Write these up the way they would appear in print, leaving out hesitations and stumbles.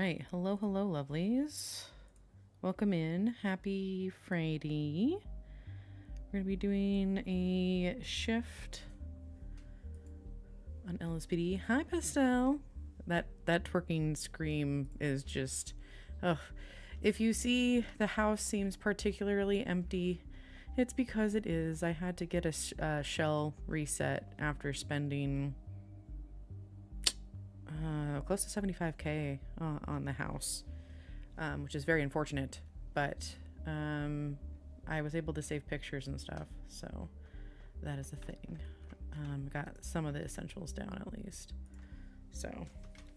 right. Hello, lovelies. Welcome in. Happy Friday. We're going to be doing a shift on LSPD. Hi, Pastel. That twerking scream is just... Ugh. If you see the house seems particularly empty, it's because it is. I had to get a shell reset after spending... close to 75k on the house, which is very unfortunate, but I was able to save pictures and stuff, so that is a thing. Got some of the essentials down at least. So,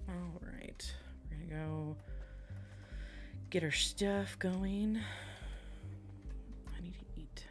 all right, we're gonna go get our stuff going. I need to eat.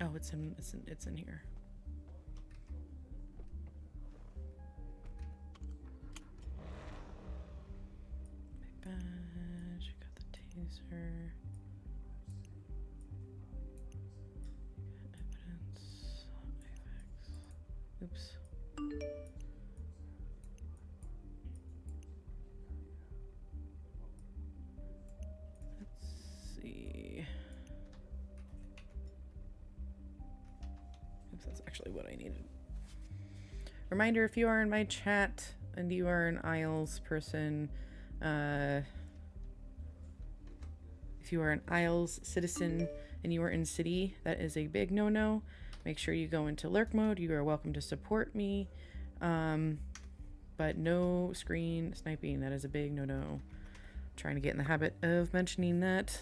Oh, it's in here. My badge, got the taser. Got evidence. IFX. Oops. Let's see. That's actually what I needed. Reminder, if you are in my chat and you are an Isles person, if you are an Isles citizen and you are in city, that is a big no-no. Make sure you go into lurk mode. You are welcome to support me. But no screen sniping. That is a big no-no. Trying to get in the habit of mentioning that.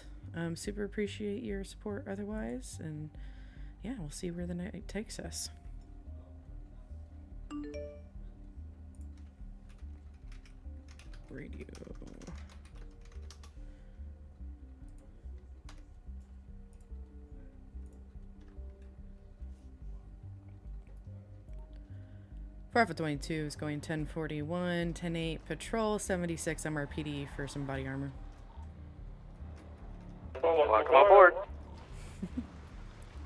Super appreciate your support otherwise, and yeah, we'll see where the night takes us. Radio. Alpha 22 is going 1041, 10-8 patrol, 76 MRPD for some body armor. Welcome on board.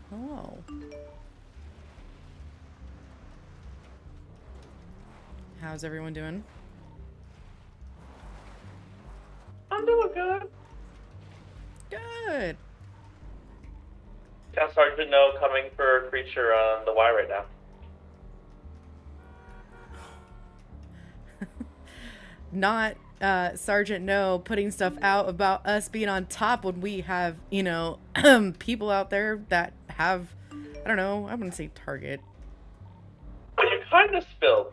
Hello. How's everyone doing? I'm doing good. Good. Yeah, Sergeant No coming for a creature on the Y right now. Not Sergeant No putting stuff out about us being on top when we have, you know, people out there that have, I don't know, I wouldn't say target. But you kind of spilled.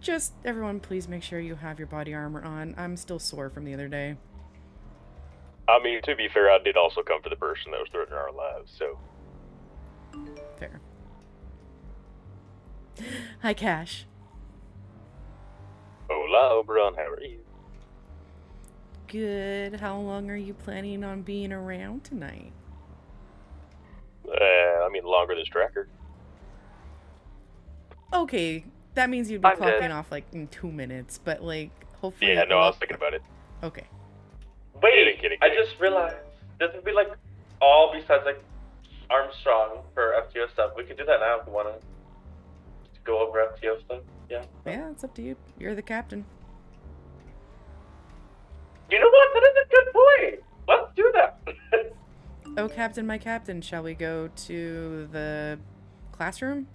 Just, everyone, please make sure you have your body armor on. I'm still sore from the other day. I mean, to be fair, I did also come for the person that was threatening our lives, so. Fair. Hi, Cash. Hola, Oberon, how are you? Good. How long are you planning on being around tonight? I mean, longer than Tracker. Okay, that means you'd be I'm clocking dead. off like in 2 minutes, but like, hopefully... Yeah, no, I was thinking about it. Okay. Wait, Kidding. I just realized this would be like all besides like Armstrong for FTO stuff. We could do that now if we want to go over FTO stuff. Yeah. Yeah, it's up to you. You're the captain. You know what? That is a good point. Let's that. Oh, Captain, my Captain, shall we go to the classroom?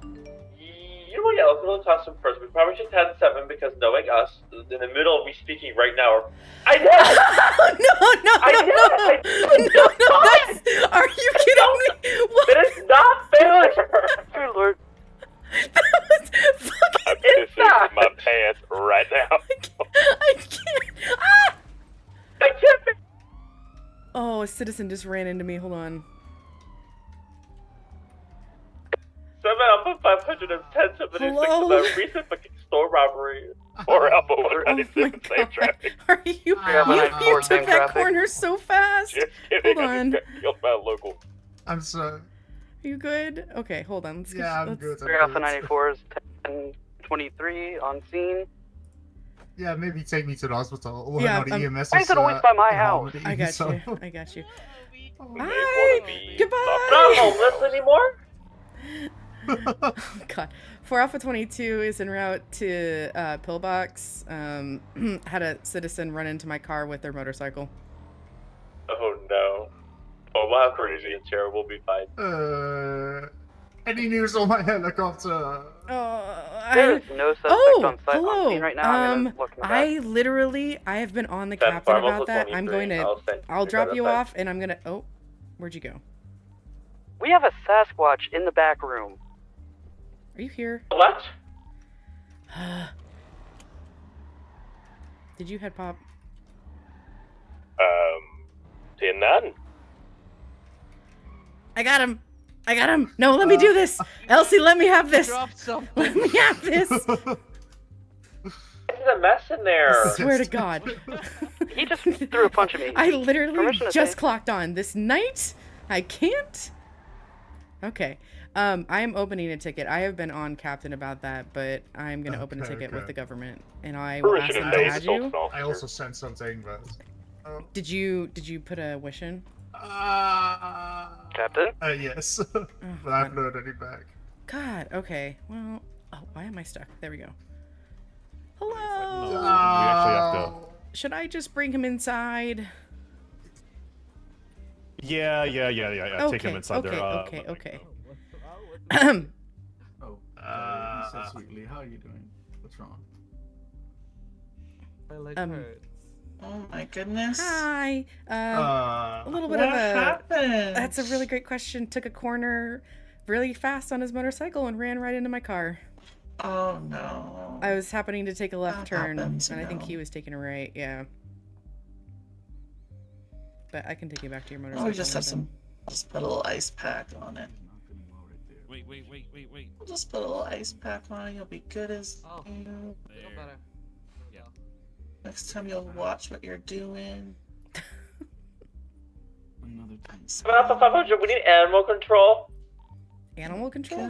You know what? Yeah, let's go to the classroom first. We probably should head 7 because knowing us, in the middle of me speaking right now, I did. No, that's, are you kidding me? What? That is not failure. Good lord. That was fucking I'm pissing my pants right now. I can't. Ah! I can't be. Oh, a citizen just ran into me. Hold on. 7 Alpha 510 76 Hello? about recent fucking store robbery. Or Alpha Oh my 196 same god. traffic. Are you? You took same that traffic. corner so fast. Just kidding. Hold I on. just got killed by a local. I'm sorry. Are you good? Okay, hold on. Let's Yeah, I'm let's- good. Three Alpha 94 is 1023 on scene. Yeah, maybe take me to the hospital. Or Yeah, another EMS Why is it always by my in house? Harmony, I got so- you. I got you. We Bye. may wanna be Goodbye. Not homeless anymore? Oh, God. 4 Alpha 22 is en route to Pillbox. Had a citizen run into my car with their motorcycle. Oh no. Oh, we'll have crazy and chair. We'll be fine. Any news on my helicopter? There is no suspect on site on hello. scene right now. I'm gonna look in the back. I have been on the 10 captain Farm about Alpha that. I'm 23. going to, I'll drop you off and I'm going to, oh, where'd you go? We have a Sasquatch in the back room. Are you here? What? Did you head pop? 10-9. I got him. I got him. No, let me do this. Elsie, let me have this. Let me have this. There's a mess in there. I swear to God. He just threw a punch at me. I literally Permission to just say. clocked on. This night, I can't. Okay. I am opening a ticket. I have been on Captain about that, but I'm going to open a Okay, ticket okay. with the government, and I will ask Permission them to to base add assault you. an officer. I also sent something, but... Did you put a wish in? Captain? Yes. Oh, But I haven't God. heard any back. God, okay. Well, oh, why am I stuck? There we go. Hello. We actually have to. Should I just bring him inside? Yeah. Take him inside there. Okay. Oh, so sweetly. How are you doing? What's wrong? Oh my goodness. Hi. A little bit What of a. happened? That's a really great question. Took a corner really fast on his motorcycle and ran right into my car. Oh no. I was happening to take a left That turn, happens, and I think no. he was taking a right. Yeah. But I can take you back to your motorcycle. Oh, we just have then. just put a little ice pack on it. Wait. We'll just put a little ice pack on it. You'll be good as new. Next time you'll watch what you're doing. Another time. 7 Alpha 500, we need animal control. Animal control?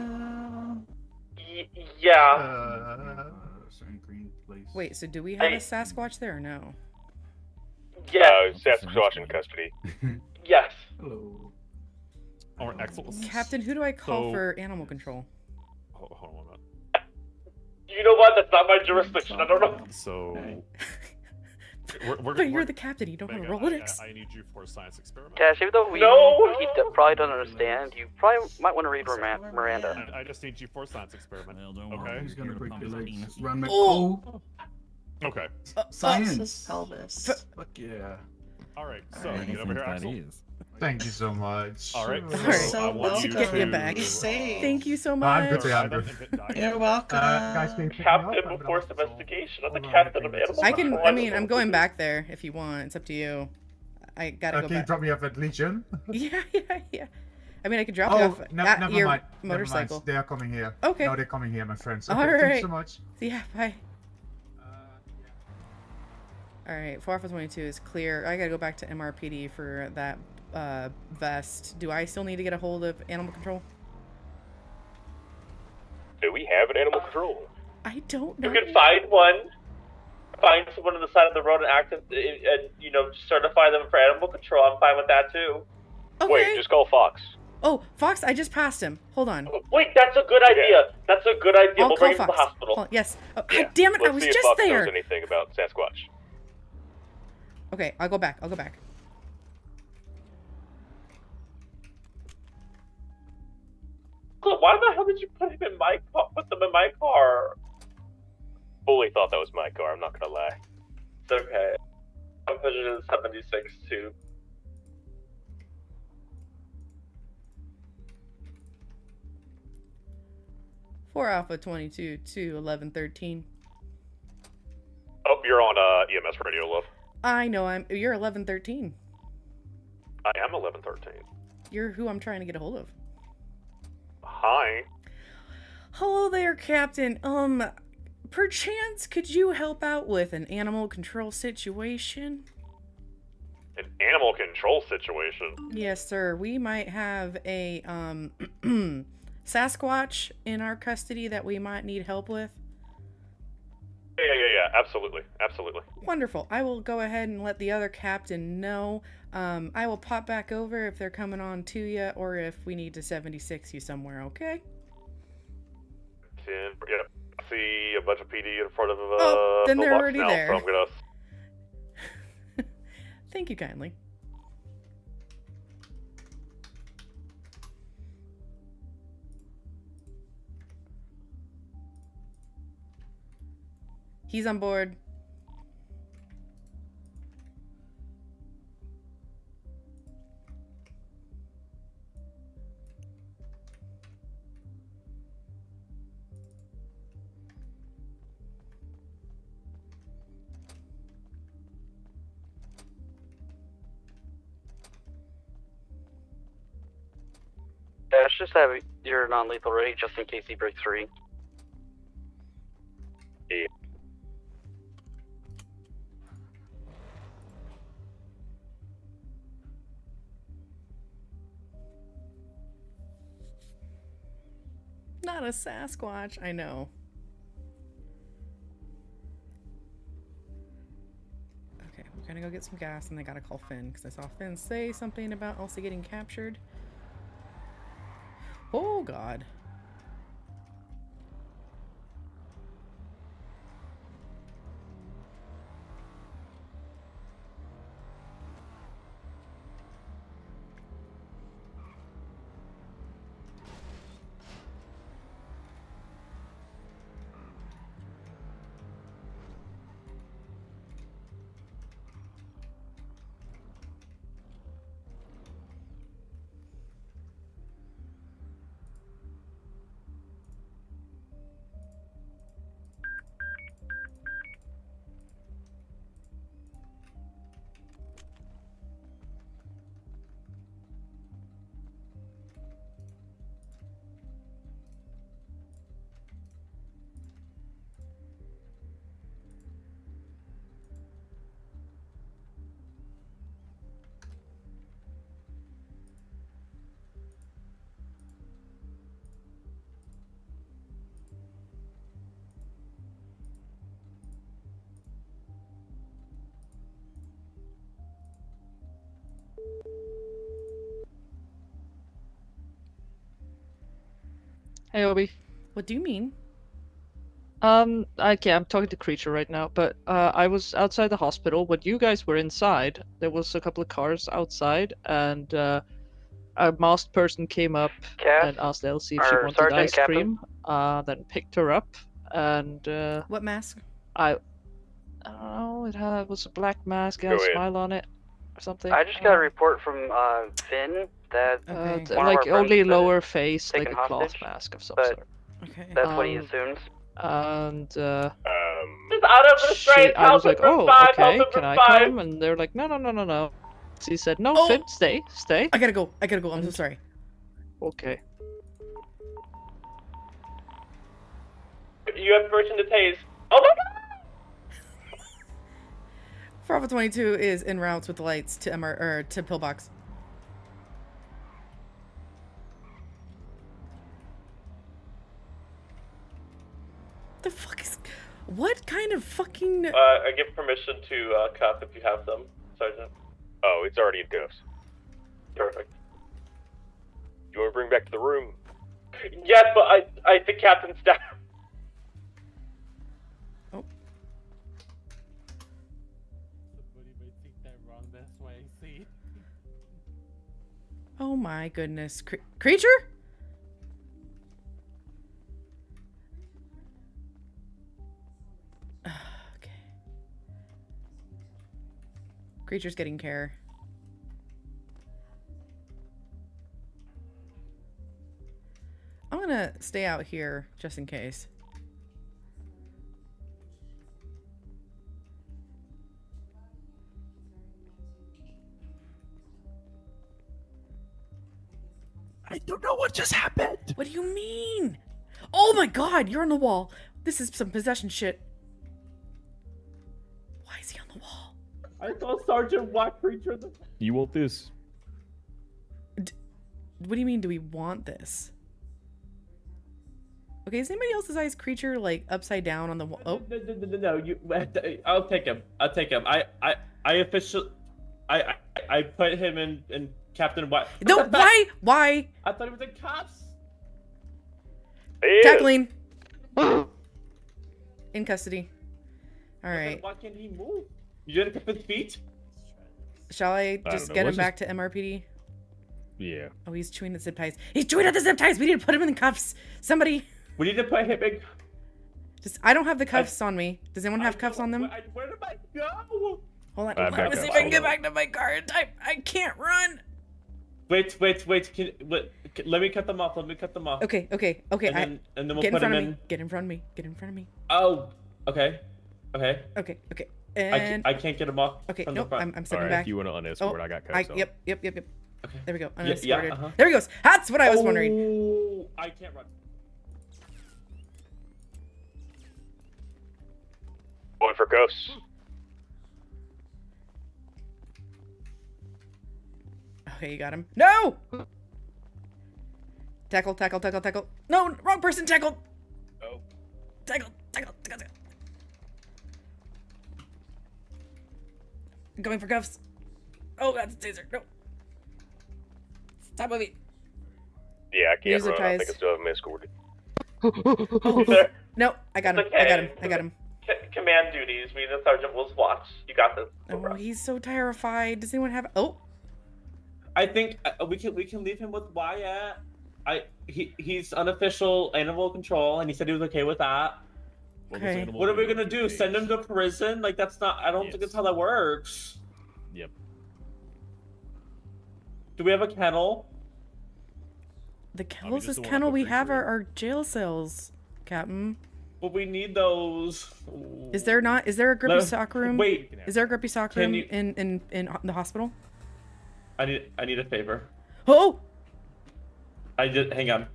Yeah. Certain green place. Wait, so do we have a Sasquatch there or no? Yes. Sasquatch in custody. Yes. Hello. Or Exels. Captain, who do I call So- for animal control? Hold on 1 minute. You know what? That's not my jurisdiction. I don't know. So. Right. But you're the captain. You don't have a Rolodex. I need you for a science experiment. Cash, even though No! he probably doesn't understand, you probably might want to read Miranda. I just need you for a science experiment. Okay. Who's gonna break your legs? Run my Oh! Okay. Science. Pelvis. Fuck yeah. All right. So Alright. get over here, Axel. Thank you so much. All right. Alright. So I want you Get to you back. Be safe. Thank you so No, I'm much. good to have her. You're welcome. Guys, can you pick me Captain up? I'm before gonna have to- investigation. I'm the hold on, captain I of think animal I can. control. I mean, I'm going back there if you want. It's up to you. I gotta go Can you back. drop me off at Legion? Yeah. I mean, I could drop you Oh, off no, at never your mind. motorcycle. Never mind. They are coming here. Okay. No, they're coming here, my friends. Okay, All thank right. you so much. Yeah. Bye. All right. 4 Alpha 22 is clear. I gotta go back to MRPD for that vest. Do I still need to get a hold of animal control? Do we have an animal control? I don't You know. can find one. Find someone on the side of the road and certify them for animal control. I'm fine with that too. Okay. Wait, just call Fox. Oh, Fox, I just passed him. Hold on. Wait, that's a good idea. That's a good idea. I'll We'll call bring him to Fox. the hospital. Hold on. Yes. Oh, Yeah. God damn it! Let's I was see if just Fox there. knows anything about Sasquatch. Okay, I'll go back. I'll go back. So why the hell did you put them in my car? Fully thought that was my car, I'm not gonna lie. It's okay. 176 too. For Alpha 22 to 1113. Oh, you're on EMS radio, love. I know you're 1113. I am 1113. You're who I'm trying to get a hold of. Hi. Hello there, Captain. Perchance could you help out with an animal control situation? An animal control situation. Yes, sir. We might have a Sasquatch in our custody that we might need help with. Yeah. Absolutely. Wonderful. I will go ahead and let the other captain know. I will pop back over if they're coming on to you, or if we need to 76 you somewhere, okay? 10, yeah. I see a bunch of PD in front of then they're box already now, there. So I'm gonna... Thank you kindly. He's on board. Dash, just have your non-lethal ready just in case he breaks free. Yeah. Not a Sasquatch, I know. Okay, we're gonna go get some gas and I gotta call Finn because I saw Finn say something about Elsie getting captured. Oh god. Hey, Obi. What do you mean? I'm talking to Creature right now, but I was outside the hospital. When you guys were inside, there was a couple of cars outside, and a masked person came up Cass, and asked Elsie if she or wanted Sergeant, ice Captain? cream, then picked her up, and What mask? I don't know, it was a black mask, it Go had a ahead. smile on it, or something. I just got a report from Finn that Okay. one of our like friends only has been lower face, like taken a cloth hostage, mask of some but- sort. Okay. that's what he Um, assumes. And Just out of restraint. I was like, help him oh, revive, okay, help him can I revive. come? And they're like, no. She said, no, Oh! Finn, stay. I gotta go. I'm so sorry. Okay. You have permission to tase. Oh my god! Bravo 22 is en route with the lights to to Pillbox. The fuck is... What kind of fucking... I give permission to cuff if you have them, Sergeant. Oh, it's already in cuffs. Perfect. You want to bring back to the room? Yes, but I think Captain's down. Oh. Somebody might think that Oh my goodness. Creature? Okay. Creature's getting care. I'm gonna stay out here just in case. I don't know what just happened. What do you mean? Oh my god, you're on the wall. This is some possession shit. Why is he on the wall? I saw Sergeant Black Creature. You want this? What do you mean, do we want this? Okay, is anybody else's eyes creature like upside down on the wall? Oh, No, you. I'll take him. I officially. I put him in Captain White. no! Why? Why? I thought he was in cuffs. Tackling. In custody. All right. Why can't he move? You didn't cuff his feet. Shall I just know. get him Let's back to MRPD? Yeah. Oh, he's chewing the zip ties. He's chewing at the zip ties. We need to put him in the cuffs. Somebody. We need to put him in. Just. I don't have the cuffs on me. Does anyone have cuffs on them? Where did I go? Hold on. I have Let me see if I can get back to my car in time. I can't run. Wait. Let me cut them off. Okay. And then we'll Get in put front him of in. me. Get in front of me. Get in front of me. Oh. Okay. Okay. And I can't get him off. okay. from Nope. the front. I'm stepping Alright, back. if you want to unescort, I got cuffs on. Yep. Okay. There we go. Yeah, Unescorted. uh-huh. There he goes. That's what I was wondering. Oh, I can't run. Going for cuffs. Okay, you got him. No! Tackle. No, wrong person. Tackle. Oh. Tackle. Going for cuffs. Oh, that's a taser. No. Stop moving. Yeah, I can't Music run. I ties. think I still have him escorted. No, I got him. It's okay. I got him. Command duties. Me and the sergeant will watch. You got this. Oh, he's so terrified. Does anyone have? Oh, I think we can leave him with Wyatt. He's unofficial animal control, and he said he was okay with that. okay. What are we gonna do? Send him to prison? Like that's not. I don't think that's how that works. Yep. Do we have a kennel? The just closest don't wanna kennel put we have Creature are jail cells, Captain. But we need those. Is there not? Is there a grippy sock room? Wait. Is there a grippy sock Can room you- in the hospital? I need a favor. Oh. Hang on.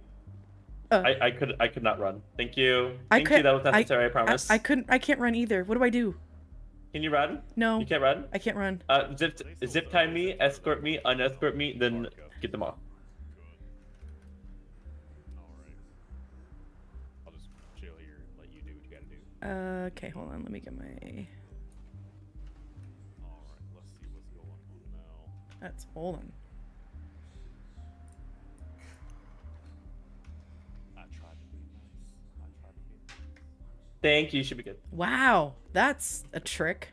I could not run. Thank you. Thank you. That was necessary. I promise. I couldn't. I can't run either. What do I do? Can you run? No. You can't run. I can't run. Zip tie me, escort me, unescort me, then get them off. Alright. I'll just chill here and let you do what you gotta do. Okay, hold on. Let me get my. Alright, let's see what's going on now. That's hold on. I tried to be nice. Thank you. Should be good. Wow, that's a trick.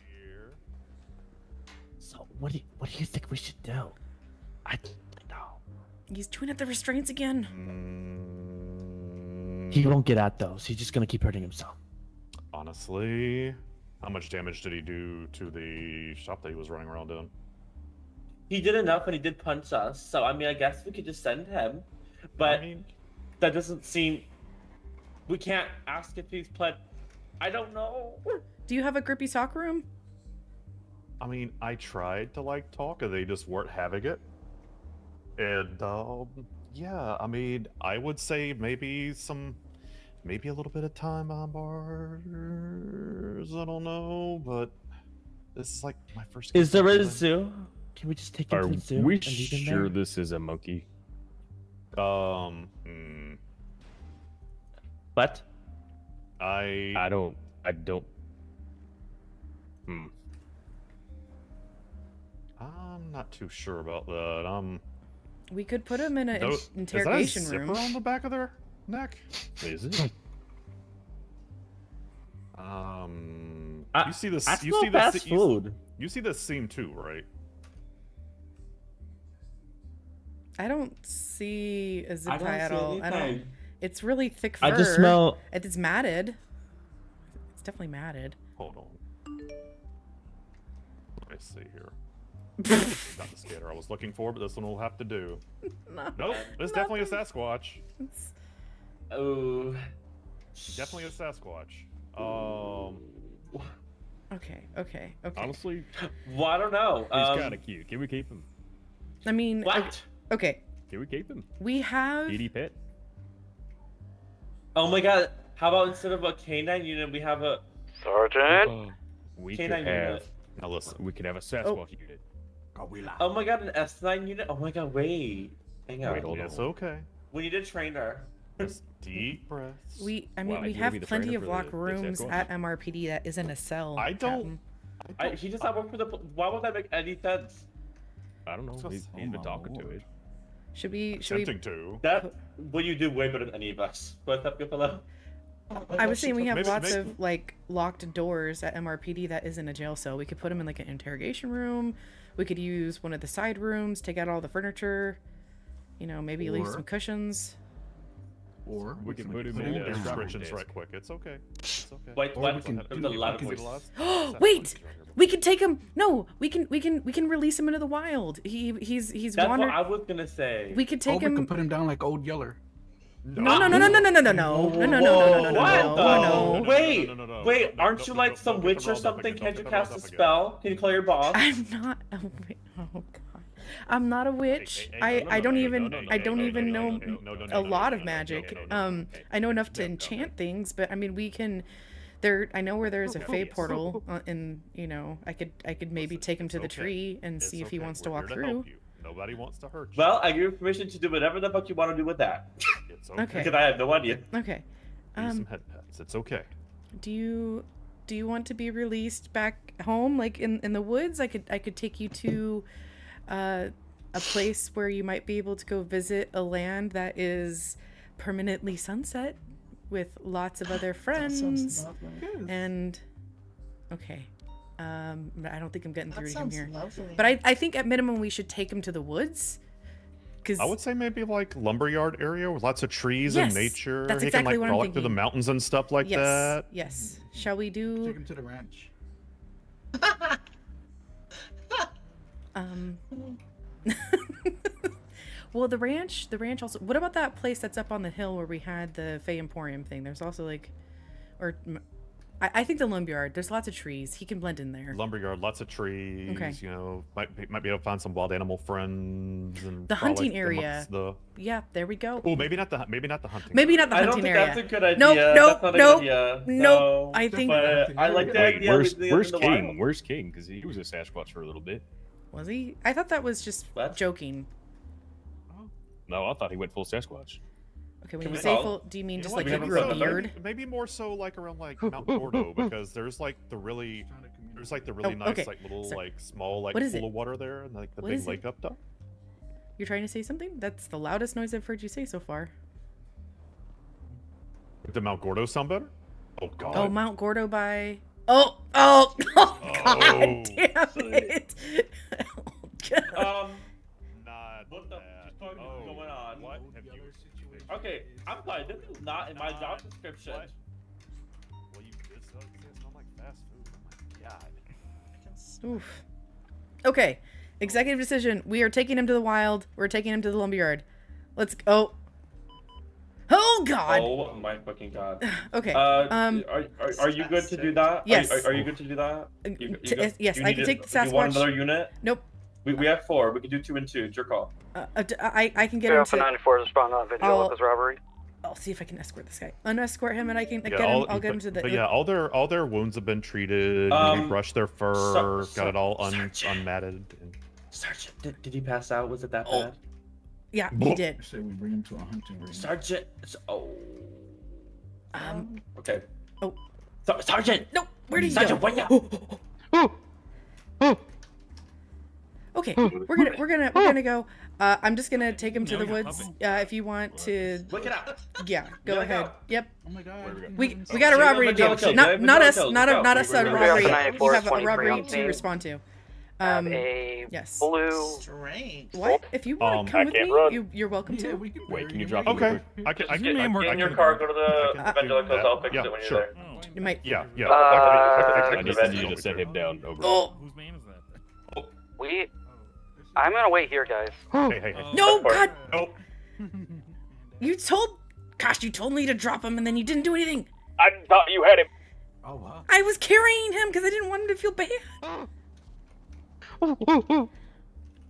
Here. So what do you think we should do? I know. He's chewing at the restraints again. He won't get at those. He's just gonna keep hurting himself. Honestly, how much damage did he do to the shop that he was running around doing? He did enough, and he did punch us. So I mean, I guess we could just send him, but I mean, that doesn't seem. We can't ask if he's pled. I don't know. Do you have a grippy sock room? I tried to like talk, and they just weren't having it. And yeah, I would say maybe a little bit of time on bars. I don't know, but this is like my first. Is there a zoo? Can we just take him Are to the zoo? we and leave him sure there? this is a monkey? What? I don't. I'm not too sure about that. We could put him in an interrogation is that a room. zipper on the back of their neck? Is it? You see this? I You smell see fast this? food. You see this scene too, right? I don't see a zip I don't tie at see all. I don't. anything. It's really thick fur. I just smell. It's matted. It's definitely matted. Hold on. Let me see here. Not the scanner I was looking for, but this one will have to do. No, Nope, it's definitely a Sasquatch. It's... Oh. Definitely a Sasquatch. Okay. Honestly, Well, I don't know. he's kind of cute. Can we keep him? I mean, What? okay. Can we keep him? We have. Kitty pet? Oh my god. How about instead of a canine unit, we have a Sergeant? We canine could have. unit? Now listen. We could have a Sasquatch unit. Oh my god, an S9 unit? Oh my god, wait. Hang on. Wait, hold on. It's okay. We need a trainer. Just deep breaths. We Wow, we you wanna have be the plenty trainer of for locked the rooms Sasquatch? at MRPD that isn't a cell. I don't. Captain. He does not work for the. Why would that make any sense? I don't know. He's been talking to it. Should we? Attempting to. That what you do way better than any of us. What's up, Goodfellow? I was saying we have Maybe- lots maybe- of like locked doors at MRPD that isn't a jail cell. We could put them in like an interrogation room. We could use one of the side rooms, take out all the furniture. You know, maybe leave Or- some cushions. Or We can put him Put in in the restrictions desk. right quick. It's okay. It's okay. Wait, Or what? we can There's do- a lot of we can- voices. Wait! We can take him. No, we can release him into the wild. He's That's wandered. what I was gonna say. We could take Or we him. can put him down like Old Yeller. No. Wait, aren't you like some witch or something? Can't you cast a spell? Can you call your boss? I'm not a witch. Oh god. I'm not a witch. I don't even know a lot of magic. I know enough to enchant things, but I mean we can. I know where there's a Fey portal, and you know I could maybe take him to the tree and see if he wants to walk through. Nobody wants to hurt you. Well, I give you permission to do whatever the fuck you want to do with that. It's Okay. Because I have no idea. Okay. Use some head pets. It's okay. Do you want to be released back home, like in the woods? I could take you to a place where you might be able to go visit a land that is permanently sunset with lots of other friends. And okay. I don't think I'm getting through to him here. But I think at minimum we should take him to the woods. Cause I would say maybe like lumberyard area with lots of trees Yes, and nature. that's He exactly can what like I'm frolic through the thinking. mountains and stuff like yes, that. yes. Shall we do? Take him to the ranch. Well, the ranch also. What about that place that's up on the hill where we had the Fey Emporium thing? There's also like, I think the lumberyard. There's lots of trees. He can blend in there. Lumberyard, lots of trees. Okay. You know, might be able to find some wild animal friends and The hunting frolic area. amongst Yeah, there we go. Oh, maybe not the hunting. Maybe not the I don't hunting think area. that's a good idea. Nope, That's not a good idea. nope. No, I think. But I like the Wait, idea. where's of leaving where's in the King? wild. Where's King? Because he was a Sasquatch for a little bit. Was he? I thought that was just What? joking. No, I thought he went full Sasquatch. Okay, when Can you we say call- full, do you mean You just know like what, he maybe grew a so- beard? Maybe more so like around like Mount Gordo because there's like the really nice okay. like little Sorry. like small like What is pool it? of water there and like the What big is it? lake up top. You're trying to say something? That's the loudest noise I've heard you say so far. Did Mount Gordo sound better? Oh god. Oh, Mount Gordo by. Oh, god Oh. damn it! Not What the that. fuck is Oh, going on? What have you? Okay, I'm sorry. This is not in my job description. What? Well, you it's not like fast food. Oh my god. Oof. Okay, executive decision. We are taking him to the wild. We're taking him to the lumberyard. Let's go. Oh god. Oh my fucking god. Okay. Are you good to do that? Yes. Are you good to do that? Yes, I can take the You want Sasquatch. another unit? Nope. We have 4. We can do 2 and 2. It's your call. I can get him Alpha to. 94 is responding on video I'll- with this robbery. I'll see if I can escort this guy. Unescort him, and I can get Yeah, him. I'll get him to the. But yeah, all their wounds have been treated. We brushed their fur, got it all unmatted. And... Sergeant, did he pass out? Was it that Oh. bad? Yeah, he did. I say we bring him to a hunting range. Sergeant. Oh. Okay. Oh. Sergeant. No. Where did he Sergeant, go? wait up. Okay, we're gonna go. I'm just gonna take him to the woods. If you want to. Look it up. Yeah, go ahead. Yep. Oh my god. We got a robbery to do. Not us. Not us. A Wait, robbery. wait, wait. You have a 23 robbery on to scene. respond to. have a yes. blue. Strange. What? If you want to come I with can't me, run. you're welcome Yeah, to. we can Wait, bury can you him. drop We me can real Okay. quick? I can. Just I get, can. get in your I car, can- go to I the can do Evangelicals. that. I'll fix Yeah, it when you're sure. there. You might. Yeah. Yeah. I I just need you to send him down over. Oh Whose name is that? We. Oh, I'm gonna wait here, guys. Hey, hey, hey. no! Of course. God, Nope. you told. Gosh, you told me to drop him, and then you didn't do anything. I thought you had him. Oh wow. I was carrying him because I didn't want him to feel bad.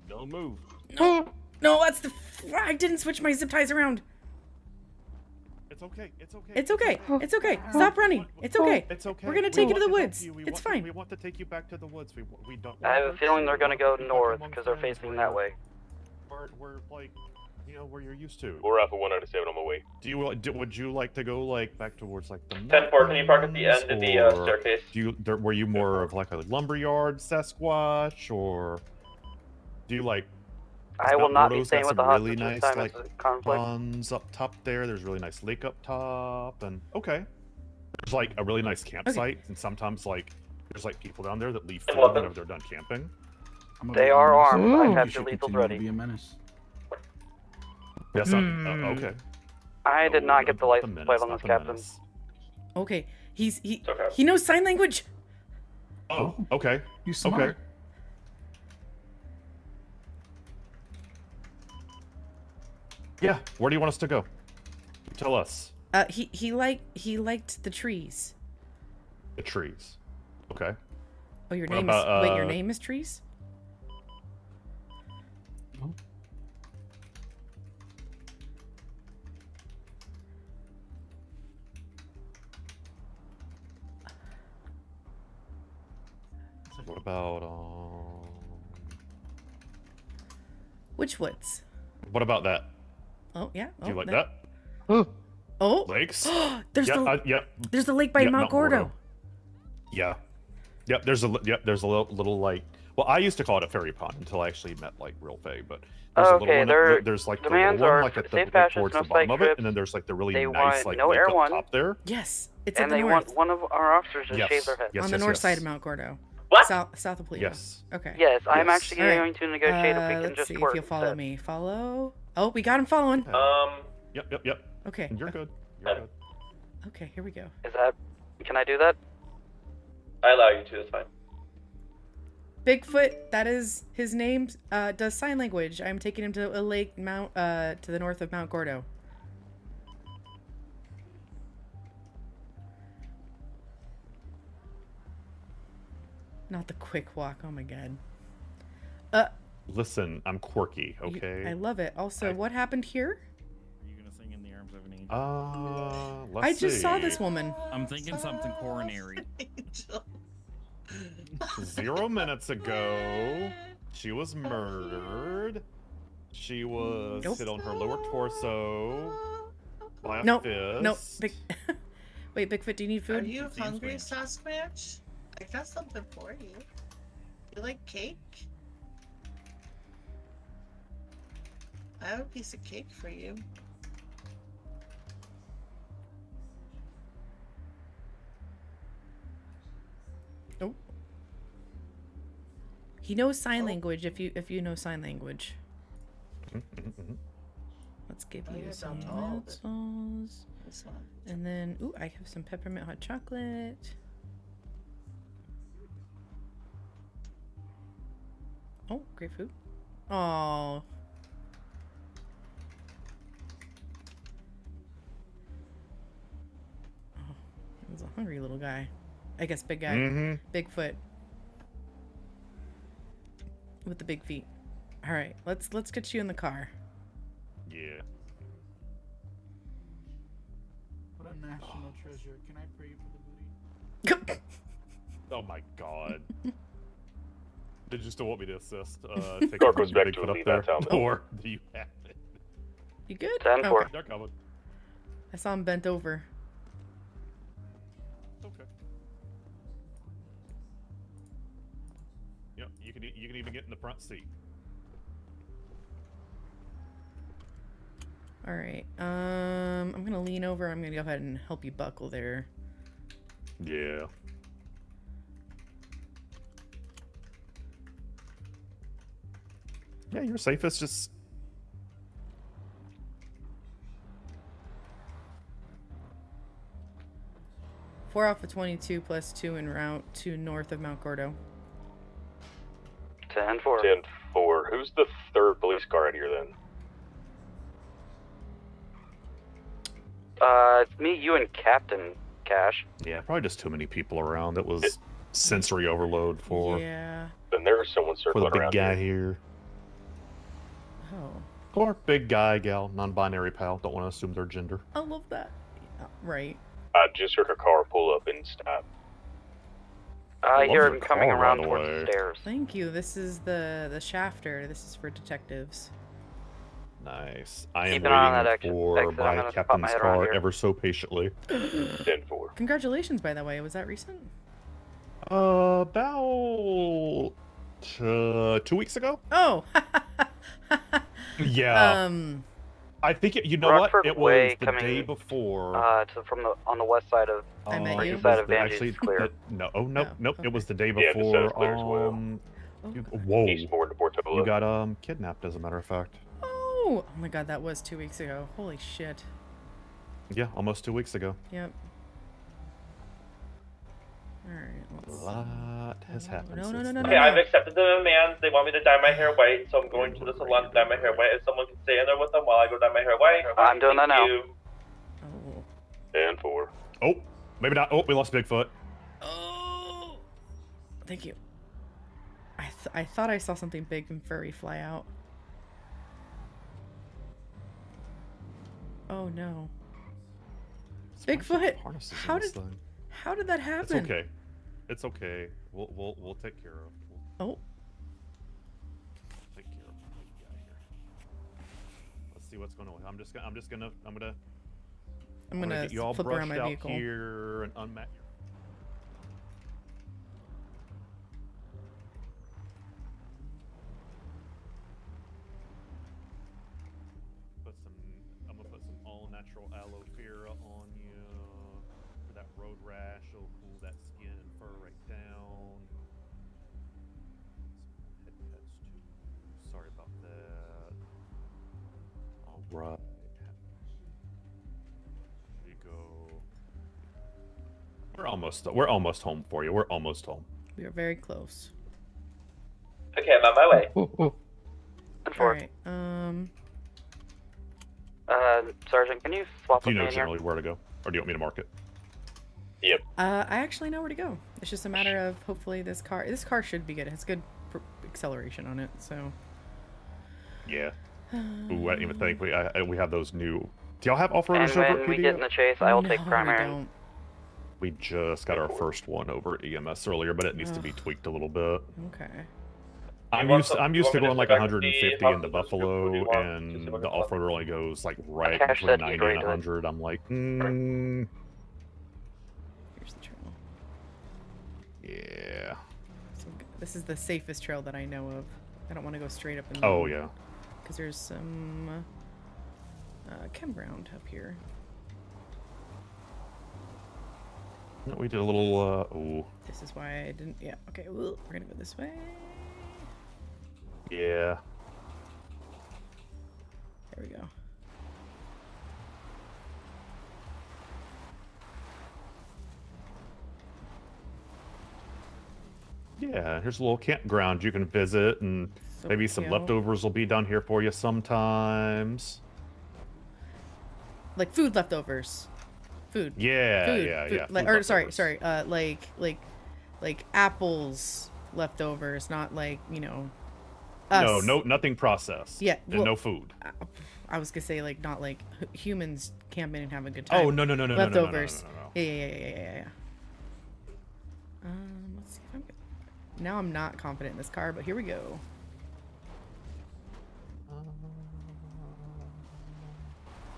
Don't move. No, no, that's the. I didn't switch my zip ties around. It's okay. It's okay. It's okay. It's okay. Stop running. It's okay. It's okay. We're gonna We take you to want the help woods. you. We It's want fine. We want to take you back to the woods. We don't. I have a hurt feeling you. they're gonna We go want to be back north among because they're friends facing where that you're- way. We're like, you know, where you're used to. We're Alpha 197 on my way. Would you like to go like back towards like the 10-4, can you park at the end of the or staircase? were you more of like a lumberyard Sasquatch, or do you like? I will Mount not be Gordo's staying got with the some really hostage this nice time. like It's a conflict. ponds up top there. There's a really nice lake up top, and okay, there's like a really nice campsite, and sometimes like there's like people down there that leave food weapons. whenever they're done camping. I'm a They bit are honest. armed. I I think have you your should lethals continue to ready. Be a menace. Yes, okay. I did not get the Not license menace, plate on not this the captain. menace. Okay. He okay. he knows sign language. Oh, okay. You smart. Okay. Yeah, where do you want us to go? Tell us. He liked the trees. The trees. Okay. Oh, your What name about, is wait, your name is Trees? What about Which woods? what about that? Oh yeah. Do you Oh, like that? Oh. Lakes? There's yeah, the yeah. there's the lake by yeah, Mount Gordo. Yeah. Yep, there's a little like, well, I used to call it a fairy pond until I actually met like real Fae, but there's a little Okay, one their there's like the demands little one are like at the safe like, passage, towards no the bottom spike of it, trips. and then there's like the really They nice want like no lake Air up One. top there. Yes, it's And at the they north. want one of our officers to Yes. shave their head. Yes, on the yes, north yes. side of Mount Gordo. What? South of Pleo. Yes. Okay. Yes, I'm Yes. actually Alright. going to negotiate if we can Let's just see work if you'll follow instead. me. Follow. Oh, we got him following. Yep. Okay. You're good. You're good. Okay, here we go. Is that? Can I do that? I allow you to, that's fine. Bigfoot, that is his name, does sign language. I'm taking him to a lake to the north of Mount Gordo. Not the quick walk, oh my god. Listen, I'm quirky, okay? I love it. Also, what happened here? Are you gonna sing in the arms of an angel? Let's I just saw see. this woman. I'm thinking something coronary. Angel. 0 minutes ago, she was murdered. She was Nope. hit on her lower torso by a Nope. fist. Nope. Wait, Bigfoot, do you need Are food? you Seems hungry, weird. Sasquatch? I got something for you. You like cake? I have a piece of cake for you. Oh. He knows sign language if you know sign language. Let's give Oh, you yeah, some don't all of it. pretzels. This one. And then, ooh, I have some peppermint hot chocolate. Oh, great food. Oh. Oh, he's a hungry little guy. I guess big guy. Bigfoot. With the big feet. All right, let's get you in the car. Yeah. What a national treasure. Can I pray for the booty? Oh my god. Did you still want me to assist? Take Car goes back to Bigfoot a up lead there? that town, though. Or do you have it? You good? 10-4. Okay. They're coming. I saw him bent over. Okay. Yep, you can even get in the front seat. All right. I'm gonna lean over. I'm gonna go ahead and help you buckle there. Yeah. Yeah, you're safest. Just 4 Alpha 22 plus 2 en route to north of Mount Gordo. 10-4. 10-4. Who's the third police car out here then? It's me, you, and Captain Cash. yeah, probably just too many people around. It was sensory overload for Yeah. Then there's someone for circling the big around guy here. here. Oh. Or big guy, gal, non-binary pal. Don't want to assume their gender. I love that. Right. I just heard a car pull up and stop. I love hear your him coming car, by around the towards way. the stairs. Thank you. This is the shafter. This is for detectives. Nice. I am Keep an eye on that waiting for exit. I'm my gonna pop my captain's head around car here. ever so patiently. 10-4. Congratulations, by the way. Was that recent? About 2 weeks ago. Oh. Yeah. I think you know Rockford what? It Way was the coming, day before. On the west side of. I met you. it Side was of the- Vantage actually, is clear. no, oh nope, Oh, nope. okay. It was the day Yeah, the side is before. clear as well. Whoa! Eastbourne to Portola. You got kidnapped, as a matter of fact. Oh my god, that was 2 weeks ago. Holy shit. Yeah, almost 2 weeks ago. Yep. Alright, A let's lot has happened. No, no, since no, no, then. Okay, I've accepted the demands. They want me to dye my hair white, so I'm going to the salon to dye my hair white. If someone can stay in there with them while I go dye my hair white. I'm doing that now. You. Oh. 10-4. Oh, maybe not. Oh, we lost Bigfoot. Oh. Thank you. I thought I saw something big and furry fly out. Oh no. Bigfoot. Harnesses in How this did thing. that happen? It's okay. It's okay. We'll take care of. Oh. Take care of the big guy here. Let's see what's going on. I'm gonna get you all flip brushed around my out vehicle. here and unmat your. I'm gonna put some all-natural aloe vera on you for that road rash. It'll cool that skin and fur right down. Some head pets too. Sorry about that. All right. There you go. We're almost home for you. We're almost home. We are very close. Okay, I'm on my way. Alright, Sergeant, can you swap Do with you me know in here? generally where to go, or do you want me to mark it? Yep. I actually know where to go. It's just a matter of hopefully this car should be good. It has good acceleration on it, so. Yeah. Ooh, I didn't even think we have those new. Do y'all have off-roaders And over when at we PD? get in the chase, I will No, take we primary. don't. We just got our first one over at EMS earlier, but it needs to be tweaked a little bit. Okay. I'm want used some- I'm you used to want me going to like select the 150 into hospital scoop? What do Buffalo, you want? and Just the what do you want? off-roader only goes like right Cash between said he's 90 ready and to- 100. I'm like, Here's the trail. yeah. So this is the safest trail that I know of. I don't want to go straight up in the Oh yeah. because there's some campground up here. No, we did a little. Ooh. This is why I didn't. Yeah. Okay. We're gonna go this way. Yeah. There we go. Yeah. Here's a little campground you can visit, and So maybe some cute. leftovers will be down here for you sometimes. Like food leftovers. Food. Yeah. Food. Yeah. food. Yeah. Like, food or sorry, leftovers. like apples leftovers, not like us. No, nothing processed. Yeah, And well, no food. I was gonna say like not like humans camping and having a good time. Oh no. Leftovers. No. Yeah. Let's see if I'm good. Now I'm not confident in this car, but here we go.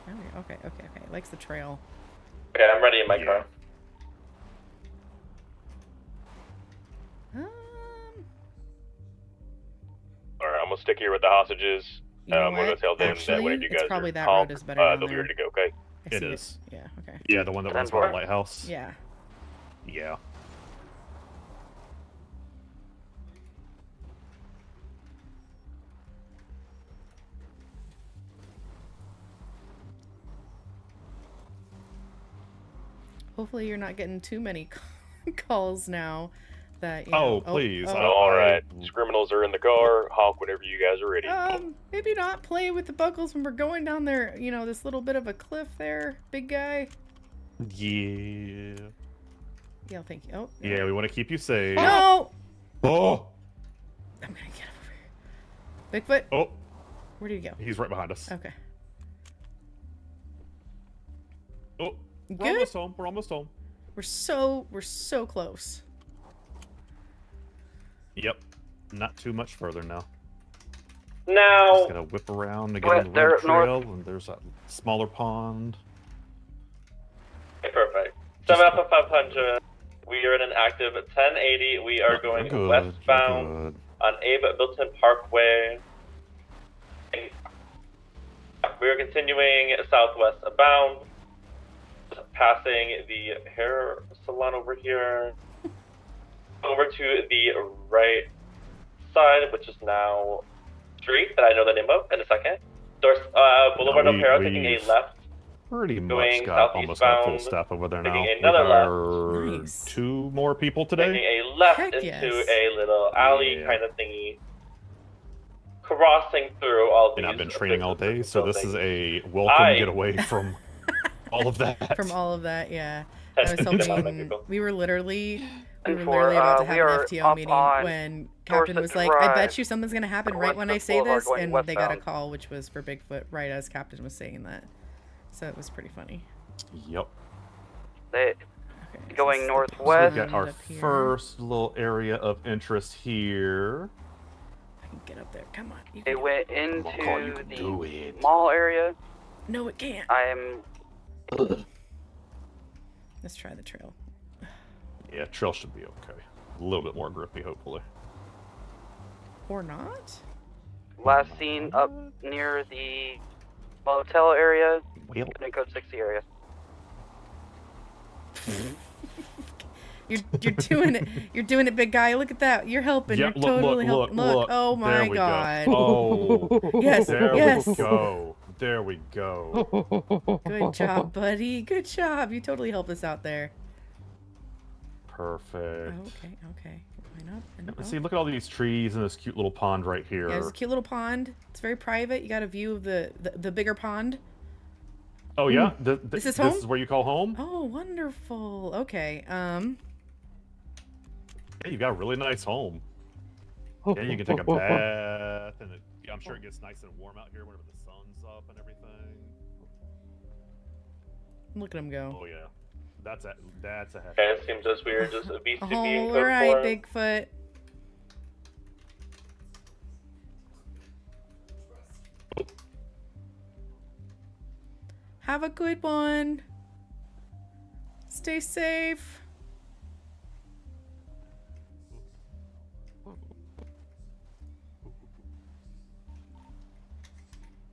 There we go. Okay. Likes the trail. Okay, I'm ready in my car. Alright, I'm gonna stick here with the hostages. You know I'm gonna what? tell them that Actually, whenever you it's guys probably are that calm, road is better down they'll be there. ready to go, okay? I It see is. Yeah. Okay. Yeah, the one that runs by the lighthouse. Yeah. Yeah. Hopefully you're not getting too many calls now. That, you Oh, know, please. All right, criminals are in the car. Honk whenever you guys are ready. Maybe not play with the buckles when we're going down there. You know, this little bit of a cliff there, big guy. Yeah. Yeah, thank you. Oh. Yeah, we want to keep you safe. No. Oh. I'm gonna get over here. Bigfoot. Oh. Where did he go? He's right behind us. Okay. Oh. We're Good? almost home. We're almost home. We're so close. Yep. Not too much further now. Now. Just gotta whip around to get on the red trail, and there's a smaller pond. Okay, perfect. 7 up of 500. We are in an active 1080. We are going Good, westbound on Abe Milton Parkway. We are continuing southwest bound, passing the hair salon over here, over to the right side, which is now street that I know the name of in a second. Boulevard O'Hara, taking a left. Pretty much Going got almost got full southeastbound, staff over there now. taking We another are left. Nice. 2 more people today. Taking a left Heck into yes. a little alley kind of thingy. Crossing through all these. And I've been training all day, so this is a I- welcome getaway from all of that. From all of that, yeah. I That's was the hoping technical. we were literally And about to we have are an FTO up meeting on when Captain Dorset was like, "I bet Drive, you something's gonna happen on right when I Westbrook say Boulevard this," going and they got a westbound. call, which was for Bigfoot, right as Captain was saying that. So it was pretty funny. Yep. They Okay, going this is the northwest. We got our pond up here. first little area of interest here. I can get up there. Come on. You It can... went Come on, Carl, you into can do the it. mall area. No, it can't. I am Let's try the trail. Yeah, trail should be okay. A little bit more grippy, hopefully. Or not? last seen up near the motel area, Well. in code 60 area. You're doing it. You're doing it, big guy. Look at that. You're helping. Yeah, You're totally helping. Look. Oh There my we god. Go. Oh. Yes. There yes. we go. There we go. Good job, buddy. Good job. You totally helped us out there. Perfect. Okay. Okay. Line up and up. See, look at all these trees and this cute little pond right here. Yeah, there's a cute little pond. It's very private. You got a view of the bigger pond. Oh yeah, This is home? This is where you call home. Oh, wonderful. Okay. Yeah, you got a really nice home. Yeah, you can take a bath, and I'm sure it gets nice and warm out here whenever the sun's up and everything. Look at him go. Oh yeah, that's a happy. Okay, it seems as weird. Just a BCB in All code right, 4. Bigfoot. Have a good one. Stay safe.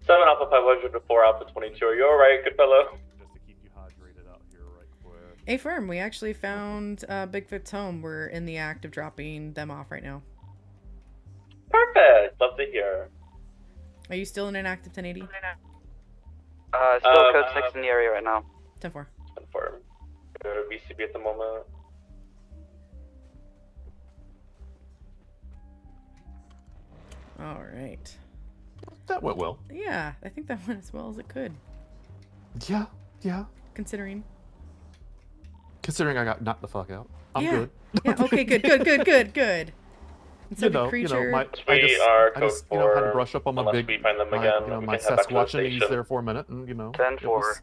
Seven Alpha 500 to 4 Alpha 22. Are you alright, Goodfellow? Just to keep you hydrated out here, right quick. Hey, firm. We actually found Bigfoot's home. We're in the act of dropping them off right now. Perfect. Love to hear. Are you still in an active 1080? Still code 6 in the area right now. 10-4. Confirm. BCB at the moment. All right. That went well. Yeah, I think that went as well as it could, Yeah, yeah. considering. Considering I got knocked the fuck out, I'm Yeah. good. Yeah. Okay. Good. Good. Good. Good. Good. And so You the know, creature. my, We are I just, code had to 4, brush up on my unless big, we find them my, again, you know, we my can head back to the Sasquatchanese station. there for a minute, and you know, 10-4.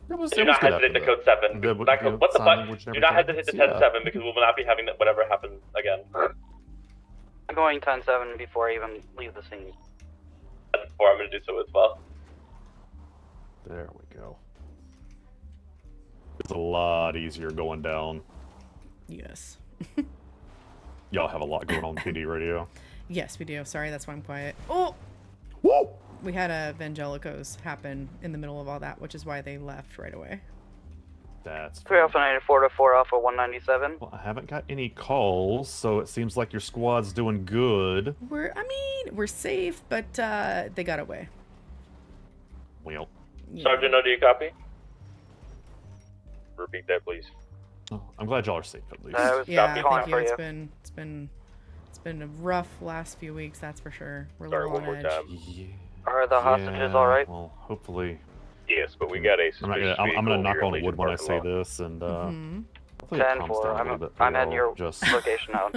It was Do it was not good hesitate to after code 7. The- Not you go- know, what the sign fuck? language and Do not everything. hesitate to 10-7 Yeah. because we will not be having that whatever happens again. I'm going 10-7 before I even leave the scene. Or I'm going to do so as well. There we go. It's a lot easier going down. Yes. Y'all have a lot going on PD radio. Yes, we do. Sorry, that's why I'm quiet. Oh. Woo! We had a Vangelicos happen in the middle of all that, which is why they left right away. That's 3 Alpha 94 to 4 Alpha 197. well, I haven't got any calls, so it seems like your squad's doing good. We're safe, but they got away. Well, Yeah. Sergeant, do you copy? repeat that, please. Oh, I'm glad y'all are safe at least. Yeah, calling thank you. for It's you. been a rough last few weeks, that's for sure. We're a Sorry, little one on more edge. time. Yeah, Are the hostages all right? Well, hopefully. Yes, but we got a I'm, not suspicious gonna, I'm gonna vehicle knock here in on Legion wood when I parking say lot. this, and Mm-hmm. hopefully it calms 10-4. down a little bit. I'm at y'all. your Just location now.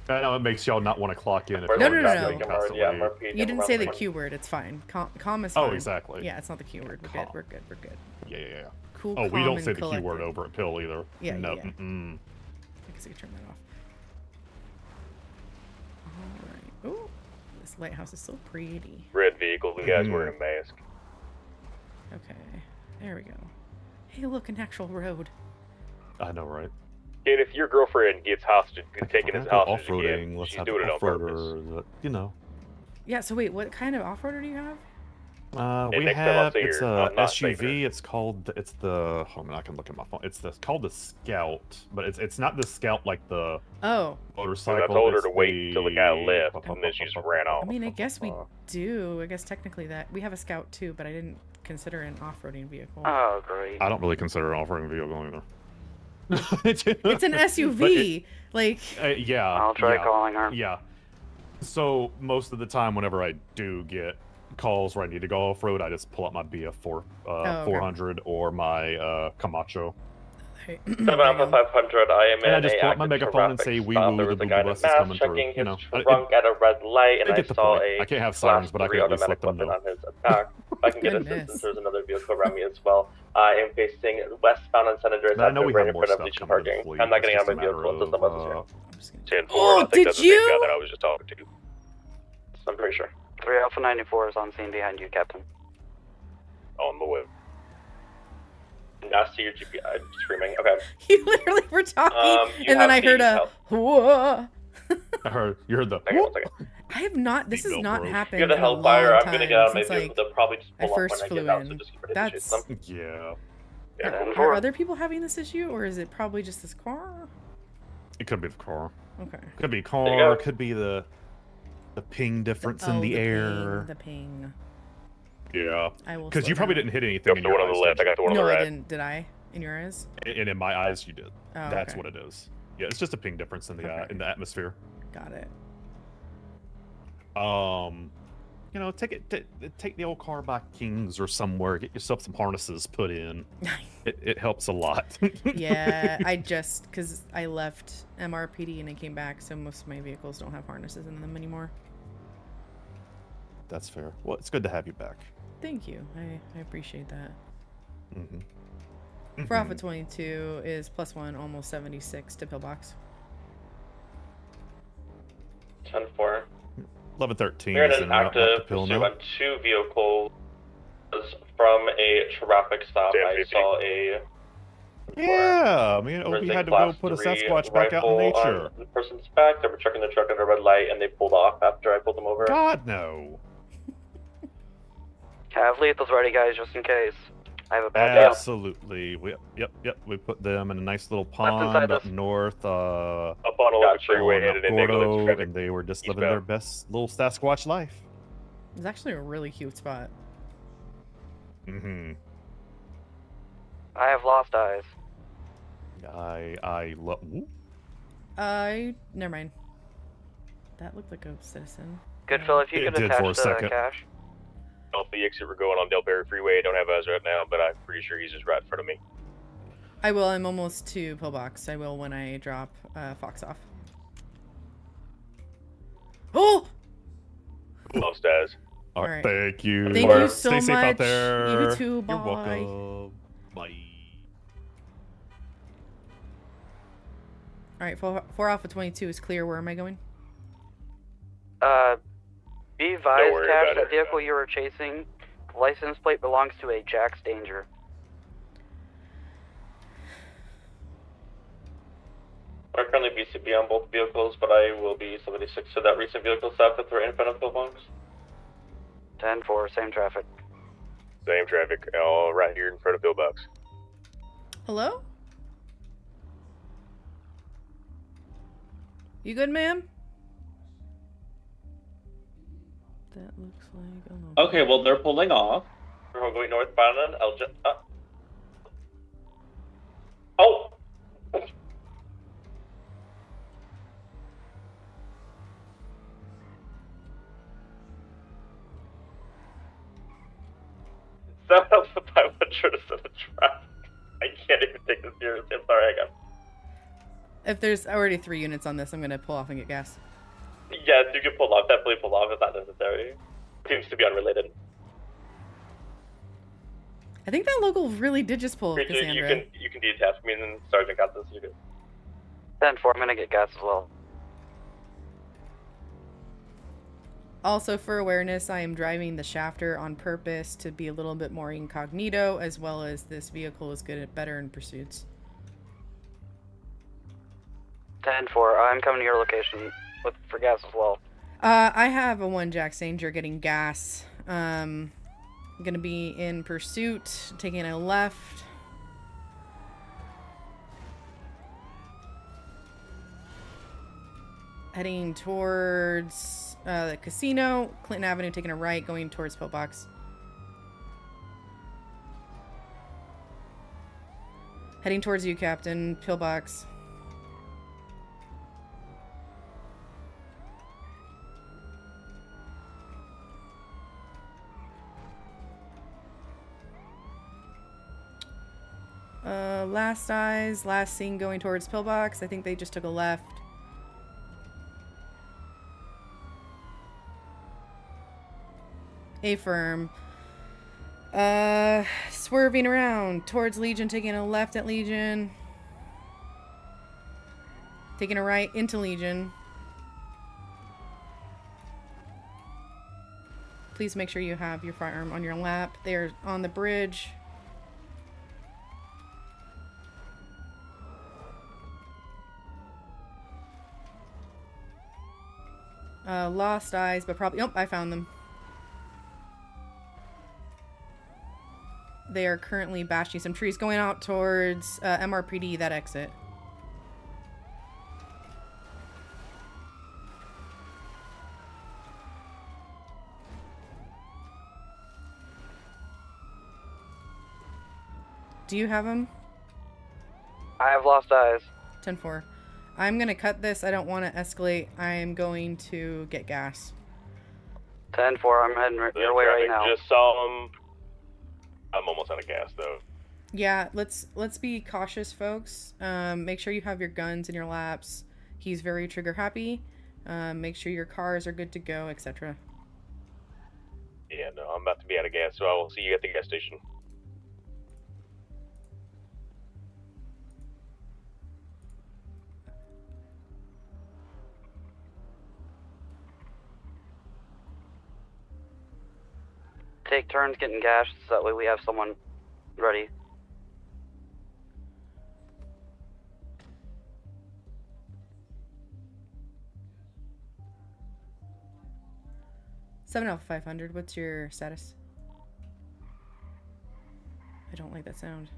I know it makes y'all not want to clock in if No, y'all no, are no, just no. getting constantly. You didn't say the Q word. It's fine. Calm is Oh, fine. exactly. Yeah, it's not the Q word. We're good. We're good. We're good. Yeah. Cool. Oh, we calm, don't and say the Q collected. word over at Pill either. Yeah, no. yeah. Mm-mm. I guess I could turn that off. All right. Ooh, this lighthouse is so pretty. Red vehicle, the guy's wearing a mask. Okay, there we go. Hey, look, an actual road. I know, right? And if your girlfriend gets hostage, taken as hostage off-roading, again, let's she's have doing it on purpose. off-roader that, you know. Yeah. So wait, what kind of off-roader do you have? We next time I'll have say it's you're a not safe SUV. It's called Hold on, I can look at my phone. It's called the Scout, but it's not the Scout like the motorcycle. I told her to it's wait till the guy left, and then she just ran off. I mean, I guess we do. I guess technically that we have a Scout too, but I didn't consider an off-roading vehicle. Oh, great. I don't really consider it an off-roading vehicle either. It's an SUV. Yeah. I'll try calling her. Yeah. So most of the time, whenever I do get calls where I need to go off-road, I just pull out my BF4 400 or my Camacho. 7 Alpha 500, I am And I in just a pull out my active megaphone and traffic say, "Wee stop. woo, There the was a booby guy in a bus is mask coming through." checking You his know, trunk at a red light, and I I get the saw point. a I can't have Class sirens, but I 3 can at least let automatic them weapon know. on his back. I can get assistance. There's another vehicle around me as well. I am facing westbound on Senators But I know Avenue we right have in more front of stuff Legion coming to the parking. fleet. I'm not It's getting out just of a my vehicle matter until someone's here. 10-4, Oh, I think that's the did same guy you? that I was just talking to. I'm pretty sure. 3 Alpha 94 is on scene behind you, Captain. On the way. I see your GPS. I'm screaming. Okay. You literally were talking, You and then have I heard the a help. whoa. You heard the. Hang on one second. I have not. This has not happened You're the in a long hellfire. I'm time gonna get out of my since vehicle. like They'll probably just I pull up when first I flew get out, so in. just get ready to shoot That's. them. Yeah. Are other people having this issue, or is it probably just this car? It could be the car. Okay. Could be There you car. go. Could be the ping difference in the air. The ping. Yeah. I will. Because you slow probably down. didn't hit anything in the your one on eyes. the left. did I got the one on No, the I right. didn't. Did I? In your eyes? And in my eyes, you did. Oh, That's okay. what it is. Yeah, it's just a ping difference in the in the atmosphere. Got it. You know, take the old car by Kings or somewhere. Get yourself some harnesses put in. It helps a lot. Yeah, because I left MRPD and I came back, so most of my vehicles don't have harnesses in them anymore. That's fair. Well, it's good to have you back. Thank you. I appreciate that. Mm-hmm. For Alpha 22 is +1, almost 76 to pillbox. 10-4. 11-13 We're in is an en route back to active Pill pursuit now. on 2 vehicles from a traffic stop. I saw a. Yeah, I mean, There was Obi a had to go Class put a 3 Sasquatch back out in rifle nature. on the person's back. They were checking the truck at a red light, and they pulled off after I pulled them over. God, no. Have lethals ready, guys, just in case. I have a bad deal. Absolutely. Yep. We put them in a nice little pond up north. Up on 11 freeway headed into Gordo, traffic. and they were just living their best little Sasquatch life. It's actually a really cute spot. Mm-hmm. I have lost eyes. I love. Never mind. That looked like a citizen. Goodfellow, if you It could did for a attach the second. cash. Off the exit, we're going on Del Perry Freeway. I don't have eyes right now, but I'm pretty sure he's just right in front of me. I will. I'm almost to pillbox. I will when I drop Fox off. Oh! Lost eyes. All right. Thank you. Thank you so Stay safe much. out there. You too. Bye. You're welcome. Bye. All right. 4 Alpha 22 is clear. Where am I going? Be advised, worry Cash, about that it. vehicle you were chasing, the license plate belongs to a Jack's Danger. I'm currently BCB on both vehicles, but I will be 76 to that recent vehicle stop that's right in front of pillbox. 10-4, same traffic. Same traffic, all right here in front of Pillbox. Hello? You good, ma'am? That looks like. Oh, no. Okay, well, they're pulling off. We're going northbound on Elgin. Someone else with 500 is in a trap. I can't even take this seriously. I'm sorry, I got. If there's already 3 units on this, I'm gonna pull off and get gas. Yes, you can pull off. Definitely pull off if not necessary. Seems to be unrelated. I think that local really did just pull Creature, Cassandra. you can detach me, and then Sergeant got this. You can. 10-4, I'm gonna get gas as well. Also, for awareness, I am driving the Shafter on purpose to be a little bit more incognito, as well as this vehicle is better in pursuits. 10-4, I'm coming to your location for gas as well. I have a 1 Jack Sanger getting gas. Gonna be in pursuit, taking a left. Heading towards the casino, Clinton Avenue, taking a right, going towards Pillbox. Heading towards you, Captain. Pillbox. Last eyes, last seen going towards Pillbox. I think they just took a left. Affirm. Swerving around towards Legion, taking a left at Legion. Taking a right into Legion. Please make sure you have your firearm on your lap. They're on the bridge. Lost eyes, but probably... Nope, I found them. They are currently bashing some trees, going out towards MRPD, that exit. Do you have them? I have lost eyes. 10-4. I'm going to cut this. I don't want to escalate. I'm going to get gas. 10-4, I'm heading your way right now. Just saw him. I'm almost out of gas, though. Yeah, let's be cautious, folks. Make sure you have your guns in your laps. He's very trigger happy. Make sure your cars are good to go, etc. Yeah, no, I'm about to be out of gas, so I will see you at the gas station. Take turns getting gas, so that way we have someone ready. Seven Alpha 500. What's your status? I don't like that sound.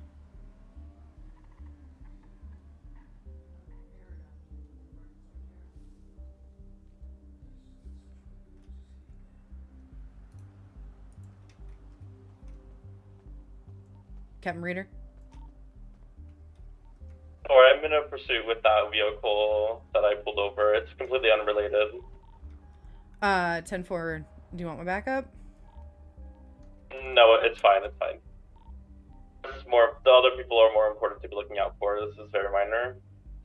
Captain Reader? Or I'm in a pursuit with that vehicle that I pulled over. It's completely unrelated. 10-4, do you want my backup? No, it's fine, it's fine. This is more, the other people are more important to be looking out for. This is very minor.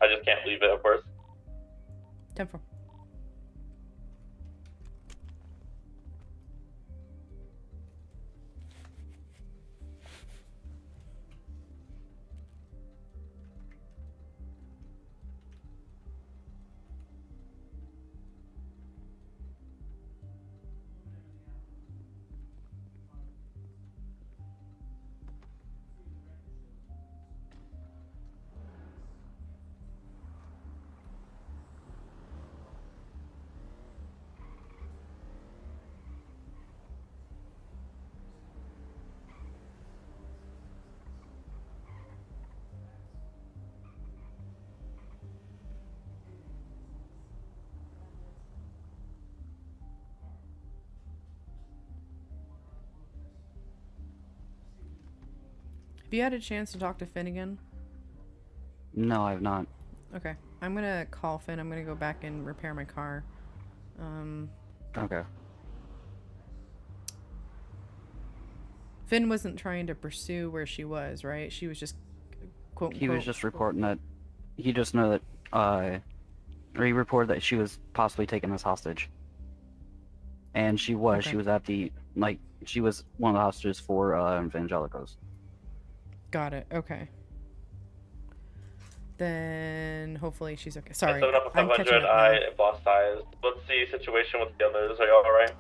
I just can't leave it, of course. 10-4. Have you had a chance to talk to Finn again? No, I have not. Okay. I'm gonna call Finn. I'm gonna go back and repair my car. Okay. Finn wasn't trying to pursue where she was, right? She was just quote He unquote. was just reporting that. He just know that. Or he reported that she was possibly taken as hostage. And she was. Okay. She was at the She was one of the hostages for Evangelicals. Got it. Okay. Then hopefully she's okay. Sorry, 7 up I'm catching 500, up I now. lost eyes. What's the situation with the others? Are you alright?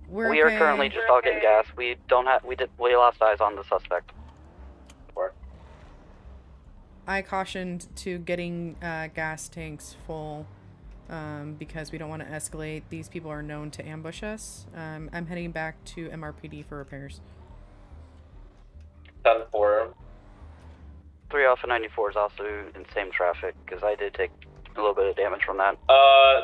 We are currently just all getting gas. We don't have. We lost eyes on the suspect. I cautioned to getting gas tanks full because we don't want to escalate. These people are known to ambush us. I'm heading back to MRPD for repairs. 10-4. 3 Alpha 94 is also in same traffic because I did take a little bit of damage from that.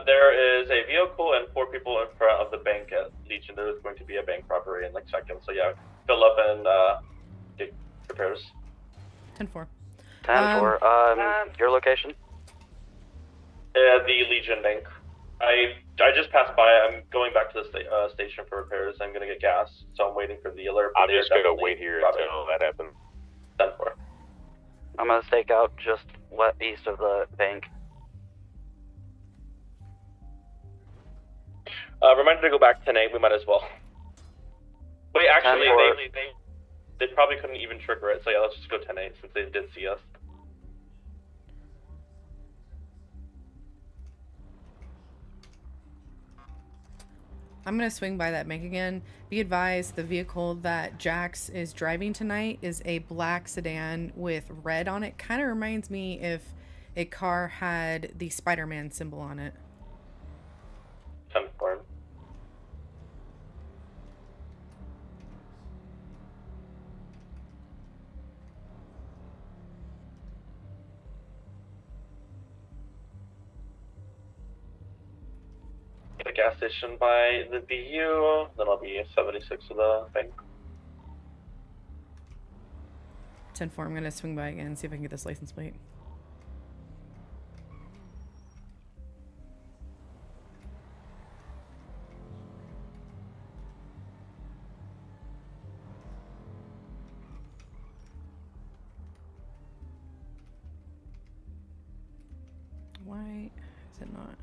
There is a vehicle and 4 people in front of the bank at Legion. There is going to be a bank robbery in like seconds. So yeah, fill up and get repairs. 10-4. 10-4. Your location? The Legion Bank. I just passed by. I'm going back to the station for repairs. I'm gonna get gas, so I'm waiting for the alert. I'm just gonna wait here until that happens. 10-4. I'm gonna stake out just east of the bank. Reminder to go back tonight. We might as well. Wait, actually, 10-4. they probably couldn't even trigger it. So yeah, let's just go 10-8 since they did see us. I'm going to swing by that bank again. Be advised, the vehicle that Jax is driving tonight is a black sedan with red on it. Kind of reminds me if a car had the Spider-Man symbol on it. 10-4. The gas station by the BU, then I'll be 76 of the bank. 10-4, I'm going to swing by again and see if I can get this license plate. Why is it not?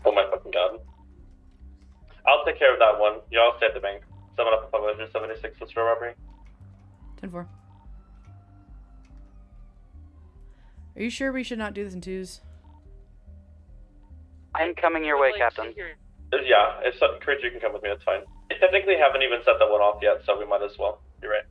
Oh my fucking god. I'll take care of that one. Y'all stay at the bank. 7 up 576 was for robbery. 10-4. Are you sure we should not do this in twos? I'm coming your way, Captain. Yeah, if so, Courage, you can come with me, that's fine. I technically haven't even set that one off yet, so we might as well. You're right.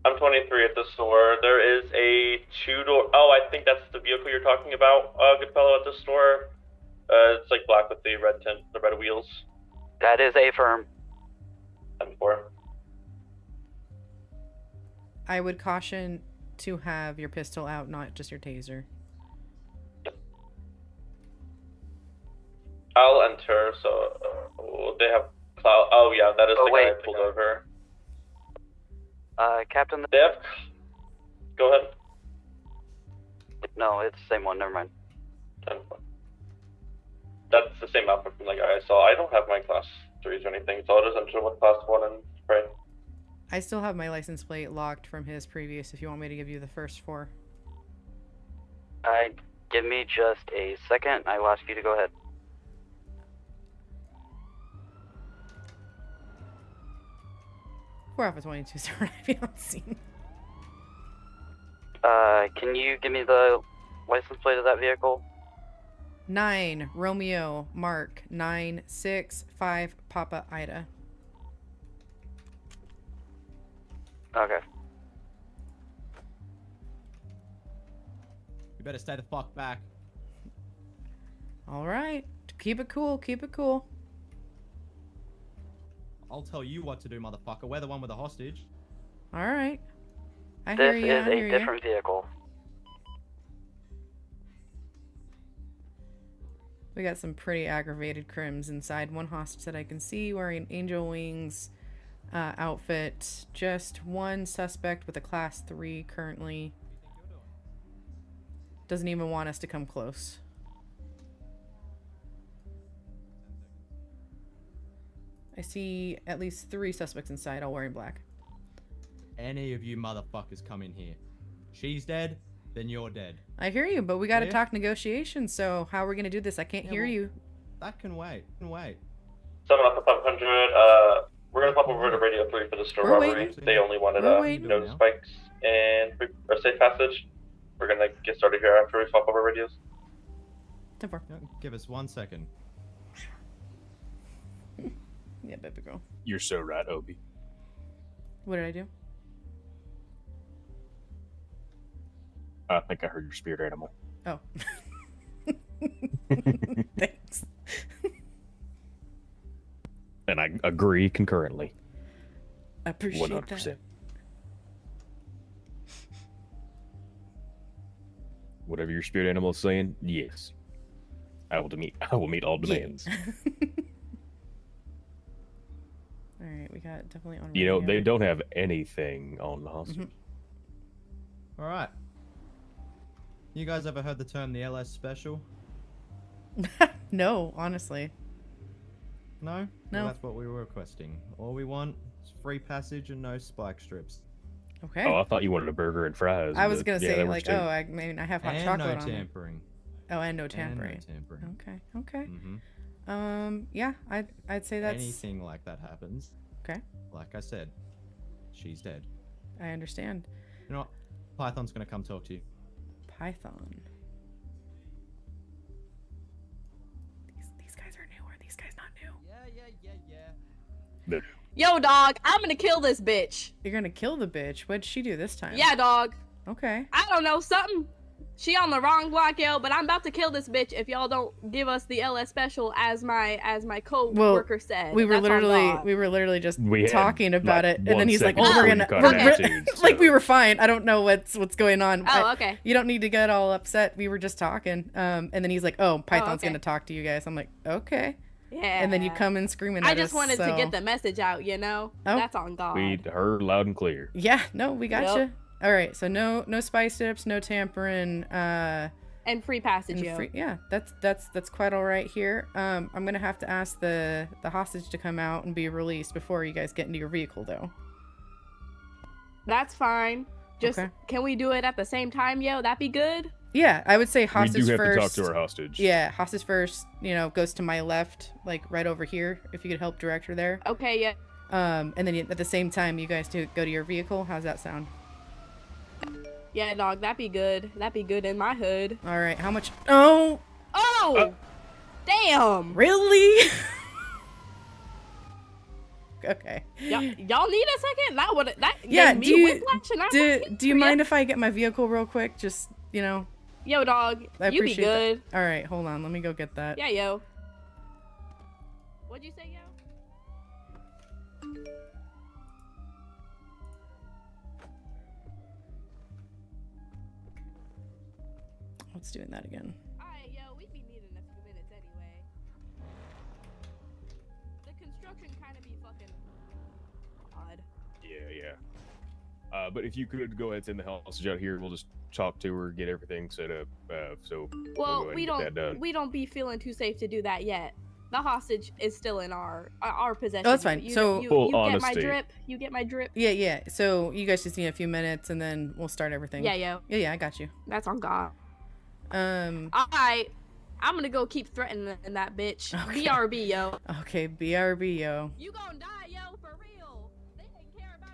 I'm 23 at the store. There is a 2-door. Oh, I think that's the vehicle you're talking about, Goodfellow, at the store. It's like black with the red tint, the red wheels. That is a firm. 10-4. I would caution to have your pistol out, not just your taser. I'll enter, so they have cloud. Oh, yeah, that is the guy I pulled over. Captain. They have. Go ahead. No, it's the same one. Never mind. 10-4. That's the same outfit from the guy I saw. I don't have my class 3s or anything, so I'll just enter with class 1 and pray. I still have my license plate locked from his previous if you want me to give you the first 4. Give me just a second. I will ask you to go ahead. 4 Alpha 22 is arriving on scene. Can you give me the license plate of that vehicle? 9 Romeo Mark 965 Papa Ida. Okay. You better stay the fuck back. All right, keep it cool. Keep it cool. I'll tell you what to do, motherfucker. We're the one with the hostage. All right. I This hear you. is a different vehicle. We got some pretty aggravated crims inside. One hostage that I can see wearing angel wings outfit. Just one suspect with a class 3 currently. Doesn't even want us to come close. I see at least 3 suspects inside, all wearing black. Any of you motherfuckers come in here. She's dead, then you're dead. I hear you, but we gotta Yeah? talk negotiations, so how are we gonna do this? I can't hear you. That can wait. Can wait. 7 Alpha 500, we're gonna pop over to Radio 3 for the store We're robbery. waiting. They only wanted, We're waiting. no spikes and or safe passage. We're gonna get started here after we swap over radios. 10-4. Give us 1 second. Yeah, baby girl. You're so right, Obi. What did I do? I think I heard your spirit animal. Oh. Thanks. And I agree concurrently. Appreciate 100%. that. Whatever your spirit animal is saying, yes. I will meet all demands. All right, we got definitely on. You know, radio. they don't have anything on the hostage. All right. You guys ever heard the term the LS special? No, honestly. No? No. Well, that's what we were requesting. All we want is free passage and no spike strips. Okay. Oh, I thought you wanted a burger and fries. I was but gonna yeah, say that works like, too. oh, I mean, I have hot And chocolate no on there. tampering. Oh, and no tampering. And no tampering. Okay. Okay. Mm-hmm. Yeah, I'd say that's. Anything like that happens. Okay. Like I said, she's dead. I understand. You know what? Python's gonna come talk to you. Python. These guys are new. Are these guys not new? Yeah. Yo, dog, I'm gonna kill this bitch. You're gonna kill the bitch. What'd she do this time? Yeah, dog. Okay. I don't know, something. She on the wrong block, yo, but I'm about to kill this bitch if y'all don't give us the LS special as my co-worker said. we were That's on God. literally just We had, talking about like, it, and then 1 he's like, second "Oh, we're before gonna," you got an attitude, like so- we were fine. I don't know what's going on. Oh, okay. You don't need to get all upset. We were just talking. And then he's like, "Oh, Python's okay. gonna talk to you guys." I'm like, "Okay." Yeah. And then you come in screaming. I at just us, wanted to so- get the message out, you know? Oh. That's on God. We heard loud and clear. Yeah. No, we got Yep. you. All right. So no spice dips, no tampering. And free passage, And yo. yeah, that's quite all right here. I'm gonna have to ask the hostage to come out and be released before you guys get into your vehicle, though. That's fine. Just, Okay. can we do it at the same time, yo? That'd be good? Yeah, I would say hostage we do have first. to talk to our hostage. Yeah, hostage first. You know, goes to my left, like right over here. If you could help direct her there. Okay, yeah. And then at the same time, you guys go to your vehicle. How's that sound? Yeah, dog, that'd be good. That'd be good in my hood. All right. How much? Oh. Oh! Damn! Really? Okay. Y'all need a second? That Yeah. gave me Do you whiplash and I'm do you mind if I get my vehicle real quick? Just Yo, dog, I you be appreciate good. that. All right. Hold on. Let me go get that. Yeah, yo. What'd you say, yo? Let's doing that again. Alright, yo, we'd be needing a few minutes anyway. The construction kind of be fucking odd. Yeah. But if you could go ahead and send the hostage out here, we'll just talk to her, get everything set up. So Well, we'll go ahead and get that done. we don't be feeling too safe to do that yet. The hostage is still in our possession. Oh, that's fine. So- Full you get my honesty. drip. You get my drip. Yeah. So you guys just need a few minutes, and then we'll start everything. Yeah, yo. Yeah. I got you. That's on God. Um. Alright, I'm gonna go keep threatening that bitch. Okay. BRB, yo. Okay. BRB, yo. You gonna die, yo, for real. They didn't care about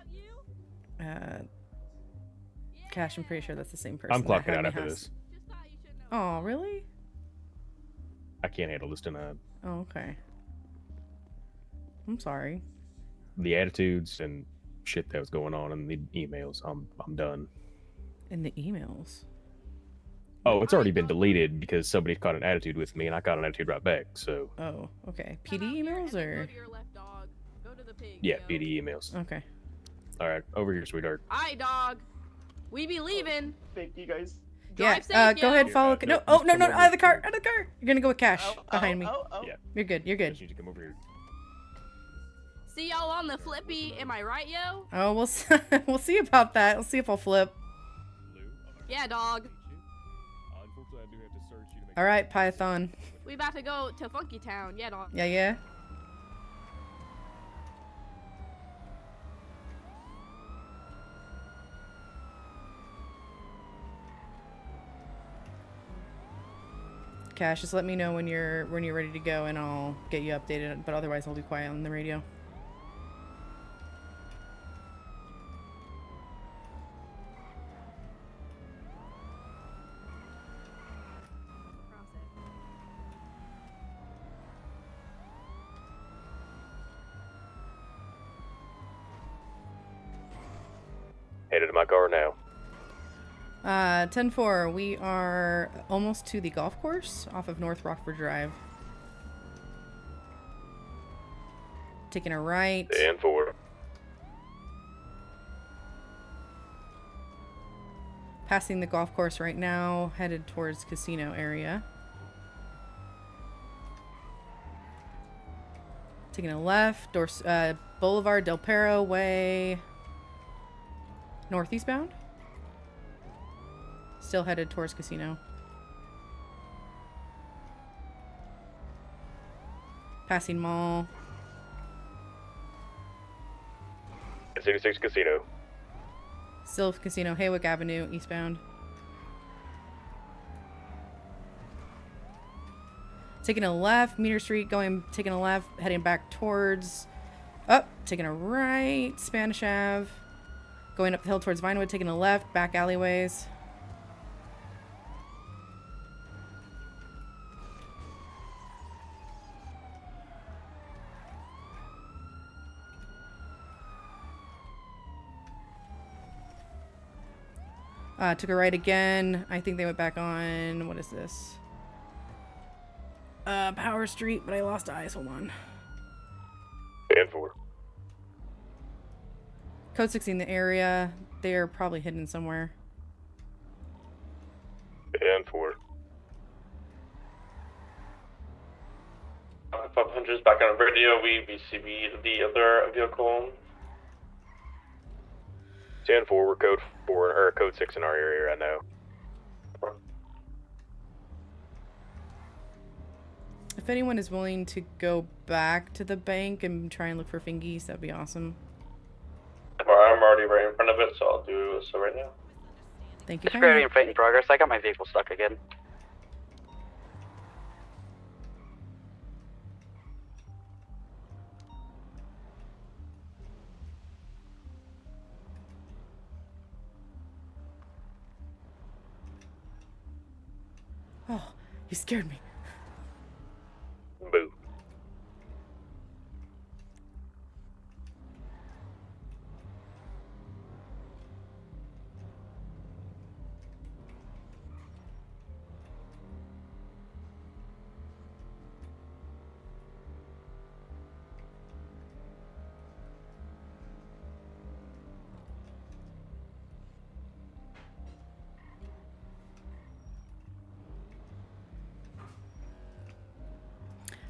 Cash, I'm pretty sure that's the same person. I'm that clocking had out me after house- this. Oh, really? I can't handle this tonight. Oh, okay. I'm sorry. The attitudes and shit that was going on in the emails. I'm done. In the emails. Oh, it's already been deleted because somebody caught an attitude with me, and I caught an attitude right back. So Oh, okay. PD emails or? yeah, PD emails. Okay. All right, over here, sweetheart. Alright, dog. We be leaving. Thank you guys. Yeah. Drive safe, Go yo. ahead. Follow. Here, No. no, Oh just no come no! over Out of the car! here. Out of the car! You're gonna go with Cash behind me. Yeah. You're good. You're good. Just need to come over here. See y'all on the flippy. Am I right, yo? Oh, we'll see about that. We'll see if I'll flip. Yeah, dog. Unfortunately, I do have to search you to make All right, Python. We about to go to Funky Town. Yeah, dog. Yeah, yeah. Cash, just let me know when you're ready to go, and I'll get you updated. But otherwise, I'll be quiet on the radio. Headed to my car now. 10-4, we are almost to the golf course off of North Rockford Drive. Taking a right. 10-4. Passing the golf course right now, headed towards casino area. Taking a left, Boulevard Del Perro Way, northeast bound. Still headed towards casino. Passing mall. 66 Casino. Still casino, Haywick Avenue, eastbound. Taking a left, Meter Street, taking a left, heading back towards, taking a right, Spanish Ave. Going up the hill towards Vinewood, taking a left, back alleyways. Took a right again. I think they went back on, what is this? Power Street, but I lost eyes. Hold on. 10-4. Code 16 the area. They're probably hidden somewhere. 10-4. 500's back on radio. We BCB the other vehicle. 10-4, we're code 4 or code 6 in our area right now. If anyone is willing to go back to the bank and try and look for fingies, that'd be awesome. I'm already right in front of it, so I'll do so right now. Thank you. Security and fight in progress. I got my vehicle stuck again. Oh, you scared me. Boo.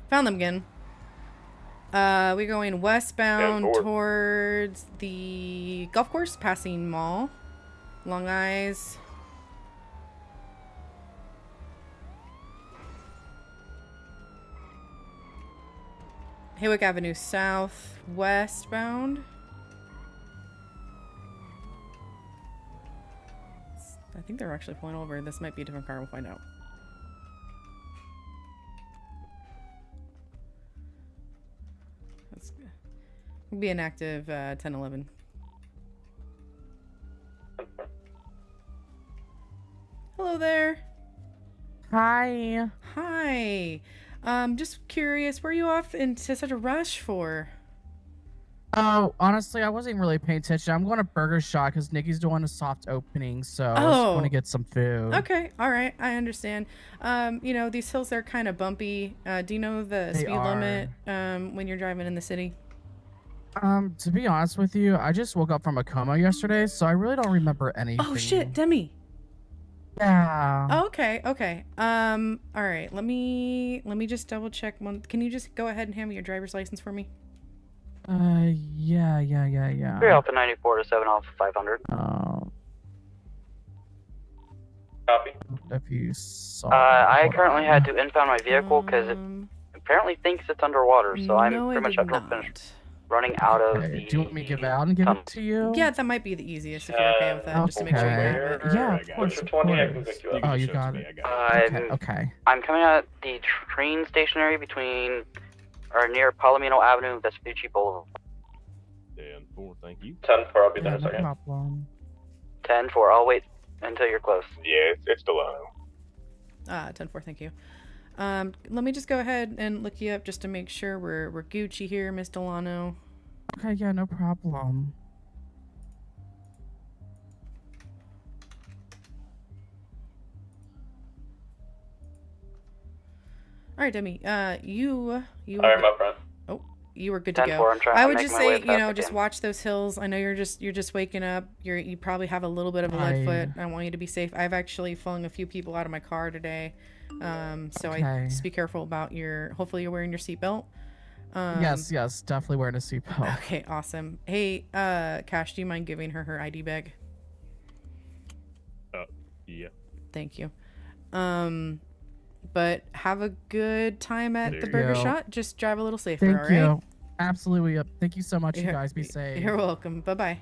Found them again. We're going westbound 10-4. towards the golf course, passing mall. Long Eyes. Haywick Avenue South, westbound. I think they're actually pulling over. This might be a different car. We'll find out. That's be an active 10-11. Hello there. Hi. Hi. Just curious, where are you off into such a rush for? Oh, honestly, I wasn't really paying attention. I'm going to Burger Shot because Nikki's doing a soft opening, so I was going to get some food. Okay, all right, I understand. You know, these hills, they're kind of bumpy. Do you know the speed limit when you're driving in the city? To be honest with you, I just woke up from a coma yesterday, so I really don't remember anything. Oh shit, Demi. Yeah. Oh, okay, okay. All right. Let me just double check one. Can you just go ahead and hand me your driver's license for me? Yeah. 3 Alpha 94 to 7 Alpha 500. Copy. If you saw. I currently had to impound my vehicle because it apparently thinks it's underwater, so I'm pretty much up to finish running out of the. Do you want me to give it out and give it to you? Yeah, that might be the easiest if you're okay with that, just to make sure you have it. Yeah, of course. For 20, I can pick you up. Oh, you got it. Okay. I'm coming out at the train station area between or near Palomino Avenue and Vespucci Boulevard. 10-4, thank you. 10-4, I'll be there in a No second. problem. 10-4, I'll wait until you're close. Yeah, it's Delano. 10-4, thank you. Let me just go ahead and look you up just to make sure we're Gucci here, Miss Delano. Okay, yeah, no problem. All right, Demi. You. Alright, my friend. Oh, you were good to 10-4, go. I'm trying I to would make just my way say, as fast as I just can. watch those hills. I know you're just waking up. You probably have a little bit of a lead foot. I want you to be safe. I've actually flung a few people out of my car today. So just be careful about hopefully you're wearing your seatbelt. Yes, definitely wearing a seatbelt. Okay, awesome. Hey, Cash, do you mind giving her ID bag? Yeah. Thank you. But have a good time at the Thank Burger you. Shot. Just drive a little safer, Thank all right? you. Absolutely. Yep. Thank you so much, you guys. Be safe. You're welcome. Bye-bye.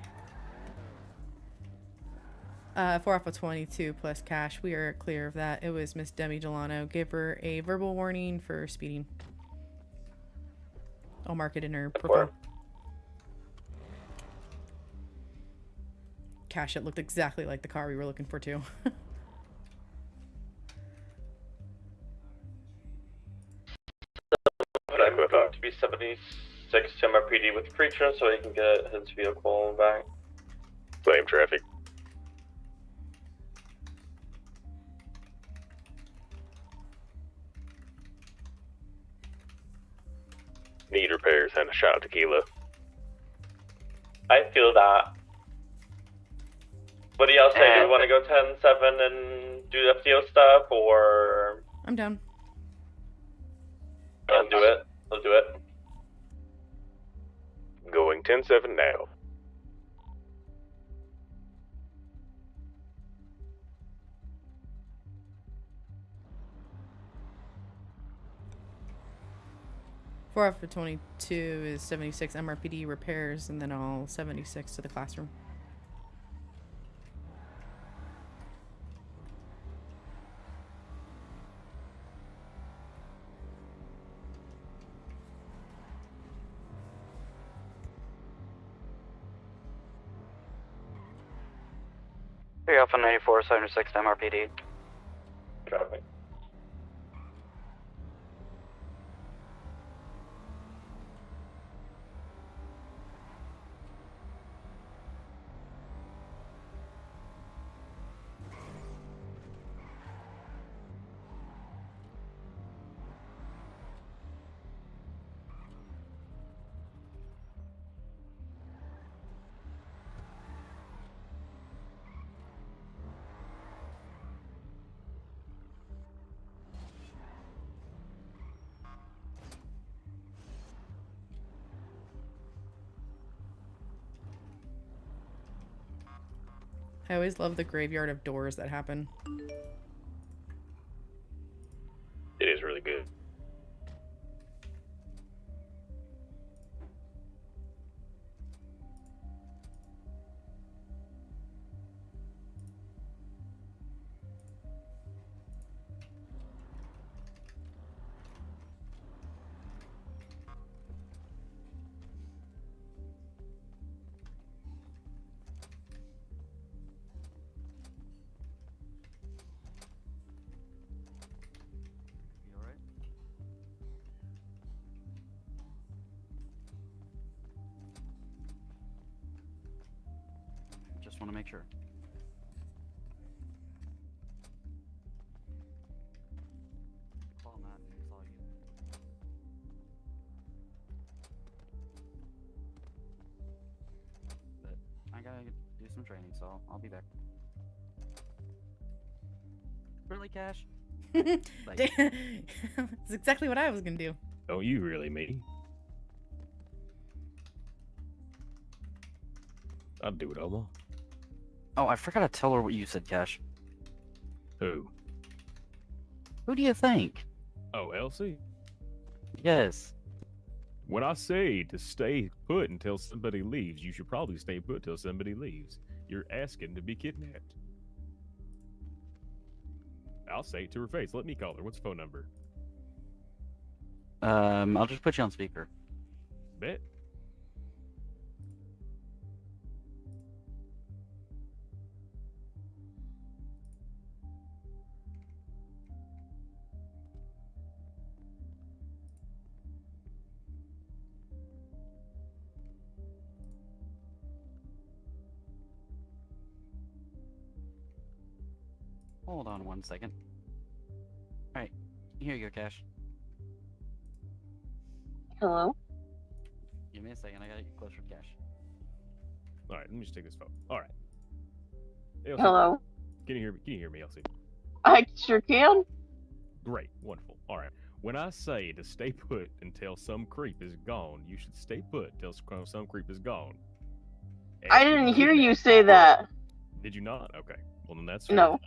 4 off of 22 plus Cash. We are clear of that. It was Miss Demi Delano. Give her a verbal warning for speeding. I'll mark it in her profile. Cash, it looked exactly like the car we were looking for too. I'm going to be 76 to MRPD with Creature so he can get his vehicle back. Same traffic. Need repairs and a shot of tequila. I feel that. What do y'all say? Do we want to go 10-7 and do the FTO stuff, or? I'm down. Let's do it. Let's do it. Going 10-7 now. Four off of 22 is 76 MRPD repairs, and then all 76 to the classroom. Alpha 94, 76 MRPD. Copy. I always love the graveyard of doors that happen. It is really good. want to make sure. Call Matt and saw you. But I gotta do some training, so I'll be back. Really, Cash? Like, That's exactly what I was gonna do. Don't you really, me? I'll do it, Oma. oh, I forgot to tell her what you said, Cash. Who? Who do you think? Oh, Elsie? Yes. When I say to stay put until somebody leaves, you should probably stay put till somebody leaves. You're asking to be kidnapped. I'll say it to her face. Let me call her. What's the phone number? I'll just put you on speaker. Bet. Hold on 1 second. Alright, here you go, Cash. Hello? Give me a second, I gotta get closer to Cash. Alright, let me just take this phone. Alright. Hey, Elsie. Hello? Can you hear me? Can you hear me, Elsie? I sure can. Great. Wonderful. Alright. When I say to stay put until some creep is gone, you should stay put till some creep is gone. I didn't hear you say that. Did you not? Okay. Well, then that's No.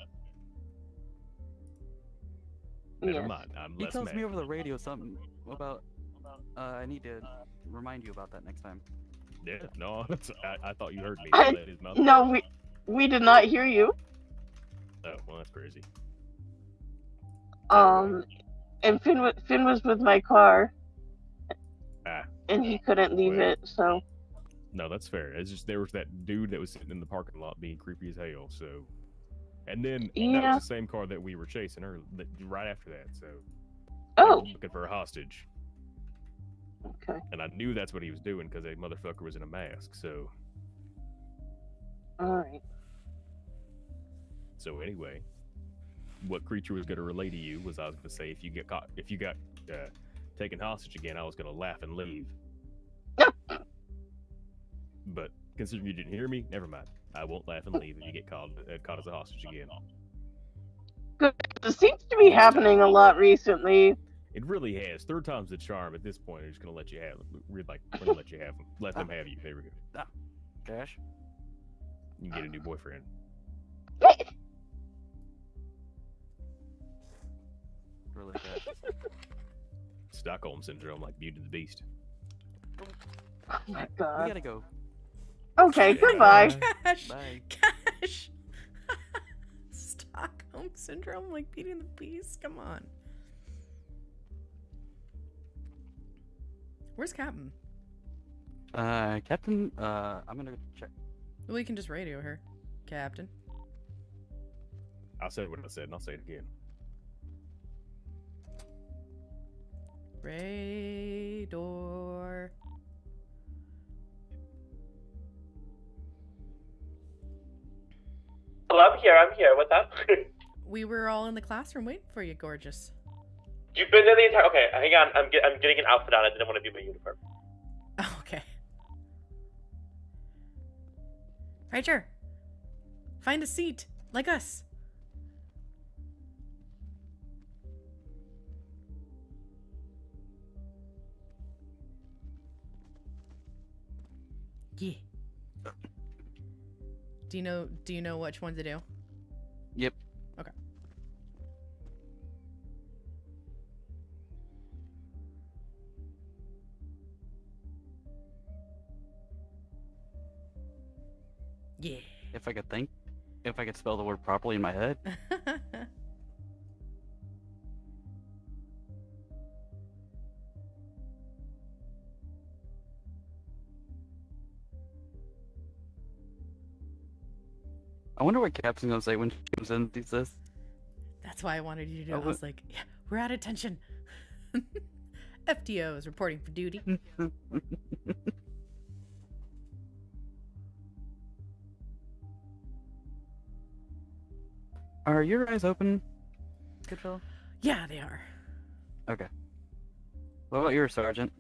Never Yes. mind. I'm He less tells mad. me over the radio something about, I need to remind you about that next time. Yeah. No, I thought you heard me. I, Let his mouth no, we did not hear you. Oh, well, that's crazy. And Finn was with my car, Ah. and he couldn't leave Well. it, so. No, that's fair. It's just there was that dude that was sitting in the parking lot being creepy as hell. So, and then that Yeah. was the same car that we were chasing her right after that. So, Oh. looking for a hostage. Okay. And I knew that's what he was doing because that motherfucker was in a mask. So, All right. so anyway, what creature was going to relay to you was I was going to say if you got taken hostage again, I was going to laugh and leave. But considering you didn't hear me, never mind. I won't laugh and leave if you get caught as a hostage again. Good. It seems to be happening a lot recently. It really has. Third time's the charm. At this point, they're just gonna let you have. We're gonna let you have them. Let them have you. There we go. Cash? You can get a new boyfriend. Really, Cash? Stockholm syndrome, like Beauty and the Beast. Oh my We god. gotta go. Okay, goodbye. Cash. Bye. Cash. Stockholm syndrome, like Beauty and the Beast. Come on. Where's Captain? Captain, I'm gonna check. We can just radio her. Captain. I said what I said, and I'll say it again. Radar. Hello, I'm here. What's up? We were all in the classroom waiting for you, gorgeous. You've been there the entire. Okay, hang on. I'm getting an outfit on. I didn't want to do my uniform. Oh, okay. Ranger, find a seat, like us. Yeah. Do you know which one to do? Yep. Okay. Yeah. If I could spell the word properly in my head. I wonder what Captain's gonna say when she comes in and sees this. That's why I wanted you to do it. Oh, I was like, yeah, we're out of tension. FTO is reporting for duty. Oh, Are your eyes open, Goodfellow? Yeah, they are. Okay. What about your sergeant?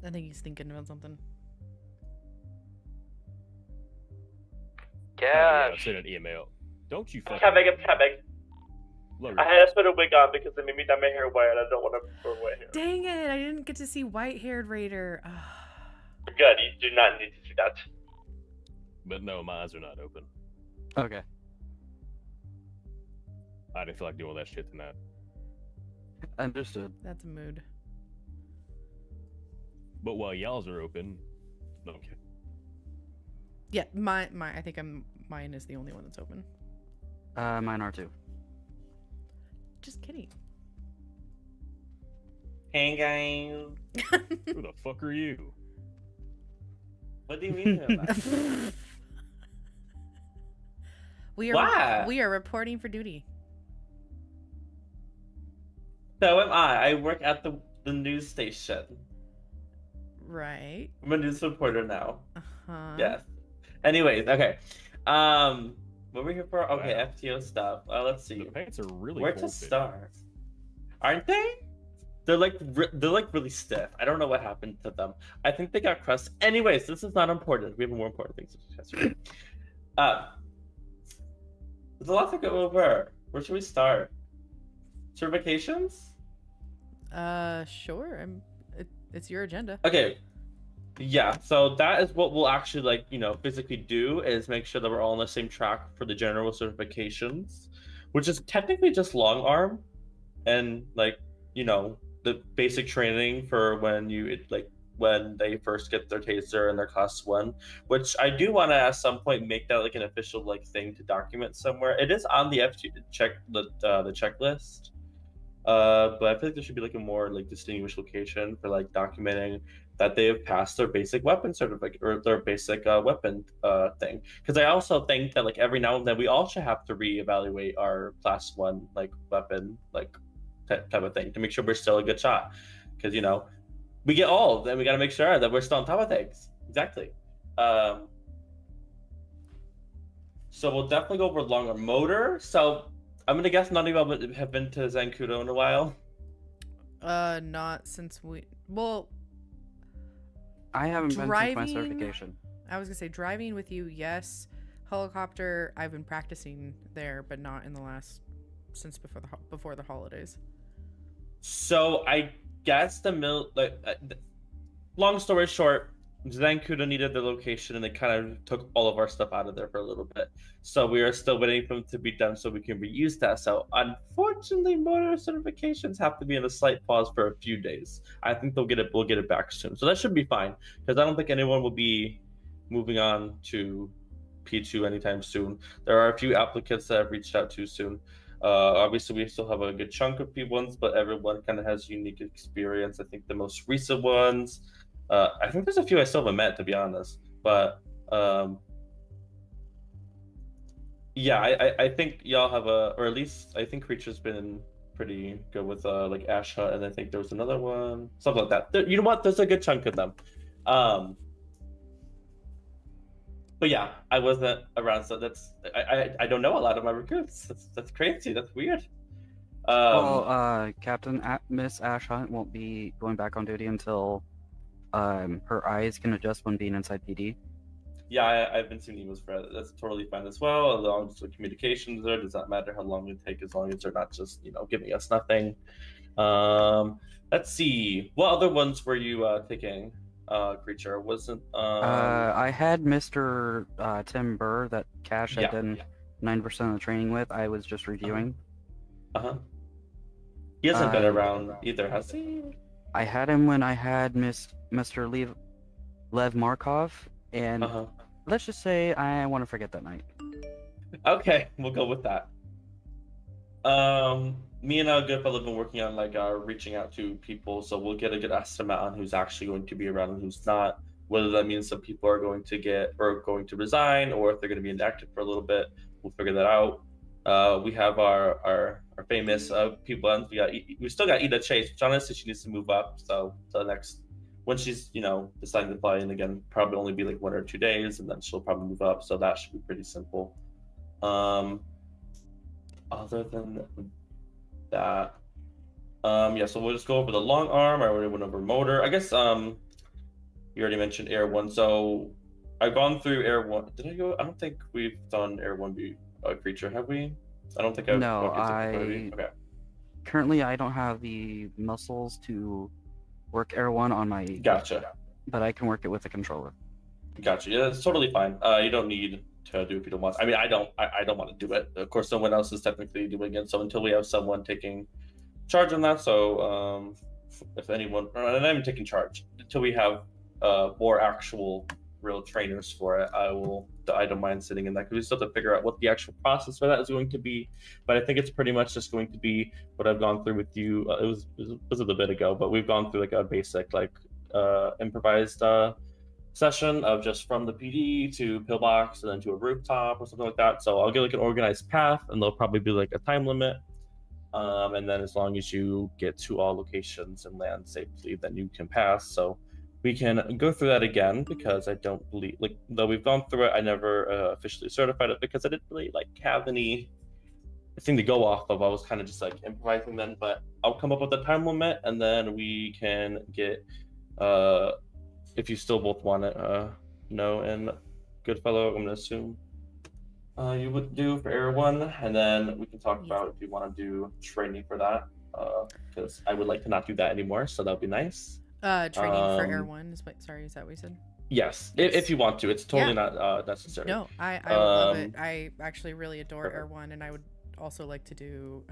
I think he's thinking about something. Yeah, I sent an email. Don't you fucking... Cabeg. Lower I had to put a wig on because it made me dye my hair white and I don't want to wear white hair. Dang it, I didn't get to see white-haired Raider. Good, you do not need to do that. But no, my eyes are not open. Okay. I didn't feel like doing all that shit tonight. Understood. That's a mood. But while y'all's are open, okay. Yeah, I think mine is the only one that's open. Mine are too. Just kidding. Hey guys. Who the fuck are you? What do you mean about that? We are reporting for duty. So am I. I work at the news station. Right. I'm a news reporter now. Uh-huh. Yes. Anyways, okay. What we're here for? Okay, Wow. FTO stuff. Let's see. The pants are really Where cool to fit. start? Aren't they? They're like really stiff. I don't know what happened to them. I think they got crushed. Anyways, this is not important. We have more important things to discuss. There's a lot to go over. Where should we start? Certifications? Sure. It's your agenda. Okay. Yeah, so that is what we'll actually physically do is make sure that we're all on the same track for the general certifications, which is technically just long arm and the basic training for when they first get their taser and their class 1, which I do want to at some point make that an official thing to document somewhere. It is on the the checklist. But I feel like there should be a more distinguished location for documenting that they have passed their basic weapon certificate or their basic weapon thing. Because I also think that every now and then we all should have to reevaluate our class 1 weapon type of thing to make sure we're still a good shot. Because we get old and we got to make sure that we're still on top of things. Exactly. So we'll definitely go over longer motor. So I'm gonna guess none of you have been to Zancudo in a while. Not since I haven't been since my driving- certification. I was gonna say driving with you, yes. Helicopter, I've been practicing there, but not in the last since before the holidays. So I guess long story short, Zancudo needed the location and they kind of took all of our stuff out of there for a little bit. So we are still waiting for them to be done so we can reuse that. So unfortunately, motor certifications have to be in a slight pause for a few days. I think we'll get it back soon. So that should be fine because I don't think anyone will be moving on to P2 anytime soon. There are a few applicants that I've reached out to soon. Obviously, we still have a good chunk of P1s, but everyone kind of has unique experience. I think the most recent ones, I think there's a few I still haven't met, to be honest. But yeah, I think y'all have or at least I think Creature's been pretty good with Ash Hut, and I think there was another one, something like that. You know what? There's a good chunk of them. But yeah, I wasn't around, so I don't know a lot of my recruits. That's crazy. That's weird. Captain Miss Ash Hunt won't be going back on duty until her eyes can adjust when being inside PD. Yeah, I've been seeing emails for that. That's totally fine as well. As long as the communications there, does not matter how long it takes, as long as they're not just giving us nothing. Let's see, what other ones were you taking? Creature wasn't. I had Mr. Tim Burr that Cash had done 9% of the training with. I was just reviewing. He hasn't been around either, has he? I had him when I had Mr. Lev Markov, and let's just say I want to forget that night. Okay, we'll go with that. Me and Goodfellow have been working on reaching out to people, so we'll get a good estimate on who's actually going to be around and who's not. Whether that means some people are going to resign, or if they're going to be inactive for a little bit, we'll figure that out. We have our famous people. We still got Ida Chase, which honestly she needs to move up. So the next when she's, deciding to fly in again, probably only be like 1 or 2 days, and then she'll probably move up. So that should be pretty simple. Other than that, yeah. So we'll just go over the long arm. I already went over motor. I guess you already mentioned air one. So I've gone through air one. Did I go? I don't think we've done air one creature, have we? I don't think I've. No, Okay. Currently I don't have the muscles to work air one on my. Gotcha. But I can work it with a controller. Gotcha. Yeah, that's totally fine. You don't need to do it if you don't want. I mean, I don't want to do it. Of course, someone else is technically doing it. So until we have someone taking charge on that, so if anyone, and I'm taking charge until we have more actual real trainers for it, I don't mind sitting in that, because we still have to figure out what the actual process for that is going to be. But I think it's pretty much just going to be what I've gone through with you. It was a little bit ago, but we've gone through like a basic improvised session of just from the PD to pillbox and then to a rooftop or something like that. So I'll get like an organized path, and there'll probably be like a time limit. And then as long as you get to all locations and land safely, then you can pass. So we can go through that again, because I don't believe, like, though we've gone through it, I never officially certified it because I didn't really have any thing to go off of. I was kind of just like improvising then, but I'll come up with a time limit, and then we can get if you still both want it, No and Goodfellow, I'm gonna assume you would do for Air 1, and then we can talk about if you want to do training for that, because I would like to not do that anymore, so that would be nice. Training for Air 1 is what? Sorry, is that what you said? Yes, if you want to. It's totally not necessary. No, I would love it. I actually really adore Air 1, and I would also like to do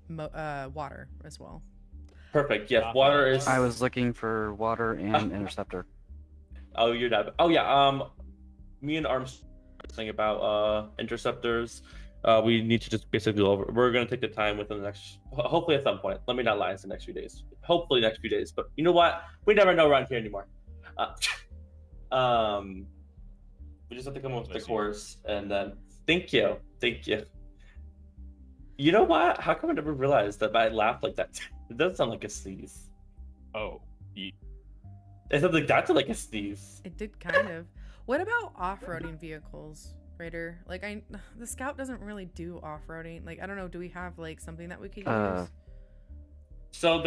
water as well. Perfect. Yes, water is. I was looking for water and interceptor. Oh, you're not. Oh yeah. Me and Arms saying about interceptors. We need to just basically go over. We're gonna take the time within the next. Hopefully at some point. Let me not lie. It's the next few days. Hopefully next few days. But you know what? We never know around here anymore. We just have to come up with the course, and then thank you. You know what? How come I never realized that I laughed like that? It does sound like a sneeze. Oh, it sounds like that's like a sneeze. It did kind of. What about off-roading vehicles, Raider? Like, the Scout doesn't really do off-roading. Like, I don't know. Do we have like something that we could use? So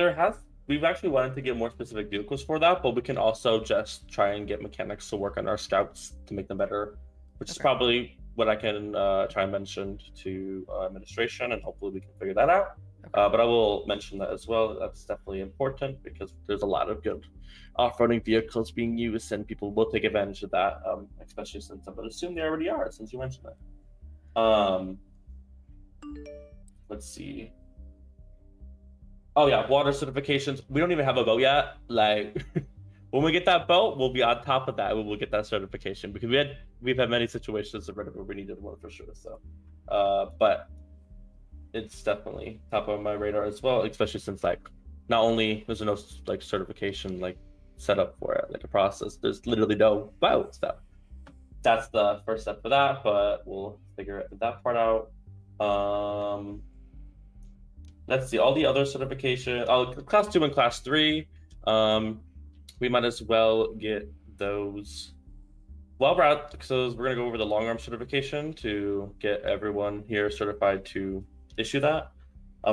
we've actually wanted to get more specific vehicles for that, but we can also just try and get mechanics to work on our Scouts to make them better, which is probably what I can try and mention to administration, and hopefully we can figure that out. But I will mention that as well. That's definitely important, because there's a lot of good off-roading vehicles being used, and people will take advantage of that, especially since I would assume they already are, since you mentioned that. Let's see. Oh yeah, water certifications. We don't even have a boat yet. Like, when we get that boat, we'll be on top of that. We will get that certification, because we've had many situations where we needed one for sure. So, but it's definitely top of my radar as well, especially since not only there's no certification set up for it, like a process. There's literally no boat stuff. That's the first step for that, but we'll figure that part out. Let's see, all the other certification, class 2 and class 3. We might as well get those while we're out, because we're gonna go over the long arm certification to get everyone here certified to issue that.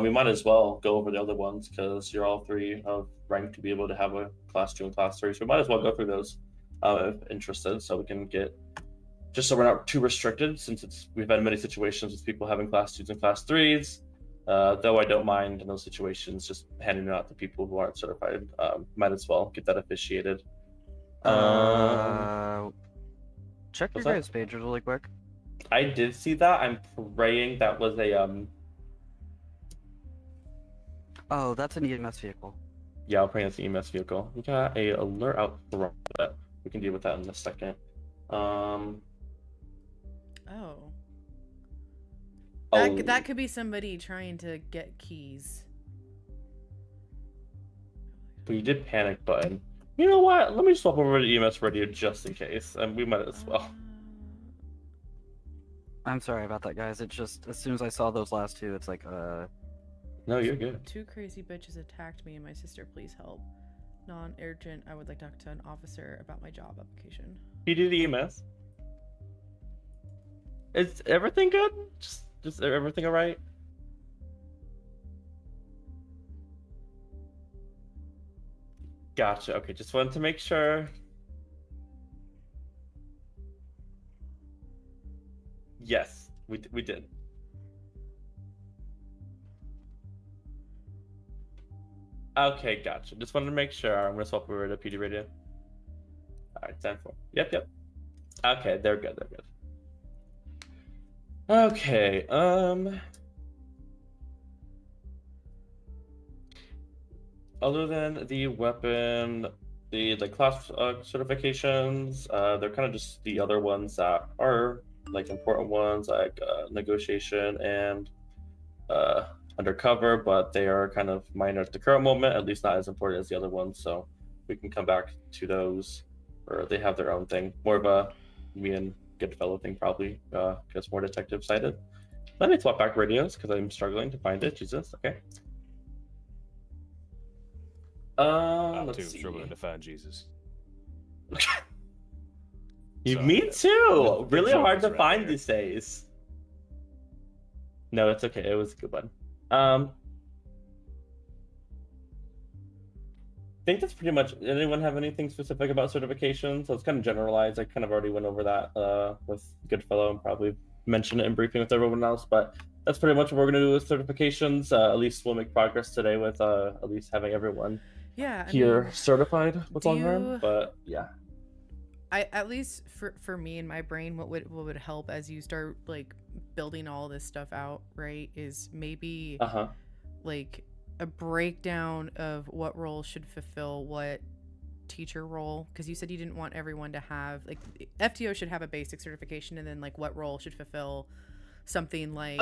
We might as well go over the other ones, because you're all 3 of rank to be able to have a class 2 and class 3. So we might as well go through those if interested, so we can get, just so we're not too restricted, since we've had many situations with people having class 2s and class 3s. Though I don't mind in those situations just handing it out to people who aren't certified. Might as well get that officiated. Check your guys' pages really quick. I did see that. I'm praying that was a Oh, that's an EMS vehicle. Yeah, I'm praying it's an EMS vehicle. We got a alert out for that. We can deal with that in a second. That could be somebody trying to get keys. But you did panic button. You know what? Let me swap over to EMS radio just in case, and we might as well. I'm sorry about that, guys. It just, as soon as I saw those last 2, it's like, No, you're good. 2 crazy bitches attacked me and my sister, please help. Non-urgent. I would like to talk to an officer about my job application. PDD-EMS. Is everything good? Just everything all right? Gotcha. Okay, just wanted to make sure. Yes, we did. Okay, gotcha. Just wanted to make sure. I'm gonna swap over to PD radio. All right, 10-4. Yep. Okay, they're good. Okay. Other than the weapon, the class certifications, they're kind of just the other ones that are like important ones, like negotiation and undercover, but they are kind of minor at the current moment, at least not as important as the other ones. So we can come back to those, or they have their own thing. More of a me and Goodfellow thing, probably, because more detective sided. Let me swap back radios because I'm struggling to find it. Jesus. Okay. Let's see. Struggling to find Jesus. Me too. Really hard to find these days. No, it's okay. It was a good one. I think that's pretty much. Anyone have anything specific about certifications? So it's kind of generalized. I kind of already went over that with Goodfellow and probably mentioned it in briefing with everyone else. But that's pretty much what we're going to do with certifications. At least we'll make progress today with at least having everyone here certified with long arm. But yeah. At least for me in my brain, what would help as you start like building all this stuff out, right, is maybe like a breakdown of what roles should fulfill what teacher role, because you said you didn't want everyone to have like FTO should have a basic certification, and then like what role should fulfill something like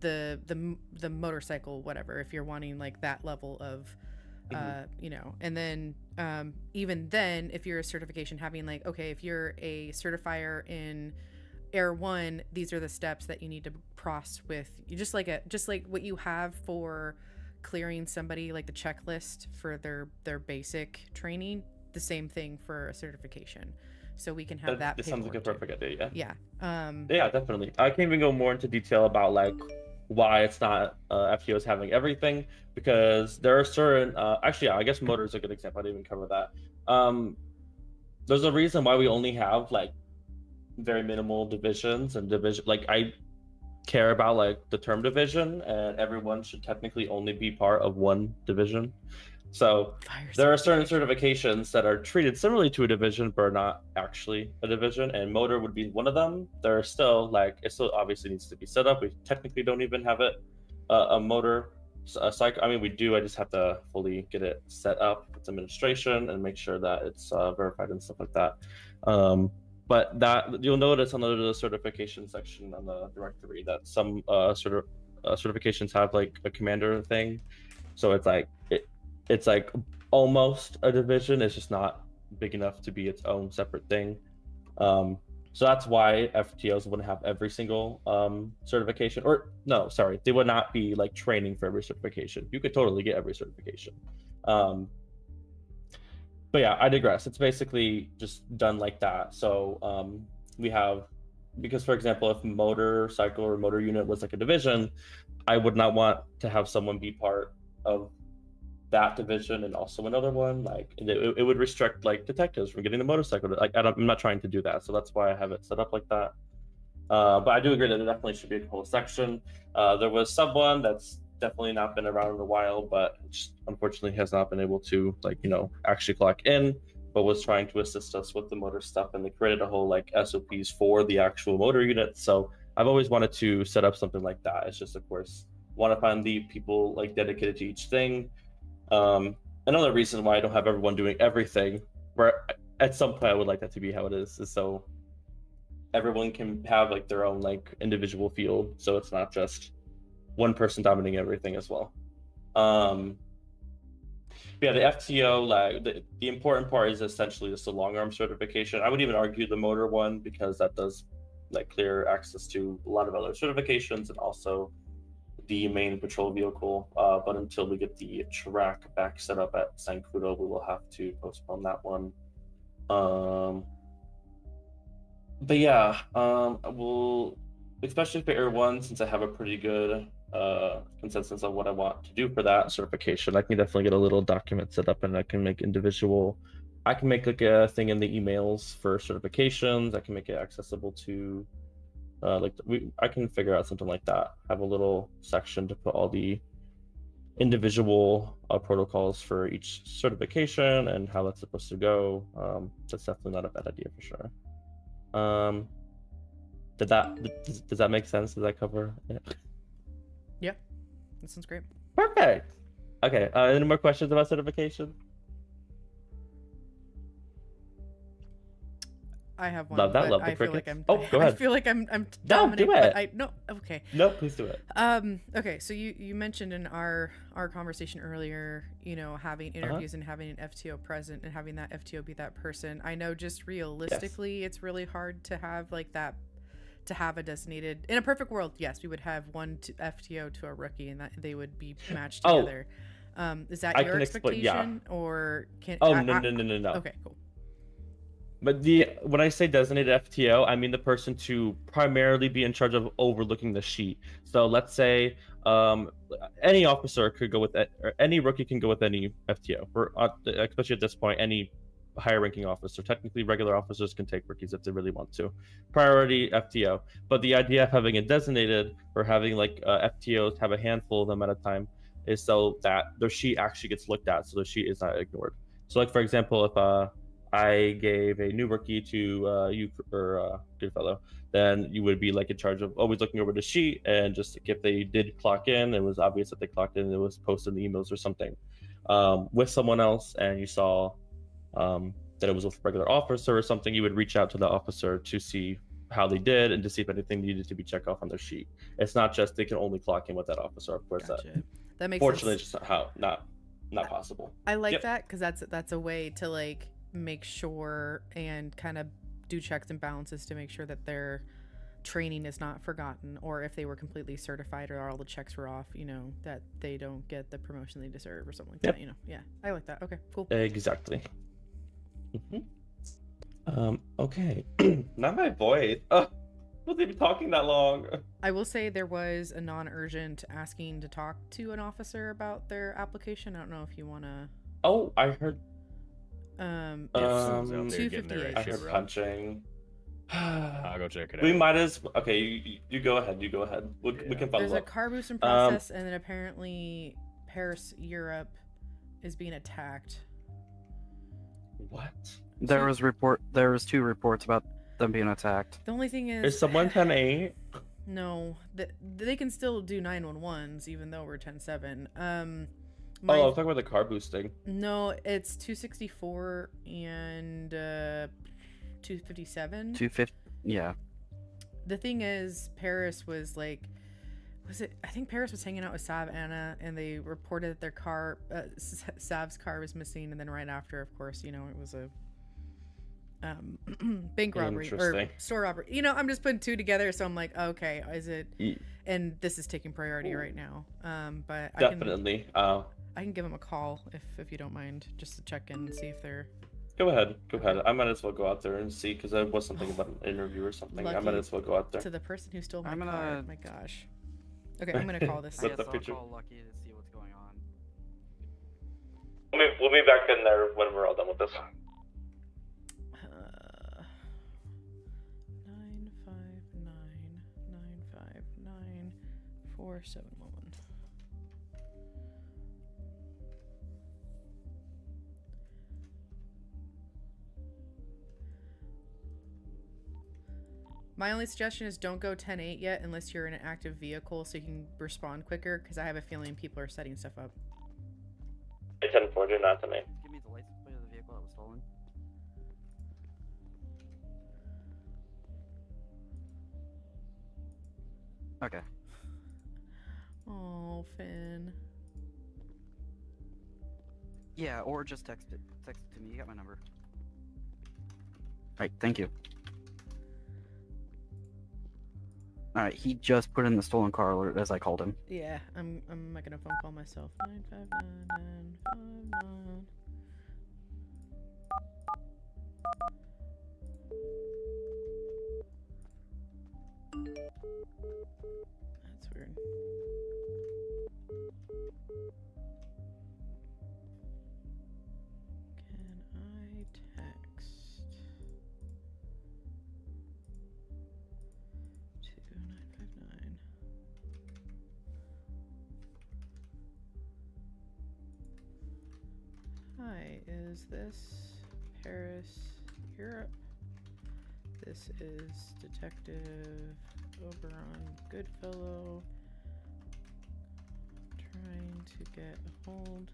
the motorcycle, whatever, if you're wanting like that level of you know, and then even then, if you're a certification, having like, okay, if you're a certifier in Air 1, these are the steps that you need to cross with. You just like what you have for clearing somebody, like the checklist for their basic training, the same thing for a certification, so we can have that. This sounds like a perfect idea. Yeah. Yeah, definitely. I can even go more into detail about like why it's not FTOs having everything, because there are certain actually, yeah, I guess motor is a good example. I didn't even cover that. There's a reason why we only have like very minimal divisions and like I care about like the term division, and everyone should technically only be part of one division. So there are certain certifications that are treated similarly to a division but are not actually a division, and motor would be one of them. There are still like, it still obviously needs to be set up. We technically don't even have it a motor cycle. I mean, we do. I just have to fully get it set up with administration and make sure that it's verified and stuff like that. But that you'll notice on the certification section on the directory that some certifications have like a commander thing. So it's like it's like almost a division. It's just not big enough to be its own separate thing. So that's why FTOs wouldn't have every single certification, or no, sorry, they would not be like training for every certification. You could totally get every certification. But yeah, I digress. It's basically just done like that. So we have, because for example, if motorcycle or motor unit was like a division, I would not want to have someone be part of that division and also another one. Like it would restrict like detectives from getting the motorcycle. Like I'm not trying to do that. So that's why I have it set up like that. But I do agree that there definitely should be a whole section. There was someone that's definitely not been around in a while, but just unfortunately has not been able to like, you know, actually clock in, but was trying to assist us with the motor stuff, and they created a whole like SOPs for the actual motor unit. So I've always wanted to set up something like that. It's just, of course, want to find the people like dedicated to each thing. Another reason why I don't have everyone doing everything, where at some point I would like that to be how it is so everyone can have like their own like individual field, so it's not just one person dominating everything as well. Yeah, the FTO, like the important part is essentially just the long arm certification. I would even argue the motor one, because that does like clear access to a lot of other certifications, and also the main patrol vehicle. But until we get the track back set up at San Crudo, we will have to postpone that one. But yeah, we'll, especially for Air 1, since I have a pretty good consensus on what I want to do for that certification, I can definitely get a little document set up, and I can make I can make like a thing in the emails for certifications. I can make it accessible to, I can figure out something like that. Have a little section to put all the individual protocols for each certification and how that's supposed to go. That's definitely not a bad idea for sure. Does that make sense? Does that cover it? Yeah, that sounds great. Perfect. Okay. Any more questions about certification? I have one. Love that. But Love the I feel crickets. like Go ahead. I feel like I'm No, dominant, do it. but no. Okay. No, please do it. Okay. So you mentioned in our conversation earlier, having interviews and having an FTO present and having that FTO be that person. I know just realistically, it's really hard to have like that, to have a designated. In a perfect world, yes, we would have one FTO to a rookie, and that they would be matched together. Is that your expectation, or can? Oh, no. Okay, cool. But when I say designated FTO, I mean the person to primarily be in charge of overlooking the sheet. So let's say any officer could go with it, or any rookie can go with any FTO. Especially at this point, any higher ranking officer. Technically, regular officers can take rookies if they really want to. Priority FTO. But the idea of having it designated, or having like FTOs have a handful of them at a time, is so that their sheet actually gets looked at, so their sheet is not ignored. So like, for example, if I gave a new rookie to you or Goodfellow, then you would be like in charge of always looking over the sheet, and just if they did clock in, it was obvious that they clocked in, it was posted in the emails or something with someone else, and you saw that it was with a regular officer or something, you would reach out to the officer to see how they did and to see if anything needed to be checked off on their sheet. It's not just they can only clock in with that officer. Of course, that makes fortunately sense. It's just not possible. I like that, because that's a way to like make sure and kind of do checks and balances to make sure that their training is not forgotten, or if they were completely certified or all the checks were off, that they don't get the promotion they deserve or something like that. Yeah, I like that. Okay, cool. Exactly. Okay. Not my voice. Wasn't even talking that long. I will say there was a non-urgent asking to talk to an officer about their application. I don't know if you want to. Oh, I heard. It's 258. I heard punching. I'll go check it out. We might as okay. You go ahead. We can follow There's up. a car boosting process, and then apparently Paris, Europe, is being attacked. What? There was two reports about them being attacked. The only thing is someone 10-8? No, they can still do 911s even though we're 10-7. I'm talking about the car boosting. No, it's 264 and 257. 250. Yeah. The thing is, Paris was like, I think Paris was hanging out with Sav Anna, and they reported that their car, Sav's car, was missing, and then right after, of course, it was a bank robbery or store robbery. I'm just putting two together, so I'm like, okay, is it? And this is taking priority right now. But definitely. I can give them a call if you don't mind, just to check in and see if they're. Go ahead. I might as well go out there and see, because there was something about an interview or something. I might as well go out there. To the person who stole my car. My gosh. Okay, I'm gonna call this. I guess I'll call Lucky to see what's going on. We'll be back in there when we're all done with this. 959-959-4711. My only suggestion is don't go 10-8 yet unless you're in an active vehicle, so you can respond quicker, because I have a feeling people are setting stuff up. 10-4, do not to me. Give me the license plate of the vehicle that was stolen. Okay. Oh, Finn. Yeah, or just text it to me. You got my number. Right, thank you. Alright, he just put in the stolen car alert as I called him. Yeah, I'm making a phone call myself. 959-959. That's weird. Can I text to 959? Hi, is this Paris, Europe? This is Detective Oberon, Goodfellow, trying to get a hold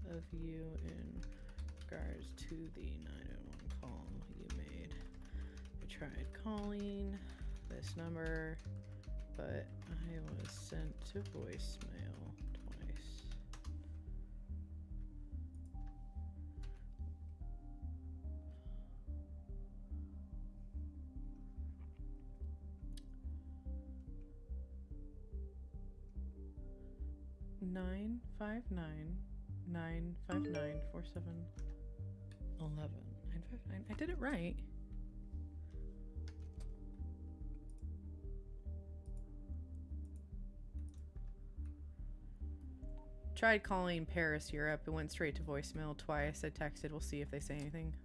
of you in regards to the 911 call you made. I tried calling this number, but I was sent to voicemail twice. Nine five nine 959-4711. 959. I did it right. Tried calling Paris, Europe. It went straight to voicemail twice. I texted. We'll see if they say anything.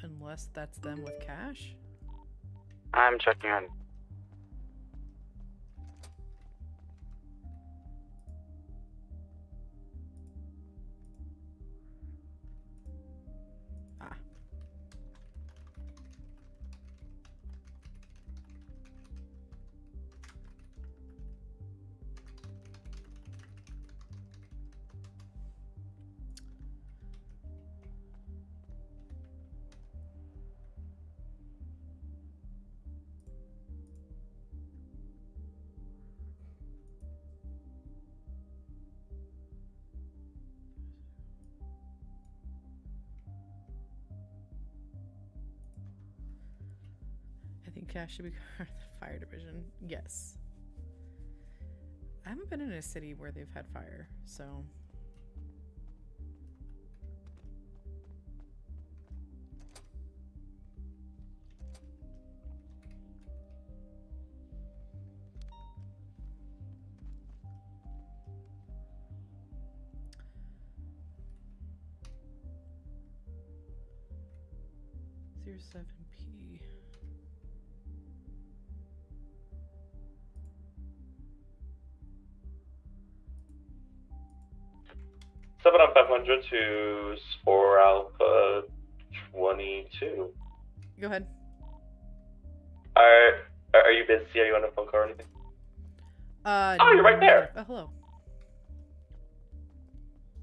Unless that's them with cash. I'm checking on. I think cash should be part of the fire division. Yes. I haven't been in a city where they've had fire, so. Zero 7P. Seven on 500 to Spore Alpha 22. Go ahead. Are you busy? Are you on a phone call or anything? Oh, you're right there. Oh, hello.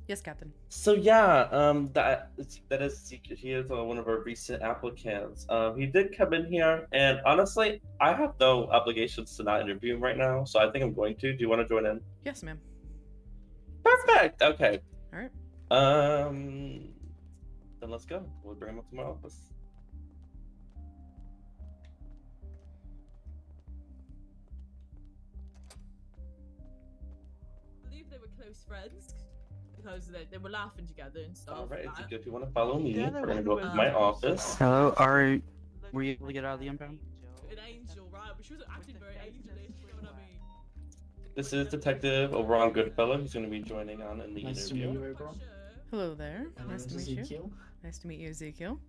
Yes, Captain. So yeah, that is secret. He is one of our recent applicants. He did come in here, and honestly, I have no obligations to not interview him right now, so I think I'm going to. Do you want to join in? Yes, ma'am. Perfect. Okay. All right. Then let's go. We'll bring him up to my office. I believe they were close friends because they were laughing together and stuff. All right. If you want to follow me, we're gonna go up to my office. Hello, were you able to get out of the impound? An angel, right? But she wasn't acting very angelish. You know what I mean? This is Detective Oberon Goodfellow. He's going to be joining on in the Nice interview. to meet you, Oberon. Hello there. My Nice name to is meet you. Ezekiel. Nice to meet you, Ezekiel.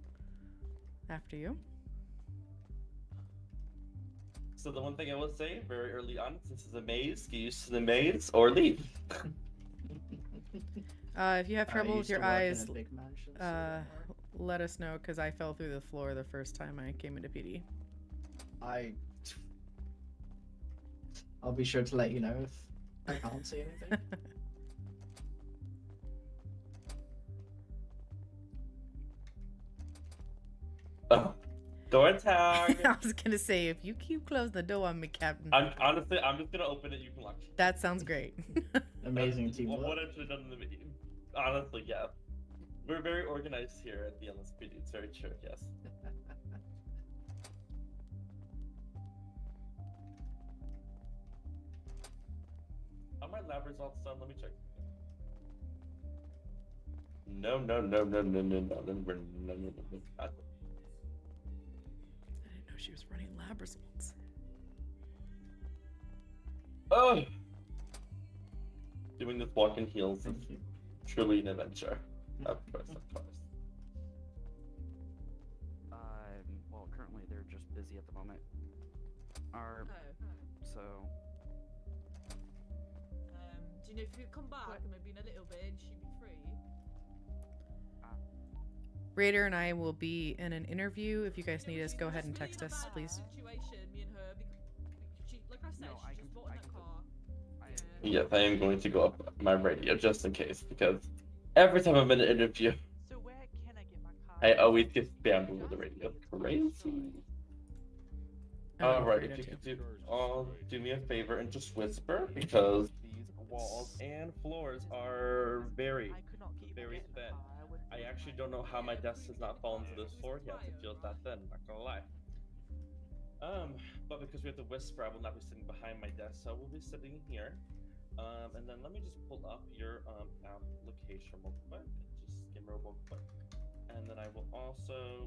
After you. So the one thing I will say very early on, this is a maze, get used to the maze or leave. If you have trouble with used your to work in eyes, a big mansion, so let us know, because I fell through the floor the first time I came into PD. I'll be sure to let you know if I can't see anything. Oh, door tag. I was gonna say, if you keep closing the door on me, Captain. I'm just gonna open it. You can lock it. That sounds great. Amazing teamwork. What I should have done in the video. Honestly, yeah. We're very organized here at the LSPD. It's very true. Yes. lab results done? Let me check. No. I didn't know she was running lab results. Oh! Doing this walk in heels is truly an adventure. Of course. Well, currently they're just busy at the moment. So. Do you know if you come back and maybe in a little bit and she'd be free? Raider and I will be in an interview. If you guys need us, go ahead and text us, please. Situation, me and her, because she, like I said, she just bought in that car. Yes, I am going to go up my radio just in case, because every time I'm in an interview, I always get spammed with the radio. Crazy. Alright, if you could do me a favor and just whisper, because these walls and floors are very thin. I actually don't know how my desk has not fallen to this floor yet. It feels that thin, not gonna lie. But because we have to whisper, I will not be sitting behind my desk, so we'll be sitting here. And then let me just pull up your application real quick. Just give me real quick. And then I will also,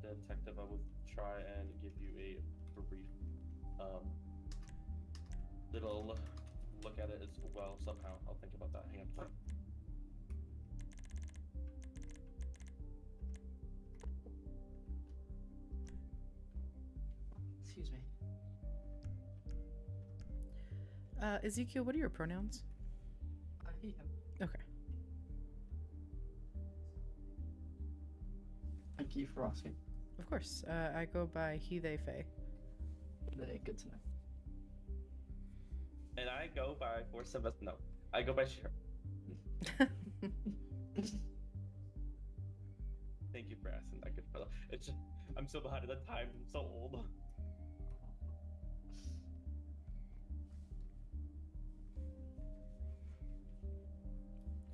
detective, I will try and give you a brief little look at it as well somehow. I'll think about that. Hang on. Excuse me. Ezekiel, what are your pronouns? He, him. Okay. Thank you for asking. Of course. I go by he, they, fey. Good to know. And I go by no. I go by Cher. Thank you for asking that, Goodfellow. It's just, I'm so behind at the time. I'm so old.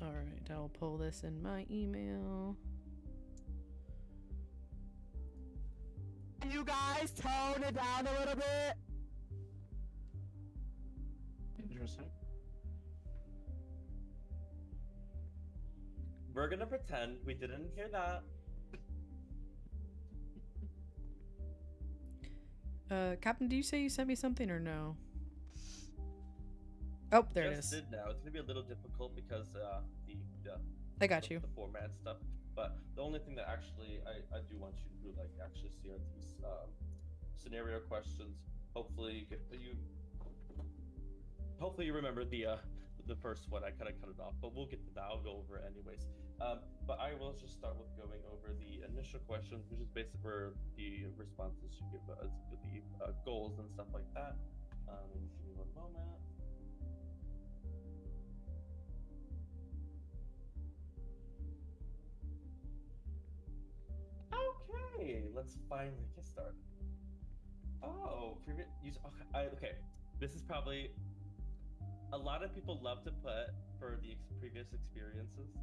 Alright, I'll pull this in my email. Can you guys tone it down a little bit? Interesting. We're gonna pretend we didn't hear that. Captain, do you say you sent me something or no? Oh, there it is. Did now. It's gonna be a little difficult because I got you. The format and stuff. But the only thing that actually I do want you to do, like, actually see are these scenario questions. Hopefully you remember the first one. I kind of cut it off, but we'll get to that. I'll go over it anyways. But I will just start with going over the initial questions, which is basically where the responses you give us, the goals and stuff like that. Give me one moment. Okay, let's finally get started. Oh, okay. This is probably a lot of people love to put for the previous experiences,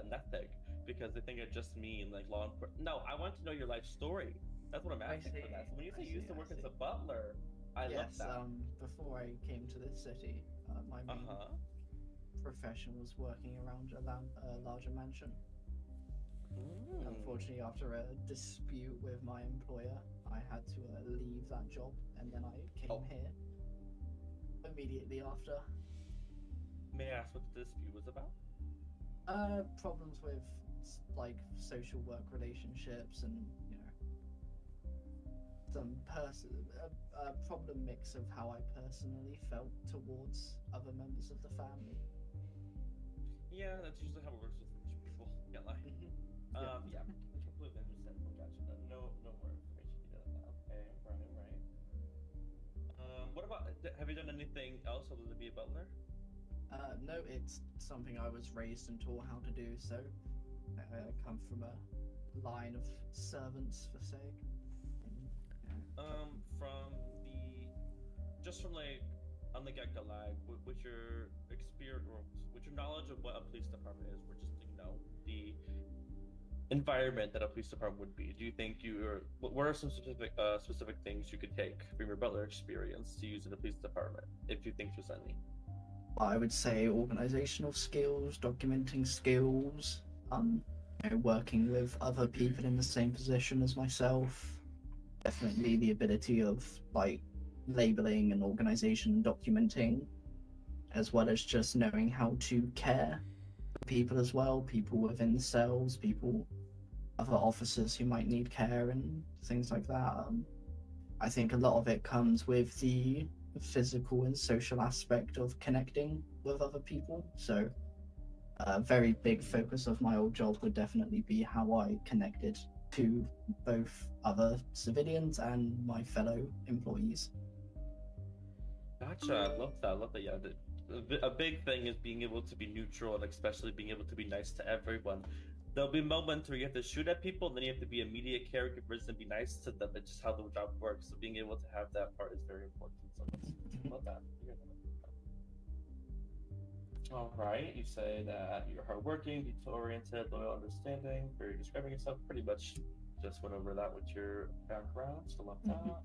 nothing, because they think it just mean like law enforcement. No, I want to know your life story. That's what I'm asking for that. So when you say you used to work as a butler, I love that. Before I came to this city, my main profession was working around a larger mansion. Unfortunately, after a dispute with my employer, I had to leave that job, and then I came here immediately after. May I ask what the dispute was about? Problems with like social work relationships, and some a problem mix of how I personally felt towards other members of the family. Yeah, that's usually how it works with rich people. Can't lie. Yeah, completely understandable. Gotcha. No more information needed. Okay, right. What about? Have you done anything else other than be a butler? No, it's something I was raised and taught how to do. So I come from a line of servants, for sake. From like on the get-go, like with your experience or with your knowledge of what a police department is, or just the environment that a police department would be. Do you think what are some specific things you could take from your butler experience to use in a police department, if you think there's any? I would say organizational skills, documenting skills, working with other people in the same position as myself. Definitely the ability of like labeling and organization and documenting, as well as just knowing how to care for people as well, people within the cells, people, other officers who might need care and things like that. I think a lot of it comes with the physical and social aspect of connecting with other people. So a very big focus of my old job would definitely be how I connected to both other civilians and my fellow employees. Gotcha. I love that. I love that. Yeah, a big thing is being able to be neutral and especially being able to be nice to everyone. There'll be moments where you have to shoot at people, and then you have to be immediate caregivers and be nice to them. It's just how the job works. So being able to have that part is very important. So I love that. All right. You say that you're hardworking, detail-oriented, loyal, understanding. Very describing yourself. Pretty much just went over that with your background. So love that.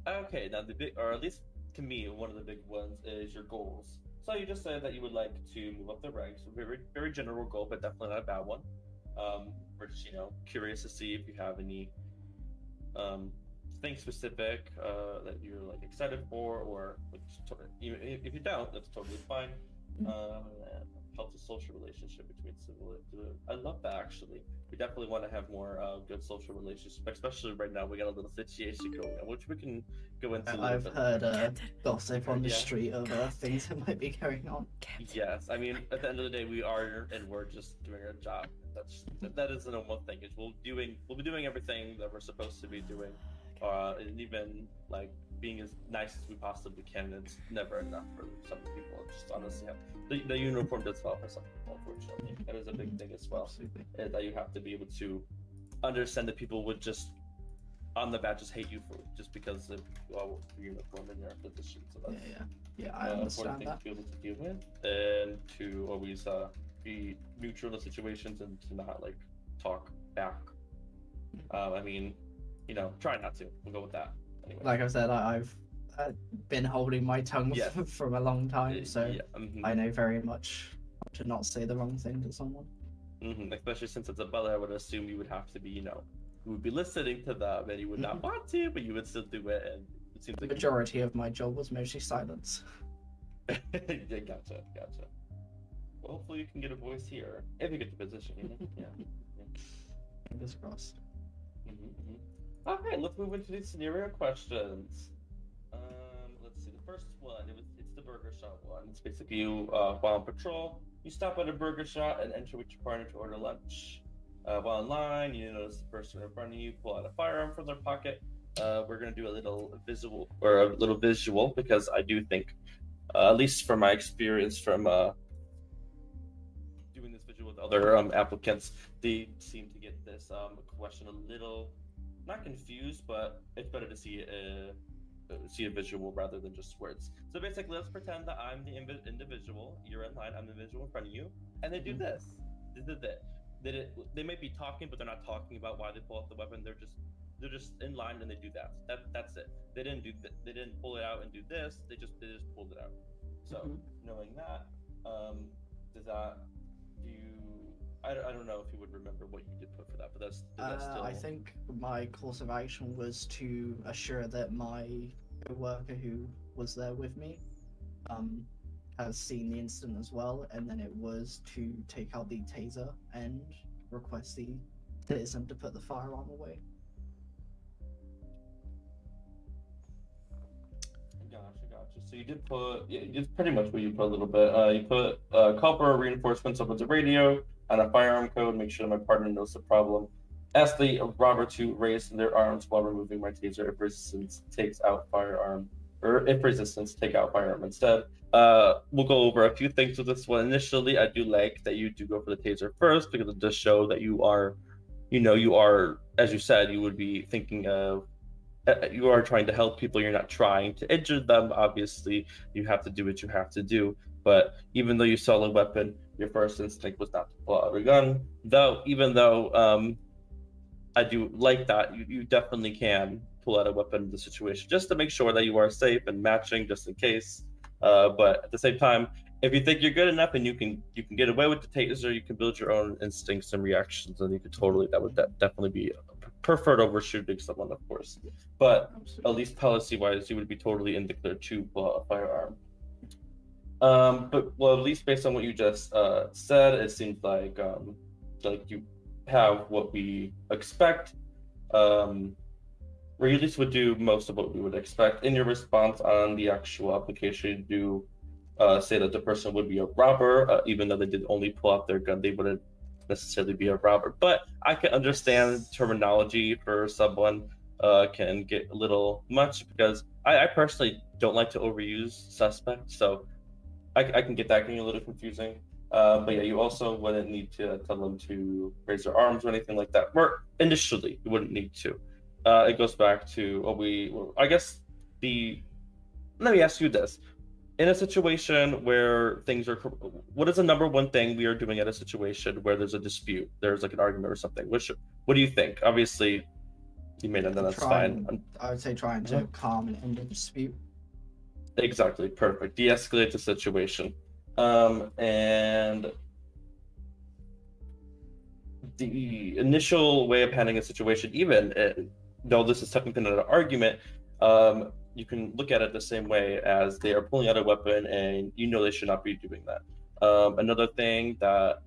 Okay, now the big, or at least to me, one of the big ones is your goals. So you just said that you would like to move up the ranks. Very, very general goal, but definitely not a bad one. We're just, curious to see if you have any things specific that you're like excited for, or even if you don't, that's totally fine. Help the social relationship between civil. I love that actually. We definitely want to have more good social relationships, especially right now. We got a little situation going on, which we can go into. I've heard gossip on the street of things that might be going on. Yes, I mean, at the end of the day, we are and we're just doing our job. That is the normal thing. Is we'll be doing everything that we're supposed to be doing, and even like being as nice as we possibly can. It's never enough for some people. Just honestly, the uniform does well for some people. Unfortunately, that is a big thing as well. Is that you have to be able to understand that people would just on the bat just hate you for just because of your uniform and your position. So that's I understand important that. thing to be able to deal with, and to always be neutral in situations and to not like talk back. I mean, try not to. We'll go with that. Anyway. Like I said, I've been holding my tongue for a long time, so I know very much how to not say the wrong thing to someone. Especially since it's a butler, I would assume you would have to be, you would be listening to them, and you would not want to, but you would still do it. And it seems like the majority of my job was mostly silence. Yeah, gotcha. Well, hopefully you can get a voice here if you get the position. Yeah. Fingers crossed. Okay, let's move into the scenario questions. Let's see. The first one, it's the burger shop one. It's basically you while on patrol, you stop at a burger shop and enter with your partner to order lunch. While in line, you notice the person in front of you pull out a firearm from their pocket. We're gonna do a little visual because I do think, at least from my experience from doing this visual with other applicants, they seem to get this question a little. Not confused, but it's better to see a visual rather than just words. So basically, let's pretend that I'm the individual. You're in line. I'm the individual in front of you, and they do this. They did that. They might be talking, but they're not talking about why they pull out the weapon. They're just in line and they do that. That's it. They didn't do that. They didn't pull it out and do this. They just pulled it out. So knowing that, I don't know if you would remember what you did put for that, but that's still. I think my course of action was to assure that my worker who was there with me has seen the incident as well, and then it was to take out the taser and request the citizen to put the firearm away. Gotcha. So you did put, it's pretty much what you put a little bit. You put call for reinforcements over the radio on a firearm code. Make sure my partner knows the problem. Ask the robber to raise their arms while removing my taser. If resistance, takes out firearm, or if resistance, take out firearm instead. We'll go over a few things with this one. Initially, I do like that you do go for the taser first because it does show that you are, as you said, you would be thinking of. You are trying to help people. You're not trying to injure them. Obviously, you have to do what you have to do. But even though you saw a weapon, your first instinct was not to pull out a gun. Even though I do like that, you definitely can pull out a weapon in the situation, just to make sure that you are safe and matching, just in case. But at the same time, if you think you're good enough and you can get away with the taser, you can build your own instincts and reactions, and you could that would definitely be preferred over shooting someone, of course. But at least policy-wise, you would be totally in the clear to pull out a firearm. But at least based on what you just said, it seems like you have what we expect. Or at least would do most of what we would expect. In your response on the actual application, you do say that the person would be a robber, even though they did only pull out their gun, they wouldn't necessarily be a robber. But I can understand terminology for someone can get a little much, because I personally don't like to overuse suspect, so I can get that getting a little confusing. But yeah, you also wouldn't need to tell them to raise their arms or anything like that. Or initially, you wouldn't need to. It goes back to what let me ask you this. In a situation where things are, what is the number one thing we are doing at a situation where there's a dispute, there's like an argument or something? What do you think? Obviously, you may not know, that's fine. I would say trying to calm and end the dispute. Exactly, perfect. De-escalate the situation. And the initial way of handling a situation, even though this is technically not an argument, you can look at it the same way as they are pulling out a weapon and you know they should not be doing that. Another thing that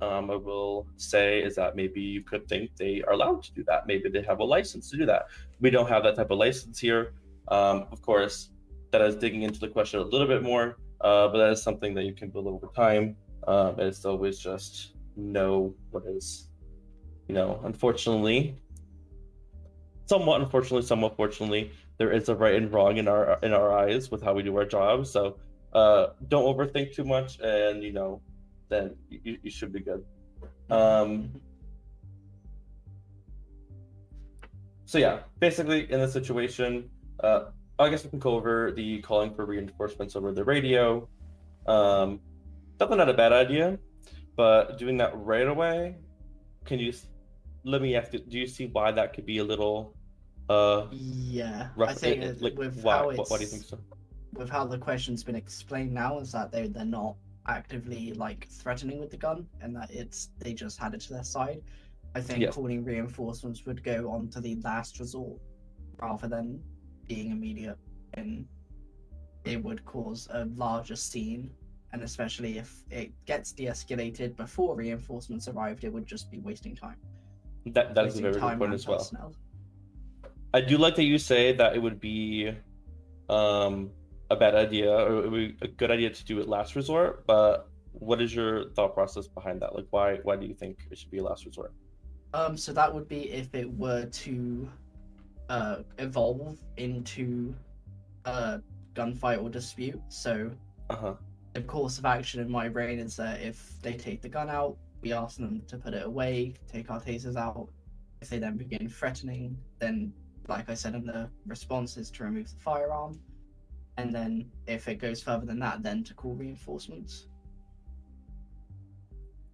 I will say is that maybe you could think they are allowed to do that. Maybe they have a license to do that. We don't have that type of license here. Of course, that is digging into the question a little bit more, but that is something that you can build over time. It's always just know what is, unfortunately, somewhat fortunately, there is a right and wrong in our eyes with how we do our jobs. So don't overthink too much, and then you should be good. So yeah, basically in this situation, I guess we can go over the calling for reinforcements over the radio. Definitely not a bad idea, but doing that right away, let me ask you, do you see why that could be a little yeah, rough? I think Why do you think so? With how the question's been explained now, is that they're not actively threatening with the gun, and that they just had it to their side. I think calling reinforcements would go on to the last resort rather than being immediate, and it would cause a larger scene. And especially if it gets de-escalated before reinforcements arrived, it would just be wasting time. That is a very good point as well. I do like that you say that it would be a bad idea, or it would be a good idea to do it last resort, but what is your thought process behind that? Why do you think it should be a last resort? So that would be if it were to evolve into a gunfight or dispute. So the course of action in my brain is that if they take the gun out, we ask them to put it away, take our tasers out. If they then begin threatening, then, like I said in the response, is to remove the firearm. And then if it goes further than that, then to call reinforcements.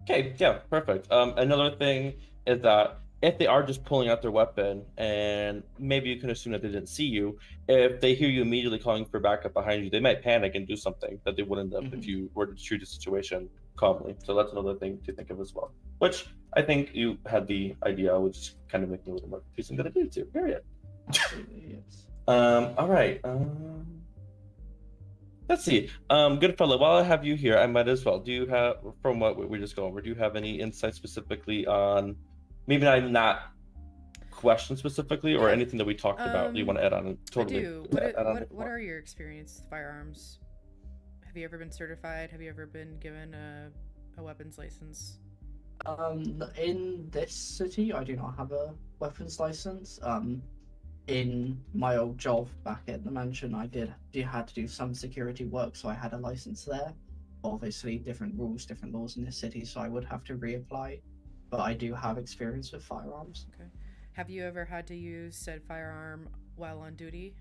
Okay, yeah, perfect. Another thing is that if they are just pulling out their weapon, and maybe you can assume that they didn't see you, if they hear you immediately calling for backup behind you, they might panic and do something that they wouldn't have if you were to treat the situation calmly. So that's another thing to think of as well. Which I think you had the idea, which is kind of making a little more confusing than I did too. Period. Absolutely, yes. All right. Let's see. Goodfellow, while I have you here, I might as well. Do you have, from what we just go over, do you have any insight specifically on, maybe not question specifically, or anything that we talked about you want to add on? Totally. I do. What are your experience with firearms? Have you ever been certified? Have you ever been given a weapons license? In this city, I do not have a weapons license. In my old job back at the mansion, I had to do some security work, so I had a license there. Obviously, different rules, different laws in this city, so I would have to reapply. But I do have experience with firearms. Okay. Have you ever had to use said firearm while on duty?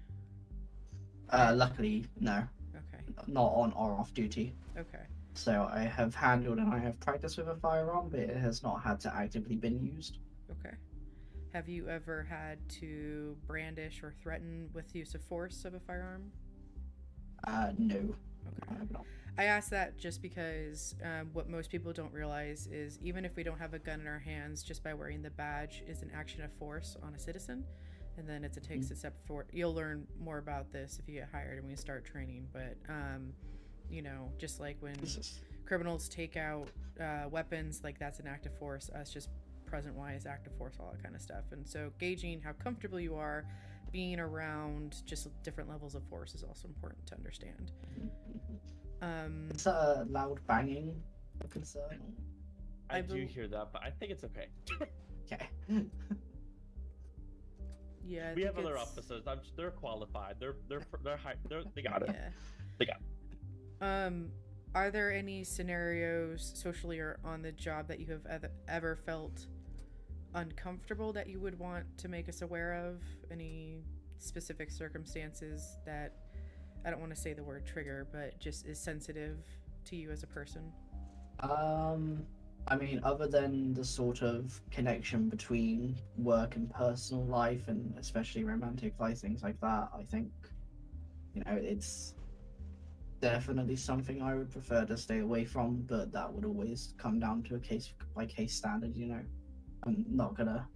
Luckily, no. Okay. Not on or off duty. Okay. So I have handled and I have practiced with a firearm, but it has not had to actively been used. Okay. have you ever had to brandish or threaten with use of force of a firearm? No. Okay. I ask that just because what most people don't realize is even if we don't have a gun in our hands, just by wearing the badge is an action of force on a citizen, and then it takes a step forward. You'll learn more about this if you get hired and we start training, but you know, just like when criminals take out weapons, like that's an act of force. Us just present-wise, active force, all that kind of stuff. And so gauging how comfortable you are being around just different levels of force is also important to understand. Is that a loud banging a concern? I do hear that, but I think it's okay. Okay. Yeah, we have other officers. They're qualified. They got it. Yeah. They got it. Are there any scenarios socially or on the job that you have ever felt uncomfortable that you would want to make us aware of? Any specific circumstances that, I don't want to say the word trigger, but just is sensitive to you as a person? I mean, other than the sort of connection between work and personal life, and especially romantic life, things like that, I think, you know, it's definitely something I would prefer to stay away from, but that would always come down to a case-by-case standard, you know. I'm not gonna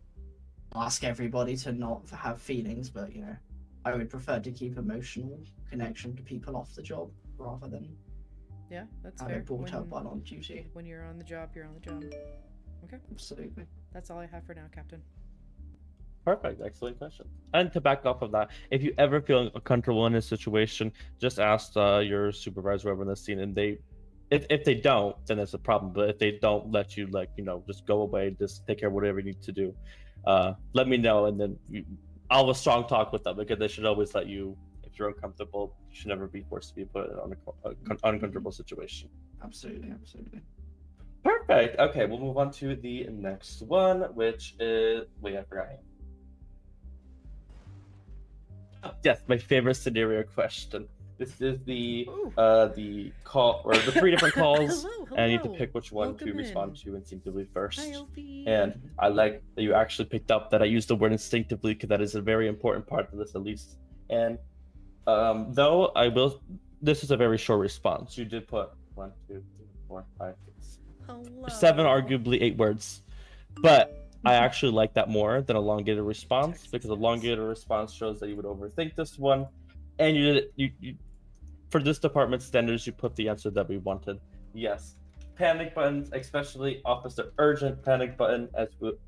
ask everybody to not have feelings, but, you know, I would prefer to keep emotional connection to people off the job rather than that's have fair. it brought up while on duty. When you're on the job, you're on the job. Okay. Absolutely. That's all I have for now, Captain. Perfect. Excellent question. And to back off of that, if you ever feel uncomfortable in a situation, just ask your supervisor over in the scene, and if they don't, then it's a problem. But if they don't let you, like, you know, just go away, just take care of whatever you need to do, let me know, and then I'll have a strong talk with them, because they should always let you. If you're uncomfortable, you should never be forced to be put in an uncomfortable situation. Absolutely, absolutely. Perfect. Okay, we'll move on to the next one, which is I forgot. Yes, my favorite scenario question. This is the call, or the 3 different calls, and I need to pick which one to respond to instinctively first. And I like that you actually picked up that I used the word instinctively, because that is a very important part of this, at least. And though I will, this is a very short response. You did put 1, 2, 3, 4, 5, 6, 7, arguably 8 words, but I actually like that more than elongated response, because elongated response shows that you would overthink this one, and you for this department standards, you put the answer that we wanted. Yes, panic buttons, especially officer urgent panic button.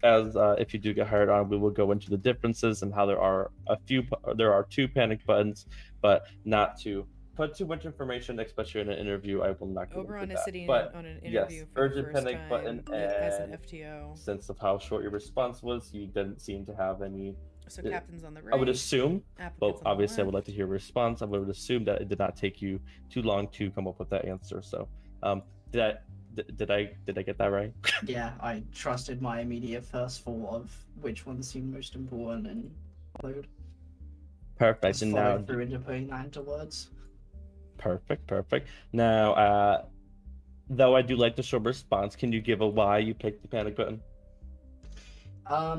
As if you do get hired on, we will go into the differences and how there are 2 panic buttons, but not to put too much information, especially in an interview. I will not go Oberon into is that. sitting But on an interview yes, for the urgent first panic time button, as an and FTO. since of how short your response was, you didn't seem to have any. So captain's on the right. I would assume, applicant's but on the obviously I would left. like to hear a response. I would assume that it did not take you too long to come up with that answer. So, did I get that right? Yeah, I trusted my immediate first thought of which one seemed most important and followed. Perfect. Just And now, followed through into putting that into words. perfect. Now, though I do like the short response, can you give a why you picked the panic button?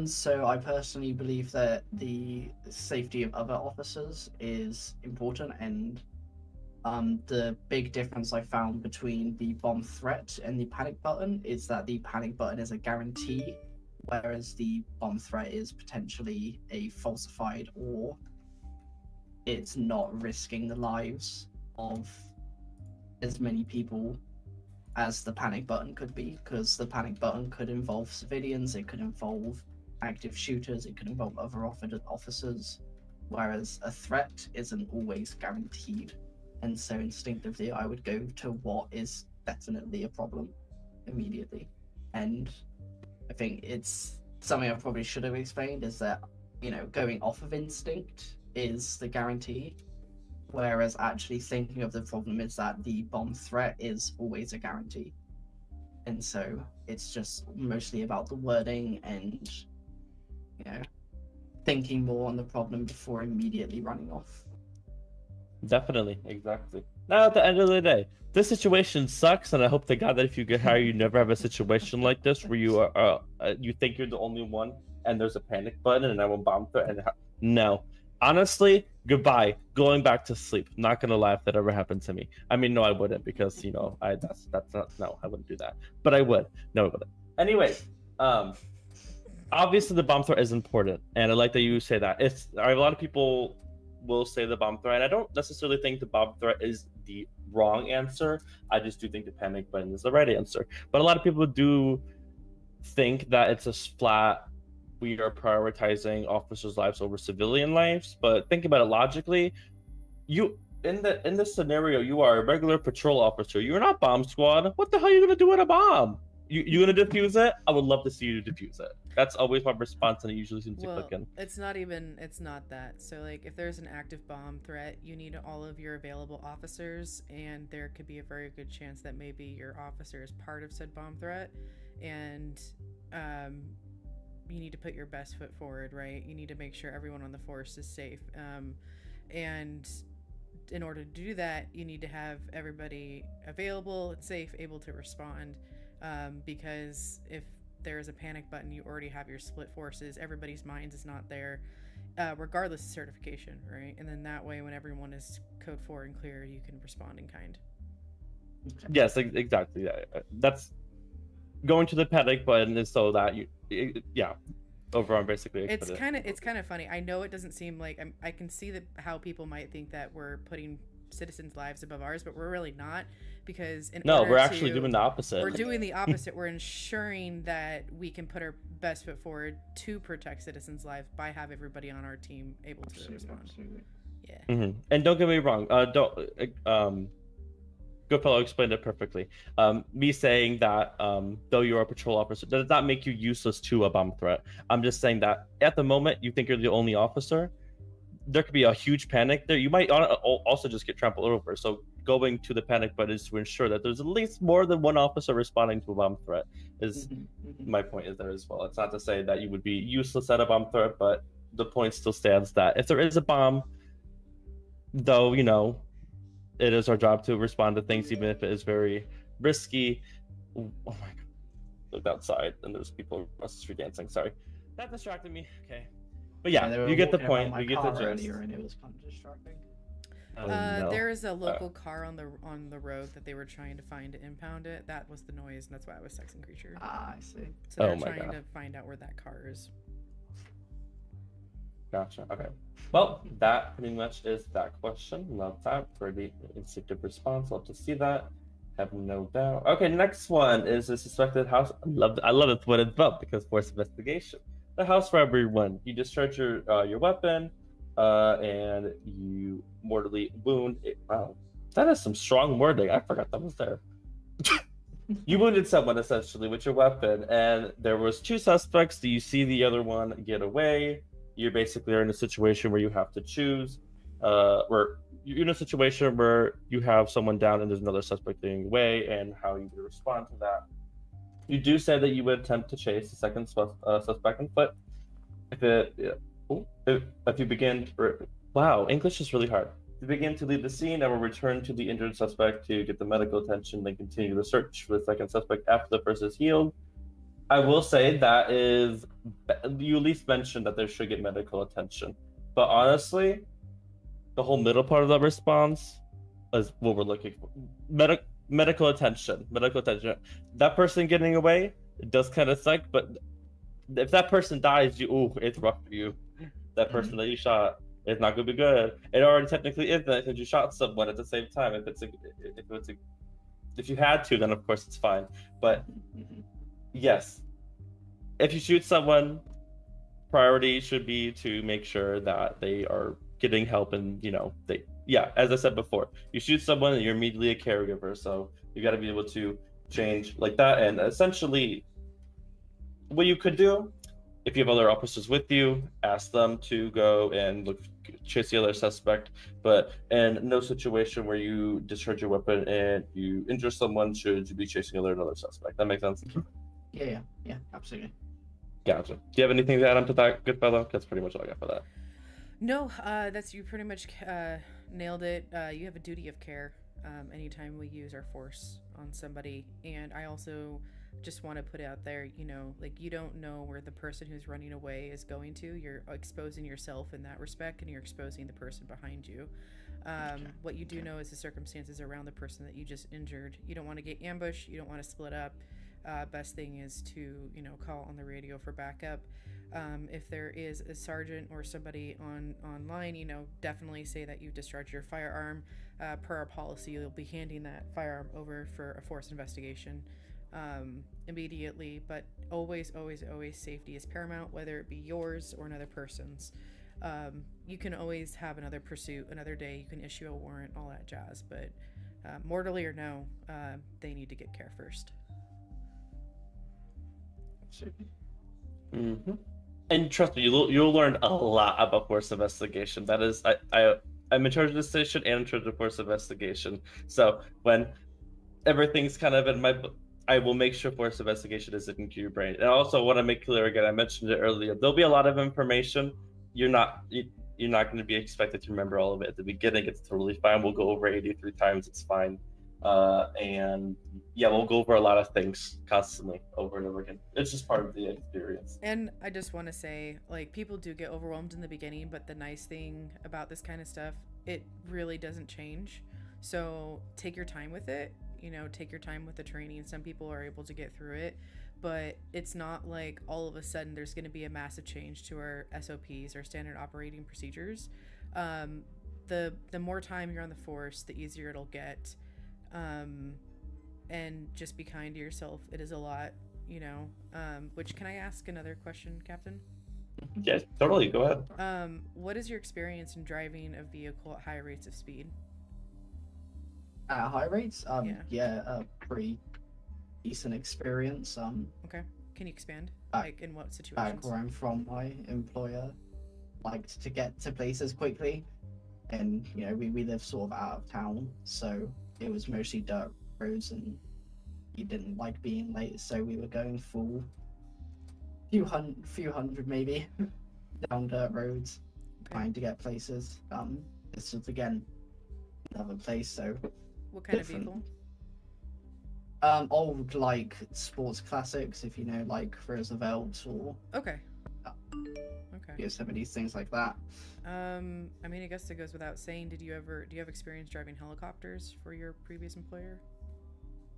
So I personally believe that the safety of other officers is important, and the big difference I found between the bomb threat and the panic button is that the panic button is a guarantee, whereas the bomb threat is potentially a falsified, or it's not risking the lives of as many people as the panic button could be, because the panic button could involve civilians, it could involve active shooters, it could involve other officers, whereas a threat isn't always guaranteed. And so instinctively I would go to what is definitely a problem immediately. And I think it's something I probably should have explained, is that, you know, going off of instinct is the guarantee, whereas actually thinking of the problem is that the bomb threat is always a guarantee. And so it's just mostly about the wording and, you know, thinking more on the problem before immediately running off. Definitely, exactly. Now, at the end of the day, this situation sucks, and I hope to God that if you get hired, you never have a situation like this where you are you think you're the only one and there's a panic button and I will bomb threat and no. Honestly, goodbye. Going back to sleep. Not gonna lie if that ever happened to me. I mean, no, I wouldn't because that's not no, I wouldn't do that. But I would. No, I wouldn't. Anyways, obviously the bomb threat is important, and I like that you say that. A lot of people will say the bomb threat, and I don't necessarily think the bomb threat is the wrong answer. I just do think the panic button is the right answer. But a lot of people do think that it's a flat, we are prioritizing officers' lives over civilian lives. But think about it logically. You in this scenario, you are a regular patrol officer. You're not bomb squad. What the hell are you gonna do with a bomb? You gonna defuse it? I would love to see you defuse it. That's always my response, and it usually seems to click in. It's not that. So like, if there's an active bomb threat, you need all of your available officers, and there could be a very good chance that maybe your officer is part of said bomb threat, and you need to put your best foot forward, right? You need to make sure everyone on the force is safe, and in order to do that, you need to have everybody available, safe, able to respond. Because if there's a panic button, you already have your split forces, everybody's minds is not there, regardless of certification, right? And then that way, when everyone is code 4 and clear, you can respond in kind. Yes, exactly. That's going to the panic button is so that Oberon basically. It's kind of funny. I know it doesn't seem like I can see that how people might think that we're putting citizens' lives above ours, but we're really not, because we're actually doing the opposite. We're doing the opposite. We're ensuring that we can put our best foot forward to protect citizens' lives by having everybody on our team able to respond. Absolutely. Yeah. Mm-hmm. And don't get me wrong. Goodfellow explained it perfectly. Me saying that though you're a patrol officer does not make you useless to a bomb threat. I'm just saying that at the moment you think you're the only officer. There could be a huge panic there. You might also just get trampled over. So going to the panic button is to ensure that there's at least more than one officer responding to a bomb threat. Is my point is there as well. It's not to say that you would be useless at a bomb threat, but the point still stands that if there is a bomb, though, it is our job to respond to things, even if it is very risky. Oh my god! Look outside, and there's people across the street dancing. Sorry, that distracted me. Okay. But yeah, you get the point. You get the gist. And it was kind of distracting. No. There is a local car on the road that they were trying to find to impound it. That was the noise, and that's why I was sexing creature. Ah, I see. So they're trying to find out where that car is. Gotcha. Okay. Well, that pretty much is that question. Love that. Pretty instinctive response. Love to see that. Have no doubt. Okay, next one is the suspected house. I love it when it's bumped because force investigation. The house robbery one. You discharge your weapon, and you mortally wound. Wow, that is some strong wording. I forgot that was there. You wounded someone essentially with your weapon, and there was 2 suspects. Do you see the other one get away? You basically are in a situation where you have to choose, where you're in a situation where you have someone down and there's another suspect getting away, and how you would respond to that. You do say that you would attempt to chase the second suspect on foot. If you begin, wow, English is really hard. If you begin to leave the scene, I will return to the injured suspect to get the medical attention, then continue the search for the second suspect after the first is healed. I will say that is, you at least mentioned that they should get medical attention. But honestly, the whole middle part of the response is what we're looking for. Medical attention. That person getting away, it does kind of suck, but if that person dies, it's rough for you. That person that you shot, it's not gonna be good. It already technically is that because you shot someone at the same time. If you had to, then of course it's fine. But yes, if you shoot someone, priority should be to make sure that they are getting help, and as I said before, you shoot someone and you're immediately a caregiver, so you got to be able to change like that. And essentially, what you could do, if you have other officers with you, ask them to go and chase the other suspect. But in no situation where you discharge your weapon and you injure someone should you be chasing another suspect. That makes sense? Yeah, absolutely. Gotcha. Do you have anything to add on to that, Goodfellow? That's pretty much all I got for that. No, you pretty much nailed it. You have a duty of care anytime we use our force on somebody. And I also just want to put out there, like, you don't know where the person who's running away is going to. You're exposing yourself in that respect, and you're exposing the person behind you. What you do know is the circumstances around the person that you just injured. You don't want to get ambushed. You don't want to split up. Best thing is to, call on the radio for backup. If there is a sergeant or somebody online, definitely say that you've discharged your firearm. Per our policy, you'll be handing that firearm over for a forced investigation immediately. But always, always, always safety is paramount, whether it be yours or another person's. You can always have another pursuit, another day. You can issue a warrant, all that jazz. But mortally or no, they need to get care first. Mm-hmm. And trust me, you'll learn a lot about forced investigation. That is, I'm in charge of the station and in charge of forced investigation. So when everything's kind of in my, I will make sure forced investigation is into your brain. And I also want to make clear again, I mentioned it earlier. There'll be a lot of information. You're not going to be expected to remember all of it at the beginning. It's totally fine. We'll go over 83 times. It's fine. And yeah, we'll go over a lot of things constantly over and over again. It's just part of the experience. And I just want to say, like, people do get overwhelmed in the beginning, but the nice thing about this kind of stuff, it really doesn't change. So take your time with it, take your time with the training. Some people are able to get through it, but it's not like all of a sudden there's going to be a massive change to our SOPs, our standard operating procedures. The more time you're on the force, the easier it'll get. And just be kind to yourself. It is a lot, which, can I ask another question, Captain? Yes, totally. Go ahead. What is your experience in driving a vehicle at high rates of speed? At high rates? Pretty decent experience. Okay. Can you expand? Back, in what situations? Back where I'm from, my employer liked to get to places quickly. And, we live sort of out of town, so it was mostly dirt roads, and he didn't like being late, so we were going full few hundred maybe down dirt roads, trying to get places. This is again another place, so what kind of vehicle? Old, like, sports classics, if you know, like Roosevelt or okay. Some of these things like that. I guess it goes without saying, do you have experience driving helicopters for your previous employer?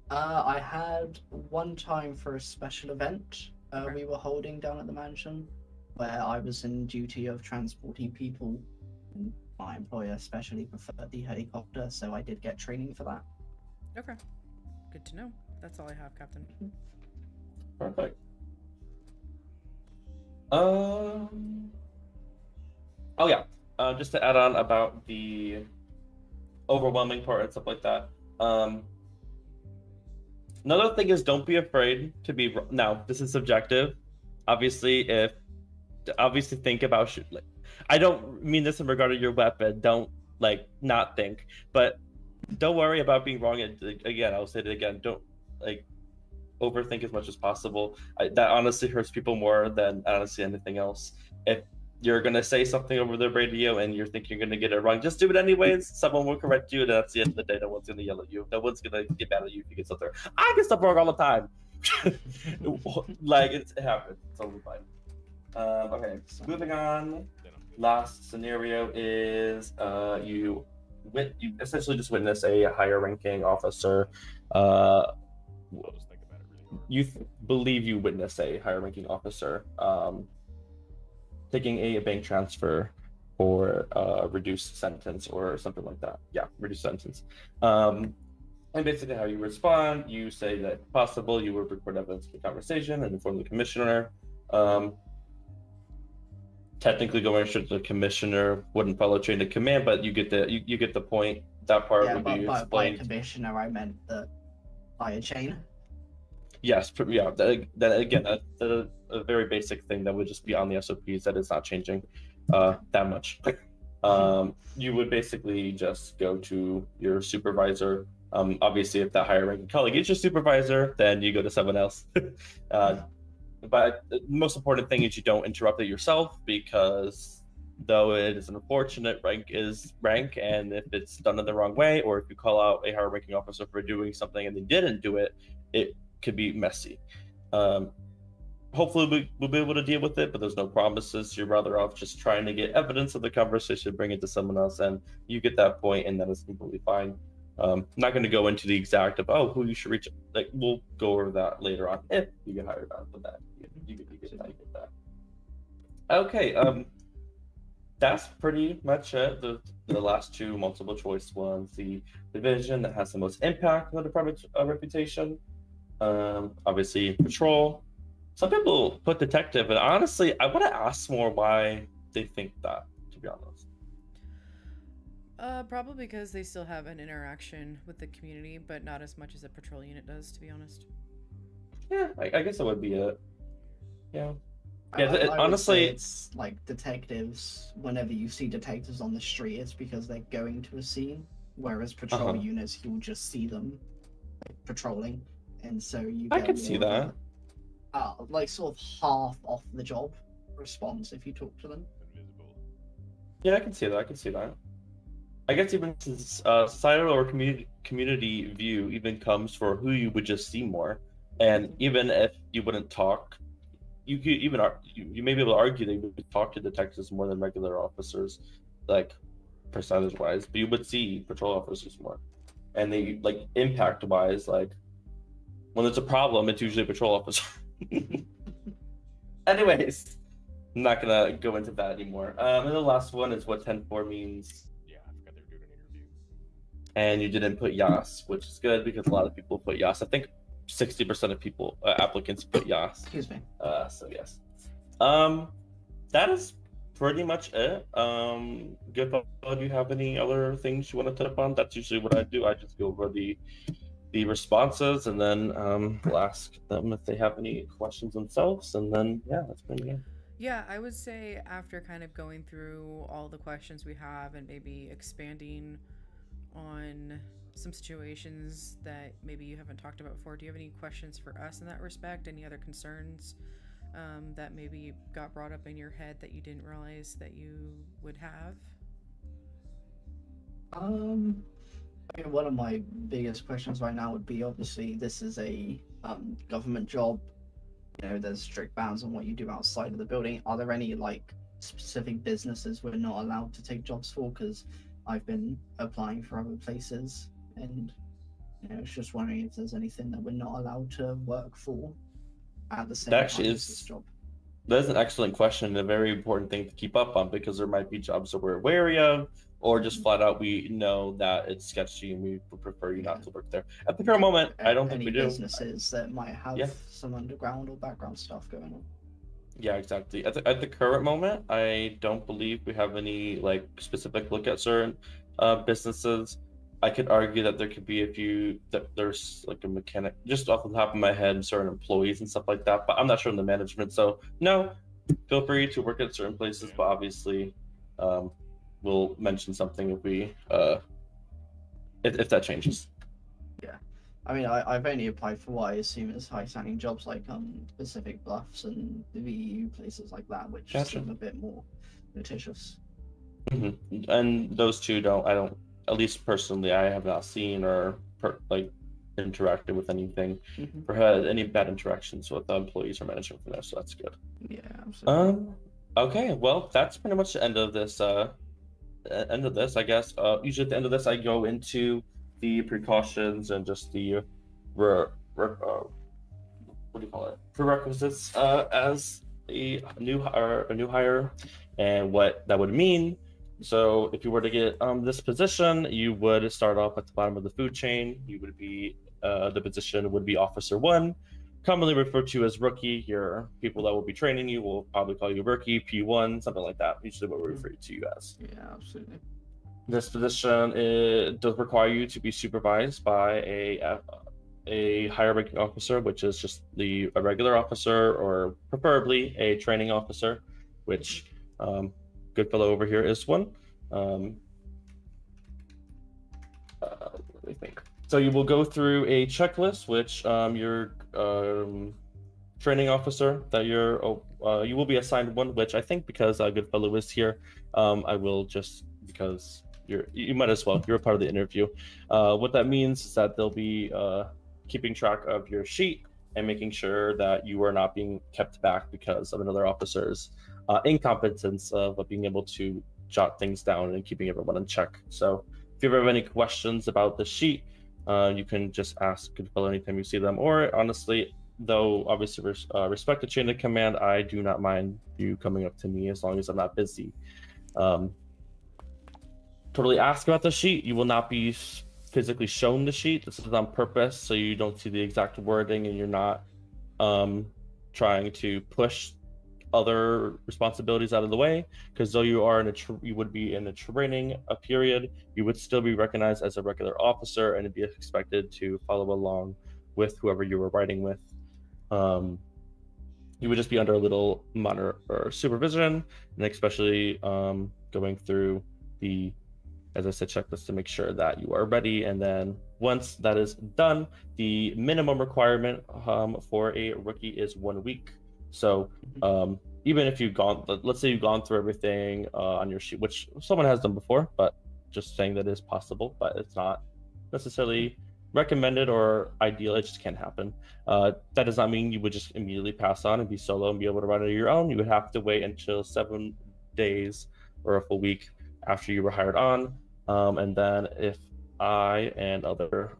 I had one time for a special event we were holding down at the mansion, where I was in duty of transporting people. And my employer especially preferred the helicopter, so I did get training for that. Okay. Good to know. That's all I have, Captain. Perfect. Oh yeah. Just to add on about the overwhelming part and stuff like that. Another thing is, don't be afraid to be. Now, this is subjective. Obviously, think about like, I don't mean this in regard to your weapon. Don't not think, but don't worry about being wrong. Again, I'll say it again. Don't overthink as much as possible. That honestly hurts people more than honestly anything else. If you're gonna say something over the radio and you're thinking you're gonna get it wrong, just do it anyways. Someone will correct you, and that's the end of the day. No one's gonna yell at you. No one's gonna get mad at you if you get something. I get stuff wrong all the time. It happens. It's totally fine. Okay, moving on. Last scenario is you essentially just witness a higher ranking officer. You believe you witness a higher ranking officer taking a bank transfer or reduced sentence or something like that. Yeah, reduced sentence. And basically how you respond, you say that if possible, you would record evidence of the conversation and inform the commissioner. Technically going straight to the commissioner wouldn't follow chain of command, but you get the point. That part would be explained. By commissioner, I meant the fire chain. Yes, yeah. That again, that's a very basic thing that would just be on the SOPs. That is not changing that much. You would basically just go to your supervisor. Obviously, if that higher ranking colleague is your supervisor, then you go to someone else. But the most important thing is you don't interrupt it yourself, because though it is an unfortunate, rank is rank, and if it's done in the wrong way, or if you call out a higher ranking officer for doing something and they didn't do it, could be messy. Hopefully we'll be able to deal with it, but there's no promises. You're rather off just trying to get evidence of the conversation, bring it to someone else, and you get that point, and that is completely fine. Not going to go into the exact of who you should reach. Like, we'll go over that later on if you get hired on. But that you get that. Okay. That's pretty much it. The last two multiple choice ones. The division that has the most impact on the department's reputation. Obviously, patrol. Some people put detective, and honestly, I want to ask more why they think that, to be honest. Probably because they still have an interaction with the community, but not as much as a patrol unit does, to be honest. Yeah, I guess that would be it. Yeah. I would Honestly, say it's like detectives. Whenever you see detectives on the street, it's because they're going to a scene. Whereas patrol units, you'll just see them like, patrolling, and so you. I get could see more of that. like sort of half off the job response if you talk to them. Yeah, I can see that. I guess even since societal or community view even comes for who you would just see more, and even if you wouldn't talk, you could even you may be able to argue that you would talk to detectives more than regular officers, like percentage wise, but you would see patrol officers more, and they like impact wise, like when there's a problem, it's usually a patrol officer. Anyways, I'm not gonna go into that anymore. And the last one is what 10-4 means. Yeah, I forgot they were doing an interview. And you didn't put Yas, which is good because a lot of people put Yas. I think 60% of people applicants put Yas. Excuse me. So yes. That is pretty much it. Goodfellow, do you have any other things you want to touch upon? That's usually what I do. I just go over the responses, and then we'll ask them if they have any questions themselves, and then yeah, that's pretty good. Yeah, I would say after kind of going through all the questions we have and maybe expanding on some situations that maybe you haven't talked about before, do you have any questions for us in that respect? Any other concerns that maybe got brought up in your head that you didn't realize that you would have? I mean, one of my biggest questions right now would be, obviously, this is a government job. You know, there's strict bounds on what you do outside of the building. Are there any, like, specific businesses we're not allowed to take jobs for? Because I've been applying for other places, and, you know, I was just wondering if there's anything that we're not allowed to work for at the same That time actually as this is job. That's an excellent question and a very important thing to keep up on, because there might be jobs that we're wary of, or just flat out we know that it's sketchy and we would prefer you not to work there. At the current moment, I don't think we do. Businesses that might have some underground or background stuff going on. Yeah, exactly. At the current moment, I don't believe we have any like specific look at certain businesses. I could argue that there could be a few that there's like a mechanic just off the top of my head, certain employees and stuff like that, but I'm not sure in the management. So no, feel free to work at certain places, but obviously we'll mention something if we if that changes. Yeah, I mean, I've only applied for what I assume is high-sounding jobs like Pacific Bluffs and the VU, places like that, which seem a bit more litigious. Mm-hmm. And those two I don't, at least personally, I have not seen or like interacted with anything or had any bad interactions with the employees or management from there, so that's good. Yeah, absolutely. Okay, well, that's pretty much the end of this. I guess. Usually at the end of this, I go into the precautions and just the what do you call it? Prerequisites as a new hire, and what that would mean. So if you were to get this position, you would start off at the bottom of the food chain. You would be the position would be Officer 1, commonly referred to as rookie. Your people that will be training you will probably call you rookie, P1, something like that. Usually what we refer to you as. Yeah, absolutely. This position does require you to be supervised by a higher ranking officer, which is just a regular officer, or preferably a training officer, which Goodfellow over here is one. Let me think. So you will go through a checklist, which your training officer that you will be assigned one, which I think because Goodfellow is here, I will just, because you might as well, you're a part of the interview. What that means is that there'll be keeping track of your sheet and making sure that you are not being kept back because of another officer's incompetence of being able to jot things down and keeping everyone in check. So if you ever have any questions about the sheet, you can just ask Goodfellow anytime you see them. Or honestly, though obviously respect the chain of command, I do not mind you coming up to me as long as I'm not busy. Totally ask about the sheet. You will not be physically shown the sheet. This is on purpose so you don't see the exact wording and you're not trying to push other responsibilities out of the way, because though you are you would be in a training period, you would still be recognized as a regular officer and be expected to follow along with whoever you were riding with. You would just be under a little monitor or supervision, and especially going through the, as I said, checklist to make sure that you are ready. And then once that is done, the minimum requirement for a rookie is 1 week. So even if you've gone, let's say you've gone through everything on your sheet, which someone has done before, but just saying that is possible, but it's not necessarily recommended or ideal. It just can't happen. That does not mean you would just immediately pass on and be solo and be able to ride on your own. You would have to wait until 7 days or a full week after you were hired on. And then if I and other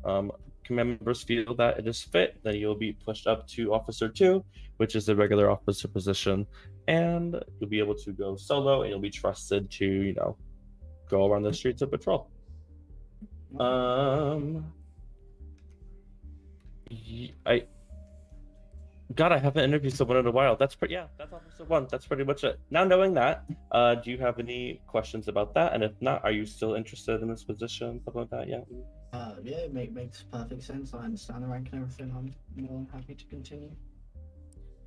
command members feel that it is fit, then you'll be pushed up to Officer 2, which is the regular officer position, and you'll be able to go solo and you'll be trusted to, you know, go around the streets of patrol. I haven't interviewed someone in a while. That's Officer 1. That's pretty much it. Now knowing that, do you have any questions about that? And if not, are you still interested in this position? Something like that, yeah. Yeah, it makes perfect sense. I understand the rank and everything. I'm more than happy to continue.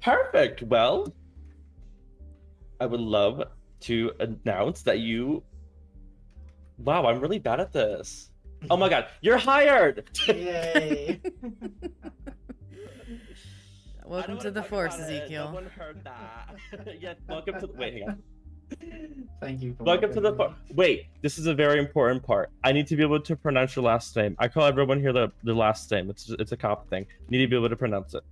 Perfect. Well, I would love to announce that you... Wow, I'm really bad at this. Oh my god, you're hired! Yay! Welcome to the force, Ezekiel. No one heard that. Yeah, welcome to the... Wait, hang on. Thank you. Welcome to the... Wait, this is a very important part. I need to be able to pronounce your last name. I call everyone here the last name. It's a cop thing. You need to be able to pronounce it.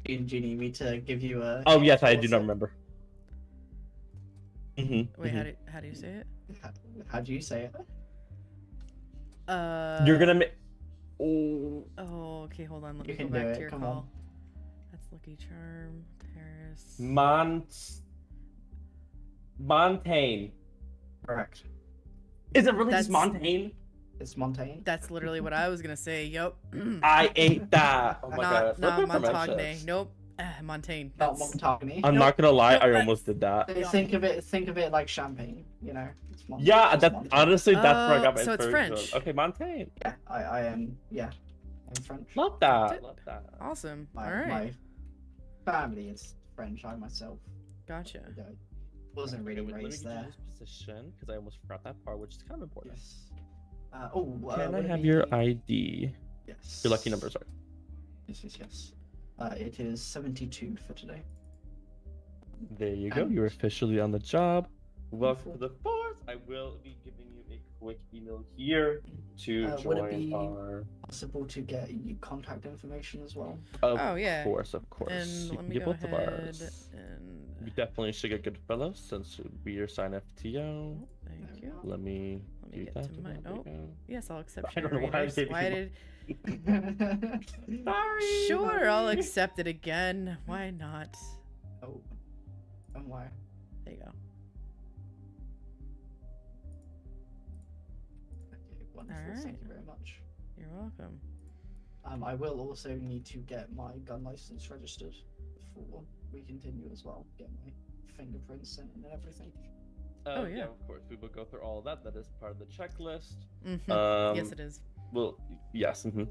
Do you need me to give you a... Oh, yes, I do not remember. Wait, how do you say it? How do you say it? You're gonna make... Oh, okay, hold on. Let me go back to your call. On. That's Lucky Charm, Paris. Montaigne. Correct. Is it really just Montaigne? It's Montaigne. That's literally what I was gonna say. Yep. I ate that. Oh my god. Not Montagne. Nope. Montaigne. Not Montaigne. I'm not gonna lie. I almost did that. Think of it like champagne. You know. Yeah, honestly, that's where I got my so it's inspiration. French. Okay, Montaigne. Yeah, I am. Yeah, I'm French. Love that. Love that. Awesome. My, All right. My family is French. I myself. Gotcha. Wasn't really Let me raised get you there. this position because I almost forgot that part, which is kind of important. Yes. Can I have your ID? Yes. Your lucky number, sorry. Yes. It is 72 for today. There you go. You're officially on the job. Welcome to the force. I will be giving you a quick email here to would join it be our... possible to get your contact information as well? Of yeah. course. And You let can me get go both of ahead ours. and... You definitely should get Goodfellow since we your sign FTO. Thank you. Let me do get that. to my... There we Oh, go. yes, I'll accept I don't know why I generators. gave Why you did... Sorry. Sure, I'll accept it again. Why not? Oh. And why? There you go. Okay, wonderful. All right. Thank you very much. You're welcome. I will also need to get my gun license registered before we continue as well. Get my fingerprints and everything. Yeah, of course. We will go through all of that. That is part of the checklist. Yes, it is. Well, yes. You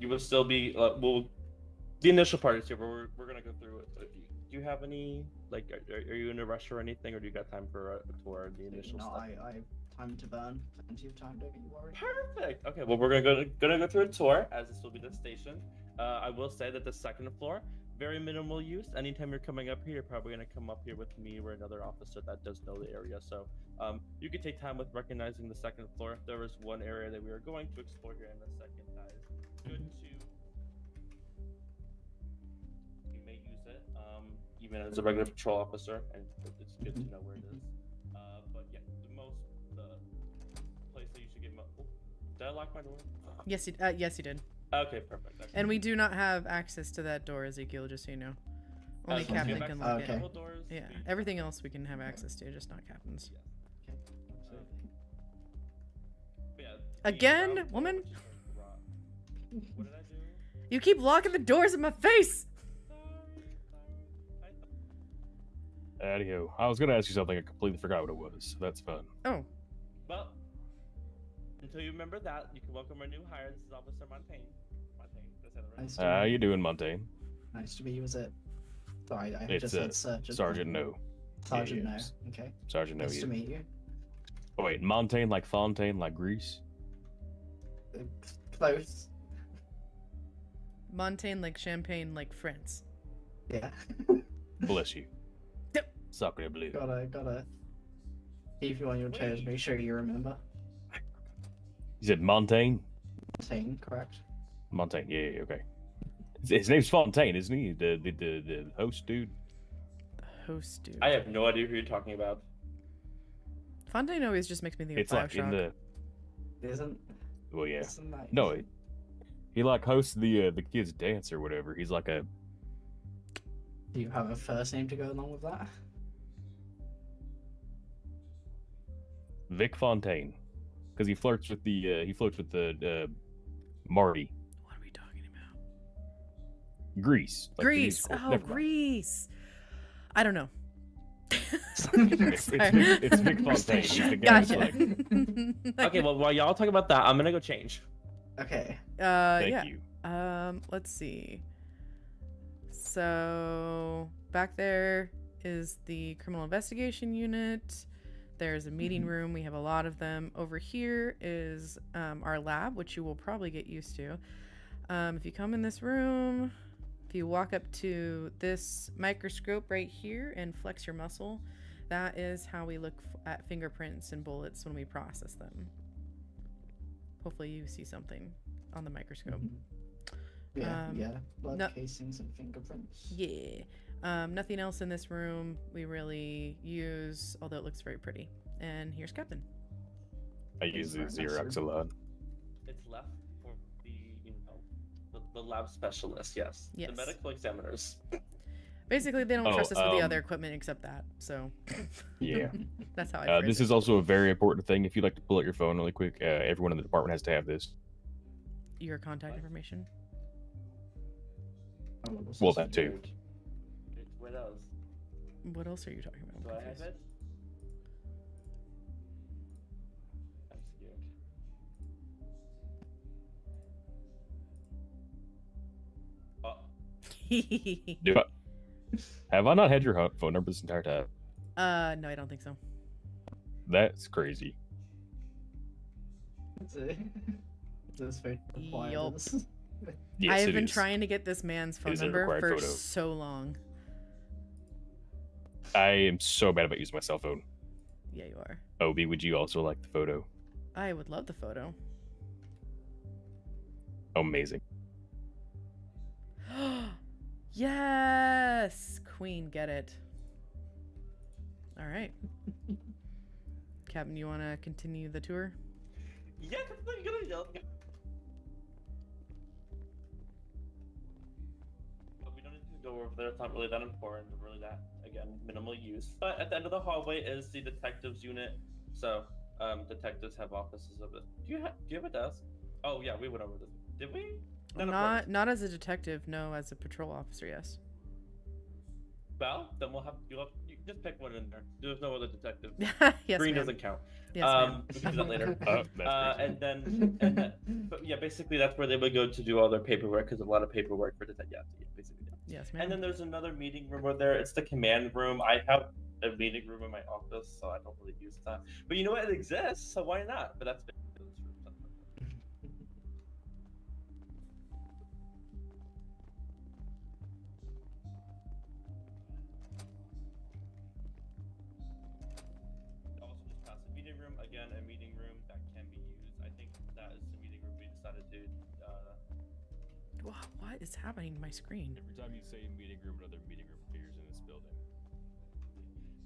will still be. The initial part is here, but we're gonna go through it. Do you have any are you in a rush or anything, or do you got time for a tour? The initial stuff. I have time to burn. Plenty of time. Don't get you worried. Perfect. Okay. Well, we're gonna go through a tour, as this will be the station. I will say that the second floor, very minimal use. Anytime you're coming up here, you're probably going to come up here with me or another officer that does know the area. So you could take time with recognizing the second floor. There was one area that we were going to explore here in a second, guys. Good to... You may use it, even as a regular patrol officer, and it's good to know where it is. But yeah, the place that you should get... Oh, did I lock my door? Yes, you did. Okay, perfect. Okay. And we do not have access to that door, Ezekiel, just so you know. Only Captain can lock it. Yeah, everything else we can have access to, just not Captain's. Again, woman? What did I do? You keep locking the doors in my face! Adios. I was gonna ask you something, I completely forgot what it was. So that's fun. Oh. Well, until you remember that, you can welcome our new hire. This is Officer Montaigne. Nice How you doing, Montaigne? Nice to meet you. Was it? Sorry, I It's just said Sergeant. Sergeant No. Sergeant Yeah, No. Okay. Sergeant No. Nice to meet you. Oh, wait, Montaigne like Fontaine like Greece? Close. Montaigne like champagne like France. Yeah. Bless you. Sacre bleu. Gotta keep you on your toes. Make sure you remember. You said Montaigne? Montaigne, correct. Montaigne, yeah, okay. His name's Fontaine, isn't he? The host dude? The host dude. I have no idea who you're talking about. Fontaine always just makes me think It's of like in Bioshock. Isn't? Well, yeah. Isn't that No, he like hosts the kids' dance or whatever. He's like a... Do you have a first name to go along with that? Vic Fontaine. Because he flirts with the Marty. What are we talking about? Greece. Like the Greece. musical. Oh, Never mind. Greece. I don't know. It's Vic Fontaine. He's the guy who's like... Okay, well, while y'all talk about that, I'm gonna go change. Okay. Thank yeah. you. Let's see. So back there is the criminal investigation unit. There's a meeting room. We have a lot of them. Over here is our lab, which you will probably get used to. If you come in this room, if you walk up to this microscope right here and flex your muscle, that is how we look at fingerprints and bullets when we process them. Hopefully you see something on the microscope. Yeah, blood casings and fingerprints. Yeah. Nothing else in this room we really use, although it looks very pretty. And here's Captain. I use the Xerox a lot. It's left for the lab specialist, yes. Yes. The medical examiners. Basically, they don't trust us with the other equipment except that, so... Yeah. That's how I phrase this it. is also a very important thing. If you'd like to pull out your phone really quick, everyone in the department has to have this. Your contact information? Well, that too. What else? What else are you talking about? Do I have it? I'm scared. Do I, have I not had your phone number this entire time? No, I don't think so. That's crazy. This very Yup. Yes, I have it been is. trying to get this man's phone is a number required for photo. so long. I am so bad about using my cell phone. Yeah, you are. Obi, would you also like the photo? I would love the photo. Amazing. Yes! Queen, get it. All right. Captain, you want to continue the tour? Yeah, you're gonna yell. But we don't need to go over there. It's not really that important. Really that, again, minimal use. But at the end of the hallway is the detectives unit. So, detectives have offices of it. Do you have a desk? Oh yeah, we went over this. Did we? Not as a detective, no. As a patrol officer, yes. Well, then you just pick one in there. There's no other detective. Yes, Green ma'am. doesn't count. Yes, ma'am. We can do that later. That's crazy. And then, but yeah, basically that's where they would go to do all their paperwork because a lot of paperwork for detectives. Yeah, basically. Yeah. Yes, ma'am. And then there's another meeting room over there. It's the command room. I have a meeting room in my office, so I don't really use that. But you know what? It exists, so why not? But that's What is happening to my screen? Every time you say meeting room, another meeting room appears in this building.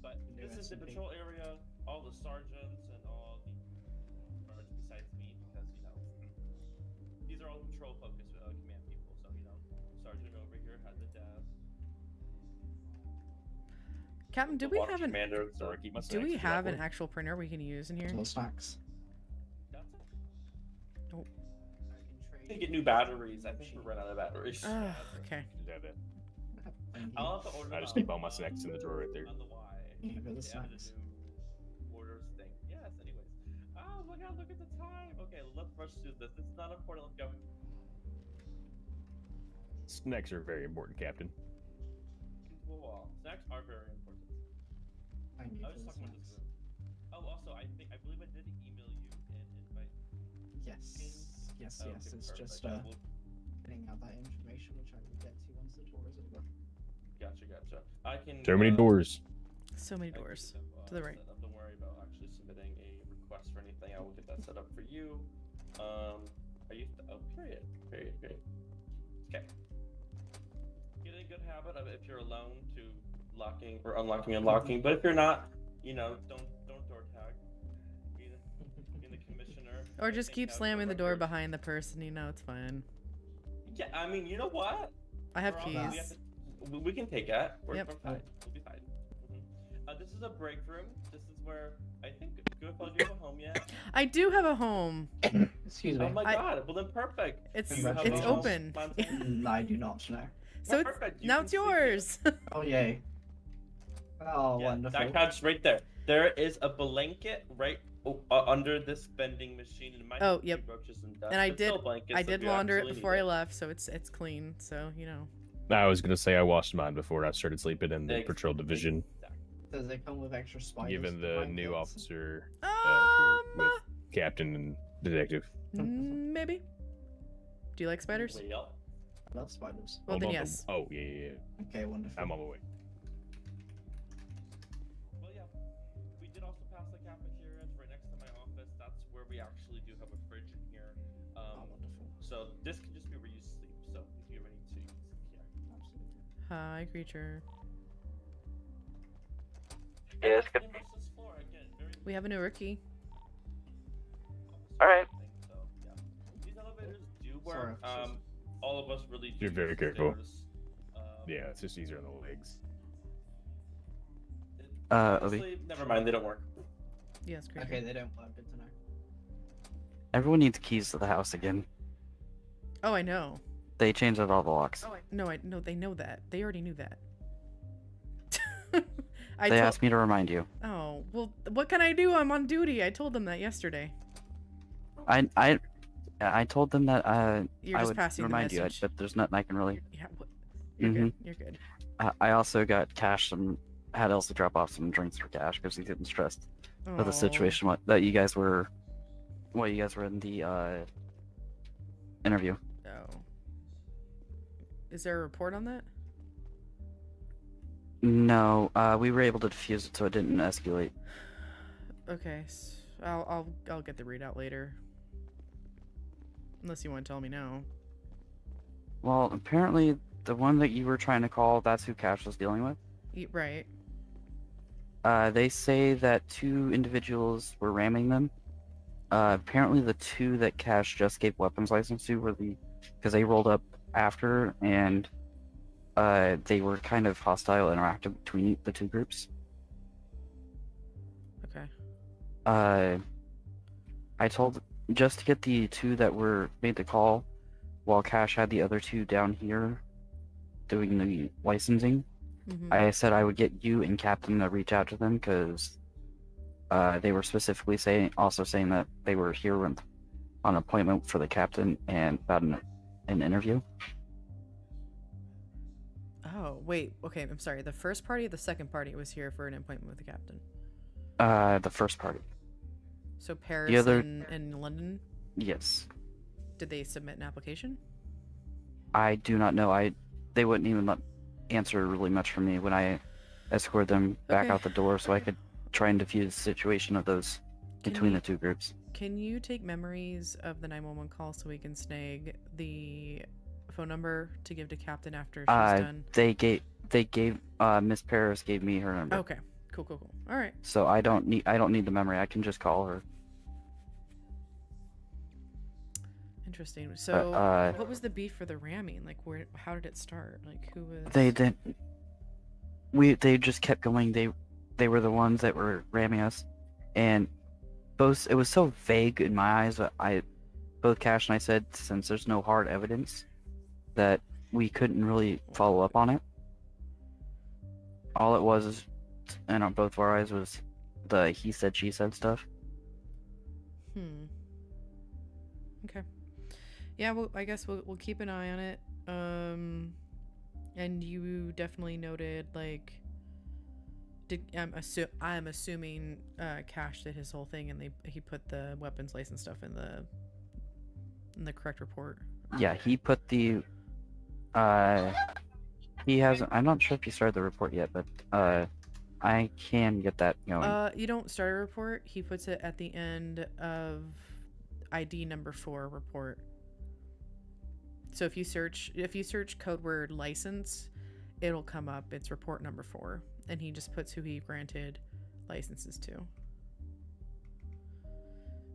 But this is the patrol area. All the sergeants and all the besides me, because these are all patrol focused command people. So sergeant over here had the desk. Captain, do we have an an actual printer we can use in here? Snacks. Oh. To get new batteries. I think we run out of batteries. Oh, okay. I'll have to order I just keep all my snacks in the drawer right there. On the Y. Yeah, the snacks. Orders thing. Yes. Anyways. Oh my God! Look at the time. Okay, let's rush through this. This is not important. Let's go. Snacks are very important, Captain. Well, snacks are very important. Thank you I was for the talking about snacks. this room. Oh, also, I believe I did email you an invite. Yes. Yes. Okay, Yes. It's perfect. just I will- getting out that information, which I will get to once the tour is over. Gotcha. I can. So many doors. So many doors. To the right. Set up. Don't worry about actually submitting a request for anything. I will get that set up for you. Are you? Oh, period. Okay. Get in a good habit of if you're alone to locking or unlocking and locking. But if you're not, don't door tag. Be the commissioner. Or just keep slamming the door behind the person. It's fine. Yeah, I mean, you know what? I have We're all- keys. we can take that. We're Yep. fine. We'll be fine. This is a break room. This is where I think Goodfellow, do you have a home yet? I do have a home. Excuse me. Oh my God! Well then, perfect. It's Do you have it's a home, open. Monty? I do not know. So it's Perfect. You now can it's sleep yours. Oh yay. Oh, Yeah, wonderful. that couch right there. There is a blanket right under this vending machine. And it might Oh, have a few yep. roaches and dust, And I but still did blankets if you launder it absolutely before need I left, so it's clean. So I was gonna say I washed mine before I started sleeping in the patrol division. Does it come with extra spiders? Given the blankets? new officer with Captain and Detective. Maybe. Do you like spiders? Well, I love spiders. Well, Hold then on yes. Oh yeah. Okay, wonderful. I'm on my way. Well, yeah. We did also pass the cafeteria. It's right next to my office. That's where we actually do have a fridge in here. Wonderful. So this can just be where you sleep. So if you're ready to, you can sleep here. Absolutely. Hi, creature. Yeah, it's good. We have a new rookie. All right. So, yeah. These elevators do Sorry, work. officers. All of us really do. You're very use careful. stairs. Yeah, it's just easier on the legs. Obi. Honestly, never mind. They don't work. Yes, creature. Okay, they don't work. Good to know. Everyone needs keys to the house again. Oh, I know. They changed out all the locks. No, they know that. They already knew that. They asked me to remind you. Oh, well, what can I do? I'm on duty. I told them that yesterday. I told them that You're I just would passing the remind you, message. but there's nothing I can really. Yeah, you're Mhm. good. You're good. I also got Cash had Elsa drop off some drinks for Cash because he's getting stressed with the Aw. situation that you guys were in the interview. Oh. Is there a report on that? No, we were able to defuse it so it didn't escalate. Okay, I'll get the readout later. Unless you want to tell me now. Well, apparently the one that you were trying to call, that's who Cash was dealing with. Right. They say that 2 individuals were ramming them. Apparently the 2 that Cash just gave weapons license to were because they rolled up after and they were kind of hostile, interactive between the 2 groups. Okay. I told just to get the 2 that were made the call, while Cash had the other 2 down here doing the licensing. Mhm. I said I would get you and Captain to reach out to them because they were specifically saying that they were here on an appointment for the captain and about an interview. Oh, wait. Okay, I'm sorry. The first party or the second party was here for an appointment with the captain? The first party. So Paris other- and London? Yes. Did they submit an application? I do not know. They wouldn't even answer really much from me when I escorted them back Okay. out the door, so I could try and defuse the situation of those between the 2 groups. Can you take memories of the 911 call so we can snag the phone number to give to Captain after she's done? They gave Miss Paris gave me her number. Okay. Cool. All right. So I don't need the memory. I can just call her. Interesting. So, what was the beef for the ramming? Like, how did it start? Like, who was? They just kept going. They were the ones that were ramming us, and it was so vague in my eyes that both Cash and I said, since there's no hard evidence, that we couldn't really follow up on it. All it was, and on both of our eyes, was the he said, she said stuff. Okay. Yeah, well, I guess we'll keep an eye on it. And you definitely noted, like, I'm assuming Cash did his whole thing, and he put the weapons license stuff in the correct report. Yeah, he put the he hasn't. I'm not sure if he started the report yet, but I can get that going. You don't start a report. He puts it at the end of ID number 4 report. So if you search code word license, it'll come up. It's report number 4, and he just puts who he granted licenses to.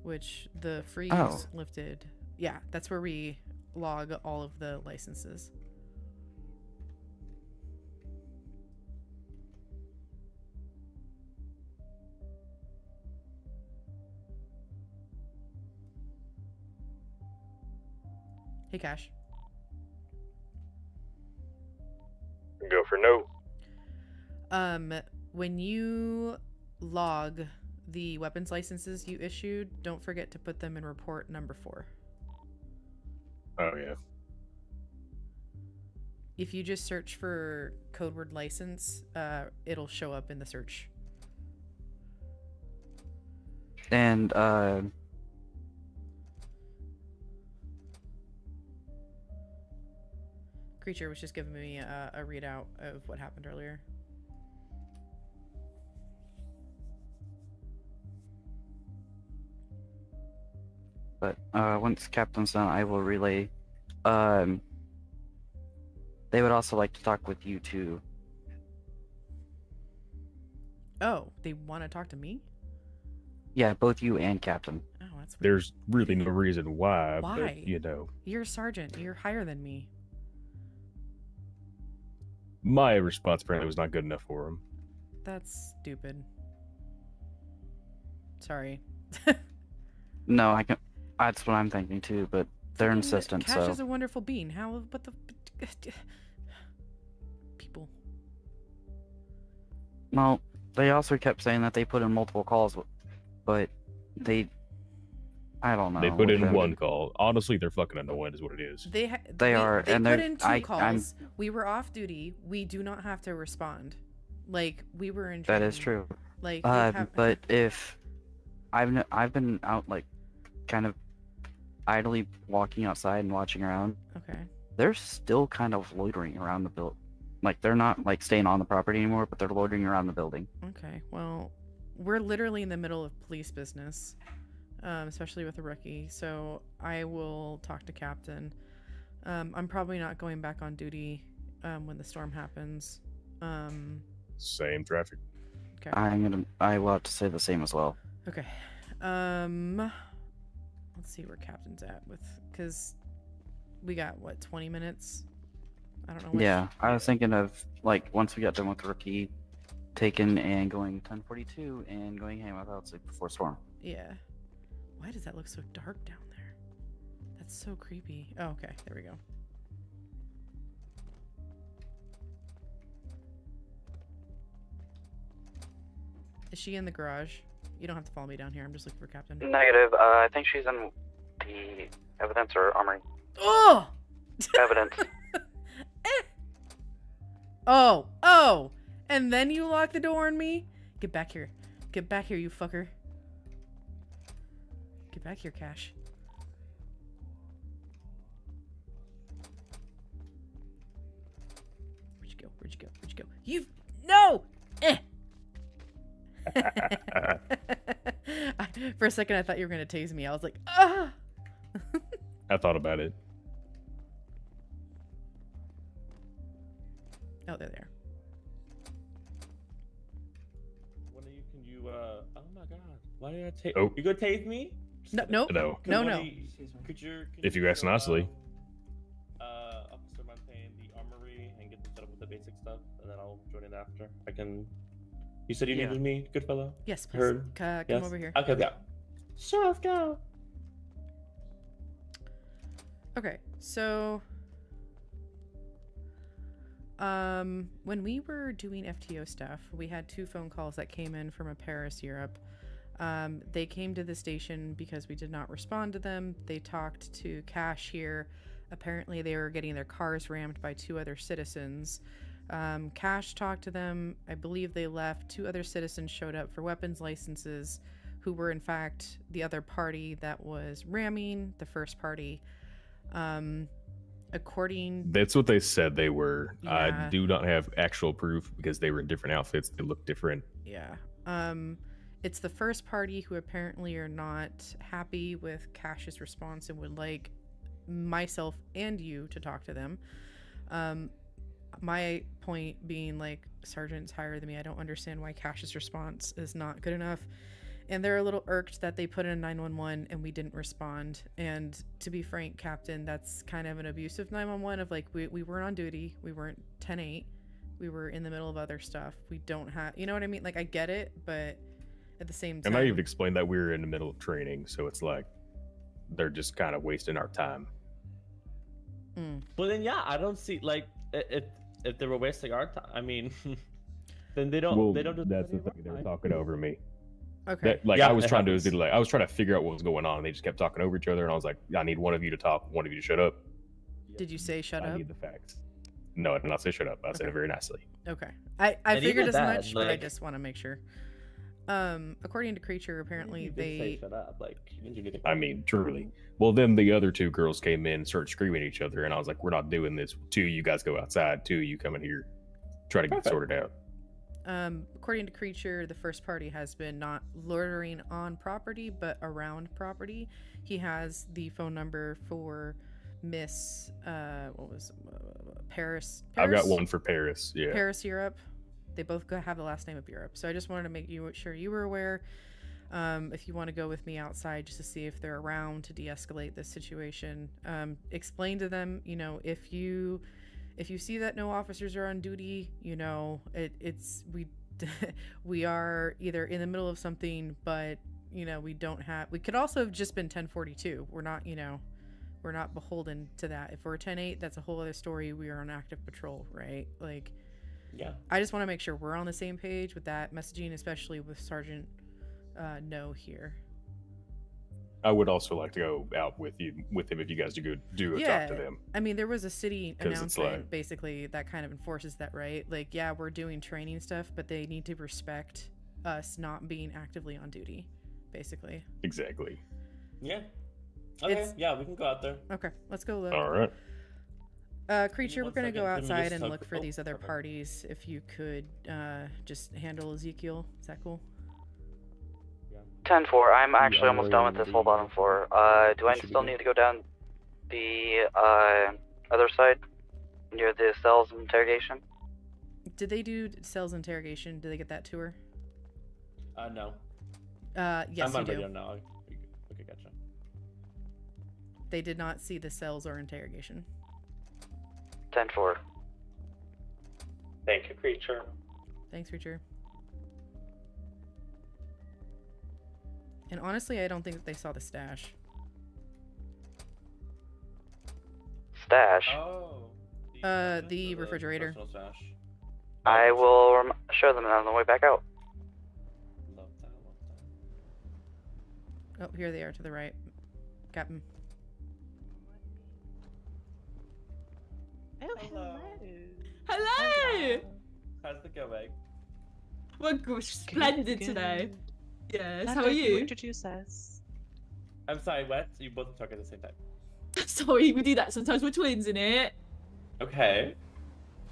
Which the freeze lifted. Yeah, that's where we log all of the licenses. Hey, Cash. Go for no. When you log the weapons licenses you issued, don't forget to put them in report number 4. Oh, yeah. If you just search for code word license, it'll show up in the search. And Creature was just giving me a readout of what happened earlier. But once Captain's done, I will relay. They would also like to talk with you too. Oh, they want to talk to me? Yeah, both you and Captain. Oh, that's weird. There's really no reason why. Why? But, you know. You're a sergeant. You're higher than me. My response apparently was not good enough for him. That's stupid. Sorry. No, I can. That's what I'm thinking too, but they're insistent. Cash so is a wonderful being. How? What the? People. Well, they also kept saying that they put in multiple calls, but I don't know. They put in one call. Honestly, they're fucking annoying, is what it is. They put in 2 calls. We were off duty. We do not have to respond. Like, we were in training. That is true. Like, but if I've been out, like, kind of idly walking outside and watching around. Okay. They're still kind of loitering around the building. Like, they're not like staying on the property anymore, but they're loitering around the building. Okay. Well, we're literally in the middle of police business, especially with a rookie. So I will talk to Captain. I'm probably not going back on duty when the storm happens. Same traffic. Okay. I will have to say the same as well. Okay. Let's see where Captain's at because we got what 20 minutes. I don't know. Yeah, I was thinking of like once we got done with the rookie, taking and going 1042 and going ham without sleep before storm. Yeah. Why does that look so dark down there? That's so creepy. Oh, okay. There we go. Is she in the garage? You don't have to follow me down here. I'm just looking for Captain. Negative. I think she's in the evidence or armory. Oh! Evidence. Oh! And then you lock the door on me? Get back here. Get back here, you fucker. Get back here, Cash. Where'd you go? Where'd you go? Where'd you go? You... No! For a second, I thought you were going to tase me. I was like, ah! I thought about it. Oh, they're there. One of you, can you, oh my god. Why did I take, Oh. you gonna tase me? No, no, No. no. Could you, If you ask nicely. Officer Montaigne, the armory, and get them set up with the basic stuff, and then I'll join in after. I can. You said you Yeah. needed me, Goodfellow? Yes, please. Heard? Come Yes? over here. Okay, yeah. Sure, let's go. Okay, so when we were doing FTO stuff, we had 2 phone calls that came in from a Paris, Europe. They came to the station because we did not respond to them. They talked to Cash here. Apparently they were getting their cars rammed by 2 other citizens. Cash talked to them. I believe they left. 2 other citizens showed up for weapons licenses, who were in fact the other party that was ramming the first party. According, That's what they said they were. Yeah. I do not have actual proof because they were in different outfits. They look different. yeah, it's the first party who apparently are not happy with Cash's response and would like myself and you to talk to them. My point being, like, Sergeant's higher than me. I don't understand why Cash's response is not good enough. And they're a little irked that they put in 911 and we didn't respond. And to be frank, Captain, that's kind of an abusive 911 of, like, we weren't on duty. We weren't 10-8. We were in the middle of other stuff. We don't have, you know what I mean? Like, I get it, but at the same time. And I even explained that we were in the middle of training, so it's like they're just kind of wasting our time. But then, yeah, I don't see, like, if they were wasting our time, I mean, then they don't. Well, they don't. Do that's the thing. They were talking over me. Okay. That, like, Yeah, I was it trying happens. to like I was trying to figure out what was going on, and they just kept talking over each other, and I was like, I need one of you to talk, one of you to shut up. Did you say shut I up? need the facts. No, I did not say shut up. I said it very nicely. Okay. I And figured even as that, much, but I like- just want to make sure. According to Creature, apparently You did say they shut up. Like, you get it. I mean, truly. Well, then the other 2 girls came in and started screaming at each other, and I was like, we're not doing this. 2, you guys go outside. 2, you come in here. Try to get it Perfect. sorted out. according to Creature, the first party has been not loitering on property, but around property. He has the phone number for Miss, Paris. I've got one for Paris. Yeah. Paris, Europe. They both have the last name of Europe. So I just wanted to make sure you were aware. If you want to go with me outside just to see if they're around to de-escalate this situation, explain to them, you know, if you see that no officers are on duty, you know, we are either in the middle of something, but you know, we could also have just been 1042. We're not, you know, we're not beholden to that. If we're 10-8, that's a whole other story. We are on active patrol, right? Like, yeah. I just want to make sure we're on the same page with that messaging, especially with Sergeant No here. I would also like to go out with him if you guys do talk to them. I mean, there was a city 'Cause it's announcement like- basically that kind of enforces that, right? Like, yeah, we're doing training stuff, but they need to respect us not being actively on duty, basically. Exactly. Yeah. Okay. It's- Yeah, we can go out there. Okay, let's go look. All right. Creature, we're One gonna go second, let me outside just and hook- look for oh, these other perfect. parties. If you could just handle Ezekiel, is that cool? 10-4. I'm actually Yeah, almost done with this whole bottom floor. Do I should be still good. need to go down the other side near the cells interrogation? Did they do Cell's interrogation? Did they get that tour? No. Yes, I'm on you radio do. now. Okay, gotcha. They did not see the cells or interrogation. 10-4. Thank you, Creature. Thanks, Creature. And honestly, I don't think that they saw the stash. Stash. Oh. The refrigerator. Personal stash. I will show them on the way back out. Love that. Oh, here they are to the right. Captain. Hello. Hello! How's it going? We're splendid today. Yes, how are you? Introduce us. I'm sorry, what? You both talk at the same time. Sorry, we do that sometimes. We're twins, innit? Okay.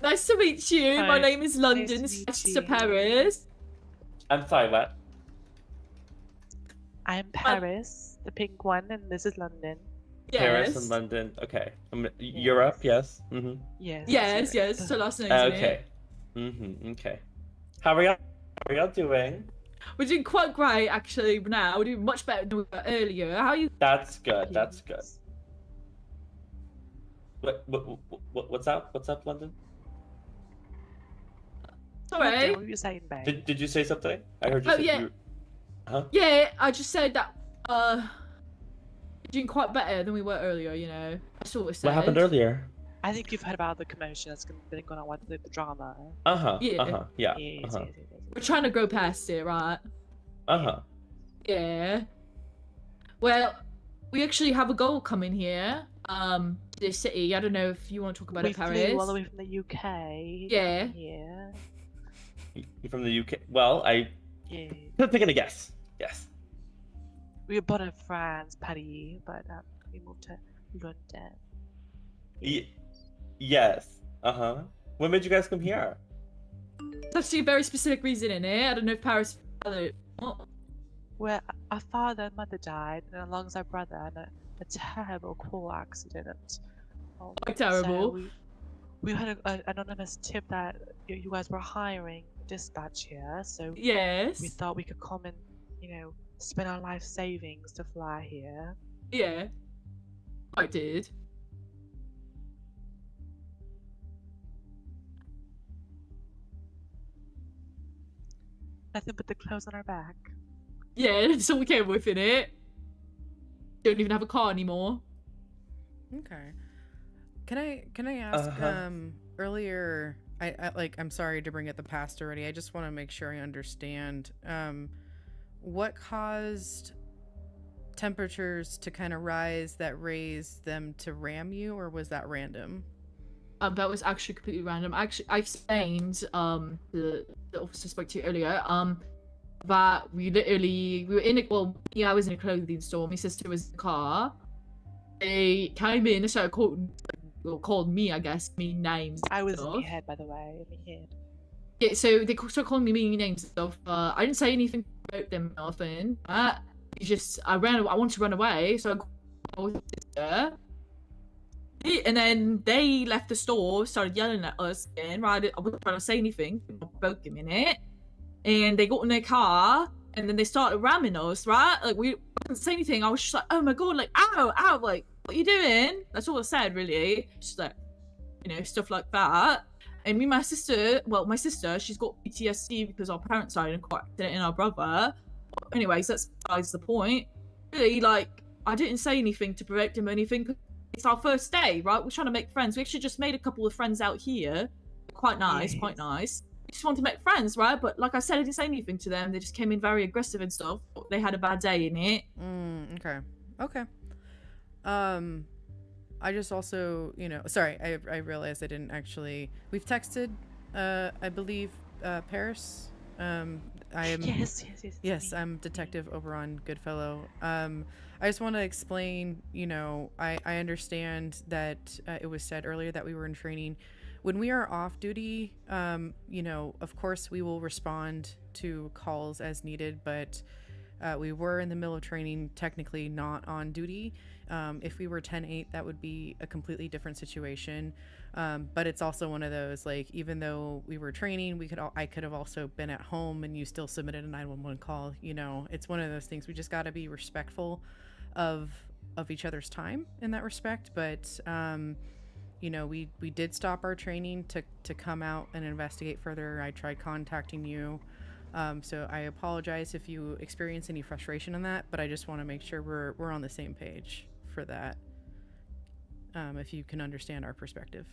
Nice to meet you. My Hi. name is London, Nice to meet Sister you. Paris. I'm sorry, what? I'm Paris, the pink one, and this is London. Paris Yes. and London. Okay. Europe, yes. Mm-hmm. Yes. So last name. Okay. Mm-hmm. Okay. How are y'all doing? We're doing quite great, actually. Now we're doing much better than we were earlier. How are you? That's good. That's good. What's up? What's up, London? Sorry. What were you saying, babe? Did you say something? I heard you. Oh say yeah. You... Huh? Yeah, I just said that. We're doing quite better than we were earlier. You know. That's what we said. What happened earlier? I think you've heard about the commotion that's been going on with the drama. Yeah. Yeah. Yes. We're trying to grow past it, right? Yeah. Well, we actually have a goal coming here. To this city. I don't know if you want to talk about it, Paris. We flew all the way from the UK. Yeah. Yeah. You from the UK? Well, Yeah. I'm taking a guess. Yes. We were born in France, Paris, but we moved to London. Yes. When made you guys come here? It's actually a very specific reason in it. I don't know if Paris. Well, our father and mother died, and alongside brother in a terrible car accident. Terrible. So we had an anonymous tip that you guys were hiring dispatch here, so yes, we thought we could come and spend our life savings to fly here. Yeah, I did. Nothing but the clothes on our back. Yeah, that's all we came with in it. Don't even have a car anymore. Okay. Can I ask? Earlier, I'm sorry to bring up the past already. I just want to make sure I understand. What caused temperatures to kind of rise that raised them to ram you, or was that random? That was actually completely random. I explained the officer spoke to you earlier that we were in I was in a clothing store. My sister was in the car. They came in and started called me, I guess, mean names. I was in my head, by the way, in my head. Yeah, so they started calling me mean names and stuff. I didn't say anything about them, nothing. I wanted to run away, so I called my sister. And then they left the store, started yelling at us again, right? I wasn't trying to say anything, about a minute. And they got in their car, and then they started ramming us, right? Like, we didn't say anything. I was just like, oh my god, like, ow, like, what are you doing? That's all I said, really. Just like, stuff like that. And my sister, she's got PTSD because our parents died in a car accident and our brother. But anyways, that's besides the point. Really, like, I didn't say anything to provoke him or anything. It's our first day, right? We're trying to make friends. We actually just made a couple of friends out here. Quite nice. We just wanted to make friends, right? But like I said, I didn't say anything to them. They just came in very aggressive and stuff. They had a bad day in it. Okay. I just also, sorry, I realized I didn't actually. We've texted, I believe, Paris. I am. Yes, I'm Detective Oberon, Goodfellow. I just want to explain, I understand that it was said earlier that we were in training. When we are off duty, of course we will respond to calls as needed, but we were in the middle of training, technically not on duty. If we were 10-8, that would be a completely different situation. But it's also one of those, like, even though we were training, I could have also been at home and you still submitted a 911 call. It's one of those things. We just got to be respectful of each other's time in that respect. But we did stop our training to come out and investigate further. I tried contacting you. So I apologize if you experience any frustration in that, but I just want to make sure we're on the same page for that. If you can understand our perspective.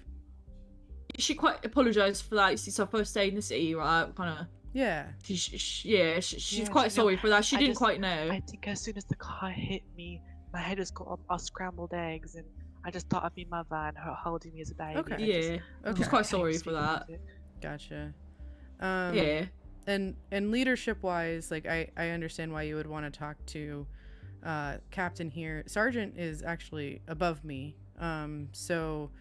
She quite apologized for that. It's our first day in the city, right? Kind of. Yeah. She's quite sorry for that. She didn't quite know. I think as soon as the car hit me, my head just got up scrambled eggs, and I just thought I'd be mother and her holding me as a baby. Okay. Yeah. Okay. She's quite sorry for that. Gotcha. Yeah. And leadership wise, like I understand why you would want to talk to Captain here. Sergeant is actually above me. So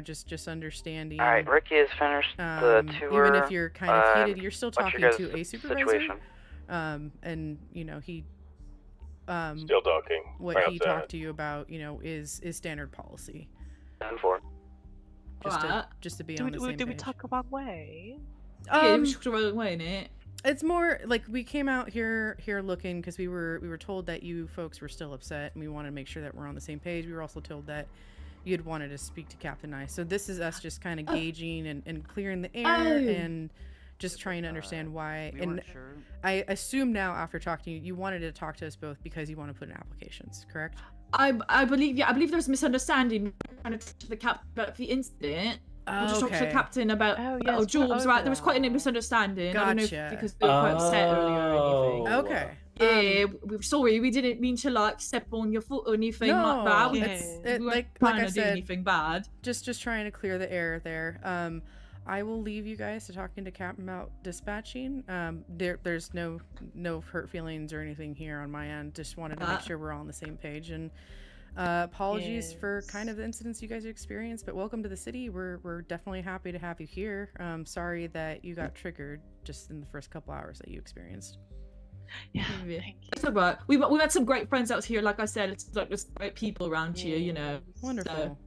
just understanding. All right, Ricky has finished the tour. Even if you're kind of heated, you're still what's talking your to a guys' supervisor. situation? And Still talking. what Right he outside. talked to you about, is standard policy. 10-4. Just to be Do on the same we page. talk about way? Yeah, we should talk about way, innit? It's more like we came out here looking because we were told that you folks were still upset, and we wanted to make sure that we're on the same page. We were also told that you had wanted to speak to Captain I. So this is us just kind of gauging and clearing the air and just trying to understand why. We And weren't sure. I assume now, after talking to you, you wanted to talk to us both because you want to put in applications, correct? I believe there was a misunderstanding kind of to the captain about the incident. I just talked to the captain about Jules, right? There was quite a misunderstanding. I don't know if because they were quite upset earlier or anything. Okay. Yeah, we're sorry. We didn't mean to like step on your foot or anything like that. We weren't planning to do anything bad. Just trying to clear the air there. I will leave you guys to talking to Captain about dispatching. There's no hurt feelings or anything here on my end. Just wanted to make sure we're all on the same page. And apologies for kind of the incidents you guys experienced, but welcome to the city. We're definitely happy to have you here. Sorry that you got triggered just in the first couple hours that you experienced. Yeah, it's alright. We've had some great friends out here. Like I said, it's like there's great people around here. Wonderful. So,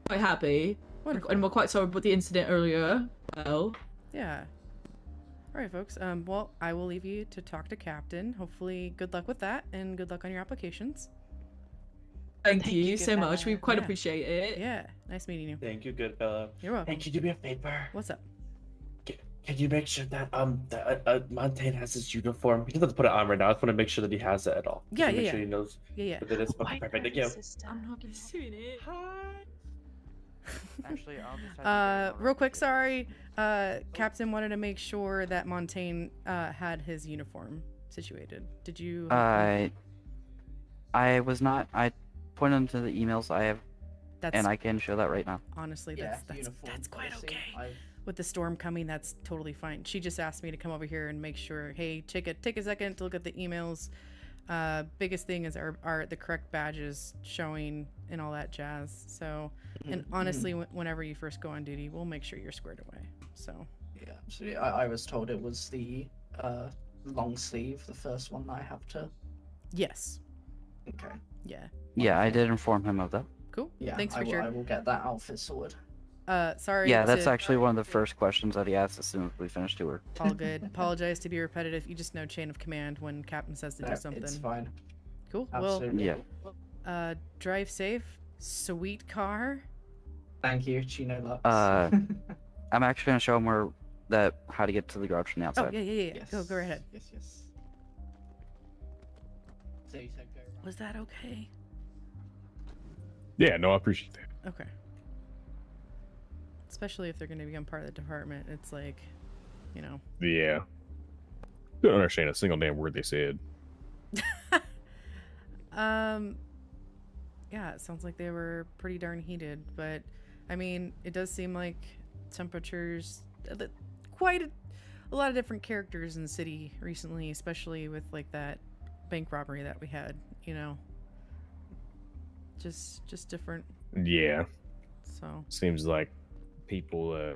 quite happy. Wonderful. And we're quite sorry about the incident earlier. Well. Yeah. All right, folks. Well, I will leave you to talk to Captain. Hopefully, good luck with that, and good luck on your applications. Thank you so much. We quite appreciate it. Yeah. Nice meeting you. Thank you, Goodfellow. You're welcome. Hey, can you do me a favor? What's up? Can you make sure that Montaigne has his uniform? He doesn't have to put it on right now. I just want to make sure that he has it at all. Yeah, Make yeah, sure yeah. he knows Yeah. what it is. Okay, perfect. Thank you. I'm not doing it. Actually, I'll just real quick, sorry. Captain wanted to make sure that Montaigne had his uniform situated. Did you? I was not. I pointed them to the emails I have, and I can show that right now. Honestly, that's quite okay. With the storm coming, that's totally fine. She just asked me to come over here and make sure. Hey, take a second to look at the emails. Biggest thing is are the correct badges showing and all that jazz. So, and honestly, whenever you first go on duty, we'll make sure you're squared away. So. Yeah, absolutely. I was told it was the long sleeve, the first one I have to. Yes. Okay. Yeah. Yeah, I did inform him of that. Cool. Yeah. Thanks, I Richard. will get that outfit sorted. Sorry. Yeah, that's actually one of the first questions that he asked as soon as we finished tour. All good. Apologize to be repetitive. You just know chain of command when Captain says to do something. It's fine. Cool. Absolutely. Well, drive safe. Sweet car. Thank you, Chino Lux. I'm actually gonna show him how to get to the garage from the outside. Oh yeah. Yes. Go right ahead. Yes. So you said go around. Was that okay? Yeah, no, I appreciate that. Okay. Especially if they're going to become part of the department, it's like, Yeah. Don't understand a single damn word they said. Yeah, it sounds like they were pretty darn heated, but I mean, it does seem like temperatures, quite a lot of different characters in the city recently, especially with like that bank robbery that we had, just different. Yeah. So seems like people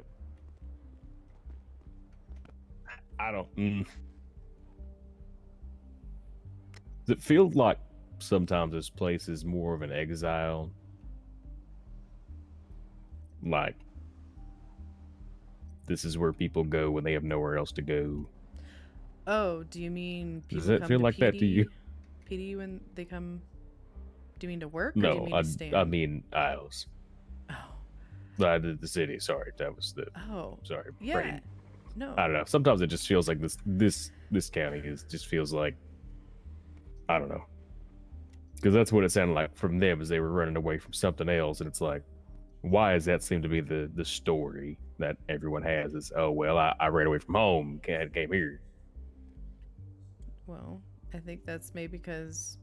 I don't Does it feel like sometimes this place is more of an exile? Like this is where people go when they have nowhere else to go. Oh, do you mean people Does it come feel to like that to you? PD when they come? Do you mean to work? Or do No, you mean to stand? I mean Isles. Oh. The city. Sorry, that was the. Oh. Sorry. Yeah. brain. No. I don't know. Sometimes it just feels like this county just feels like, I don't know. Because that's what it sounded like from them, as they were running away from something else, and it's like, why does that seem to be the story that everyone has? Is, oh well, I ran away from home, came here. Well, I think that's maybe because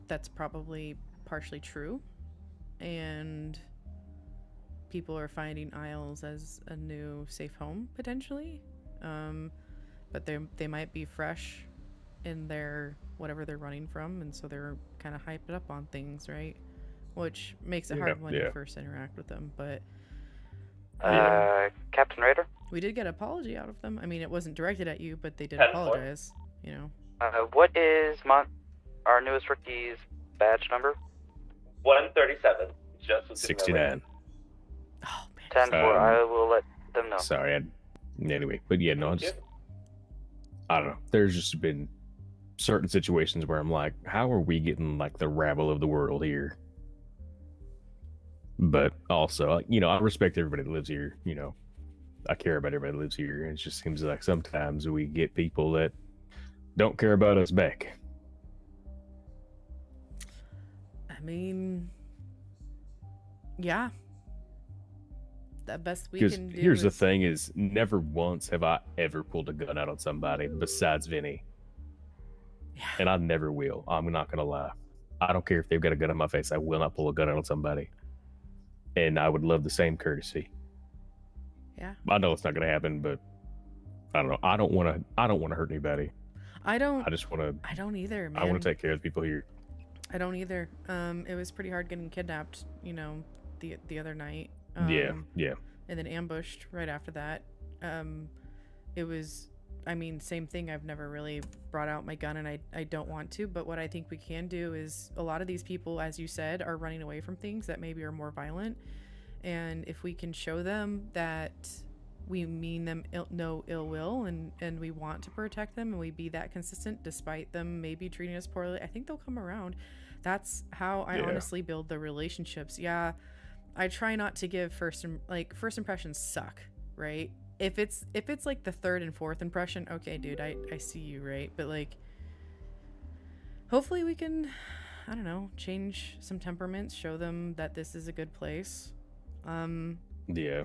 that's probably partially true, and people are finding Isles as a new safe home potentially, but they might be fresh in their whatever they're running from, and so they're kind of hyped up on things, right? Which makes it hard when you first interact with them, but Captain Raider? we did get an apology out of them. I mean, it wasn't directed at you, but they did 10-4. apologize, What is our newest rookie's badge number? 137. Just was 69. 10-4. I will let them know. Sorry. Anyway, but yeah, no, I don't know. There's just been certain situations where I'm like, how are we getting like the rabble of the world here? But also, I respect everybody that lives here. I care about everybody that lives here. And it just seems like sometimes we get people that don't care about us back. I mean, yeah. The best we can do. Here's the thing: is never once have I ever pulled a gun out on somebody besides Vinny. Yeah. And I never will. I'm not gonna lie. I don't care if they've got a gun in my face. I will not pull a gun out on somebody. And I would love the same courtesy. Yeah. I know it's not gonna happen, but I don't know. I don't want to hurt anybody. I just want to. I don't either, man. I want to take care of the people here. I don't either. It was pretty hard getting kidnapped. The other night. Yeah. And then ambushed right after that. It was, same thing. I've never really brought out my gun, and I don't want to. But what I think we can do is, a lot of these people, as you said, are running away from things that maybe are more violent. And if we can show them that we mean them no ill will, and we want to protect them, and we be that consistent despite them maybe treating us poorly, I think they'll come around. That's how I honestly build the relationships. Yeah. I try not to give first impressions suck, right? If it's like the third and fourth impression, okay, dude, I see you, right? But like, hopefully we can, I don't know, change some temperaments, show them that this is a good place. Yeah.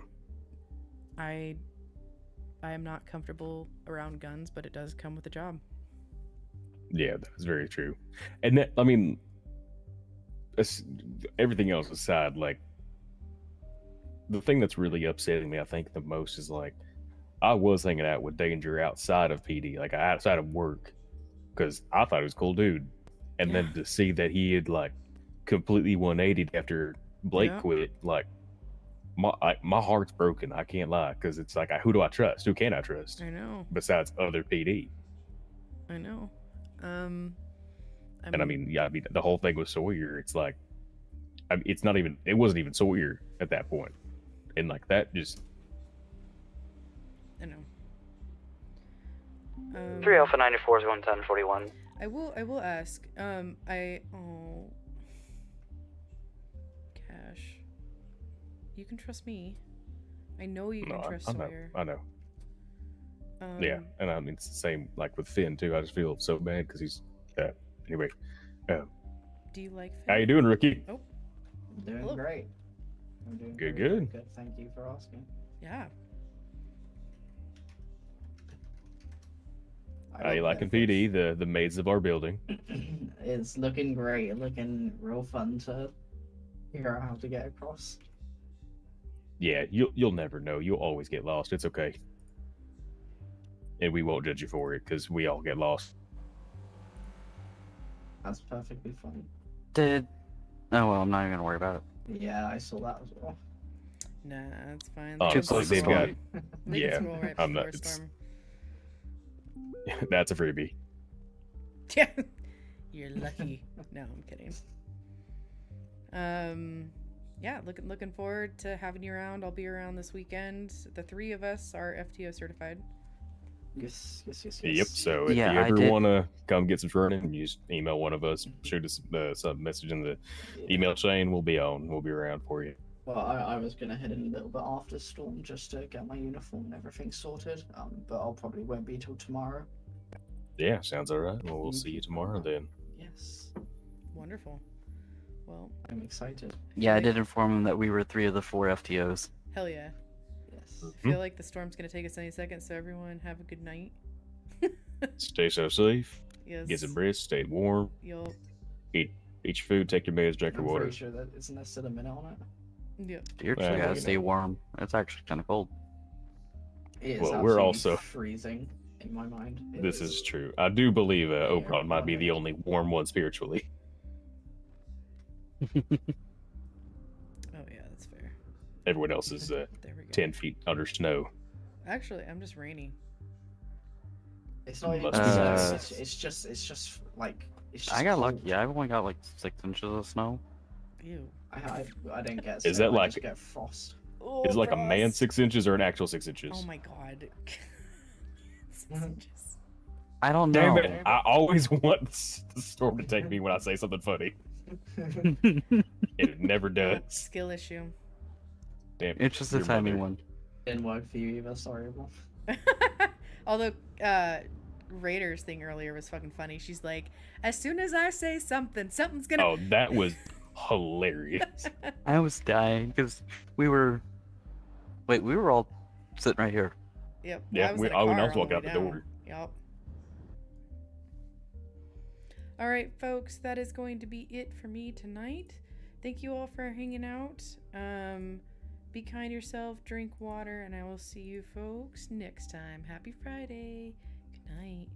I am not comfortable around guns, but it does come with the job. Yeah, that's very true. And that, everything else aside, like, the thing that's really upsetting me, I think, the most is like, I was hanging out with Danger outside of PD, like outside of work, because I thought he was a cool dude. And then to see that he had like completely 180'd after Blake quit, like my heart's broken. I can't lie, because it's like, who do I trust? Who can I trust? I know. Besides other PD. I know. The whole thing with Sawyer, it's like, it wasn't even Sawyer at that point. And like that just, I know. 3 Alpha 94 is 11041. I will ask. Cash. You can trust me. I know you can trust Sawyer. I know. Yeah, and it's the same like with Finn too. I just feel so bad because he's anyway. Do you like Finn? How you doing, Rookie? Oh. Doing great. I'm doing good. Good. Thank you for asking. Yeah. How you liking PD, the maids of our building? It's looking great. Looking real fun to figure out how to get across. Yeah, you'll never know. You'll always get lost. It's okay. And we won't judge you for it, because we all get lost. That's perfectly fine. Oh well, I'm not even gonna worry about it. Yeah, I saw that as well. Nah, it's fine. Honestly, they've got. Yeah, I'm not. That's a freebie. Yeah, you're lucky. No, I'm kidding. Yeah, looking forward to having you around. I'll be around this weekend. The 3 of us are FTO certified. Yes. Yep. So if you ever want to come get some training, you just email one of us, shoot us some message in the email chain. We'll be around for you. Well, I was gonna head in a little bit after Storm just to get my uniform and everything sorted. But I'll probably won't be till tomorrow. Yeah, sounds alright. Well, we'll see you tomorrow then. Yes. Wonderful. Well, I'm excited. Yeah, I did inform him that we were 3 of the 4 FTOs. Hell yeah. Yes. I feel like the storm's gonna take us any second, so everyone have a good night. Stay so safe. Yes. Get some rest. Stay warm. You'll eat your food. Take your meds. Drink your water. I'm pretty sure that isn't there still a minute on it. Yeah. You actually gotta stay warm. It's actually kind of cold. It is we're also freezing in my mind. This is true. I do believe Oberon might be the only warm one spiritually. Oh yeah, that's fair. Everyone else is 10 feet under snow. Actually, I'm just rainy. It's not even it's just like It's just I got cold. lucky. I've only got like 6 inches of snow. Ew. I didn't get. Is snow, that I like- just get frost? Oh, Is it like a man frost. 6 inches or an actual 6 inches? Oh my god. 6 inches. I don't Damn know. it! I always want the storm to take me when I say something funny. It never does. Skill issue. Damn. It's just a your timing mother. one. Didn't work for you either. Sorry, Wolf. Although Raider's thing earlier was fucking funny. She's like, as soon as I say something, something's gonna. Oh, that was hilarious. I was dying because we were. Wait, we were all sitting right here. Yep. Yeah, I was we- in a I car was on walking way out the down. door. Yep. All right, folks, that is going to be it for me tonight. Thank you all for hanging out. Be kind to yourself, drink water, and I will see you folks next time. Happy Friday. Good night.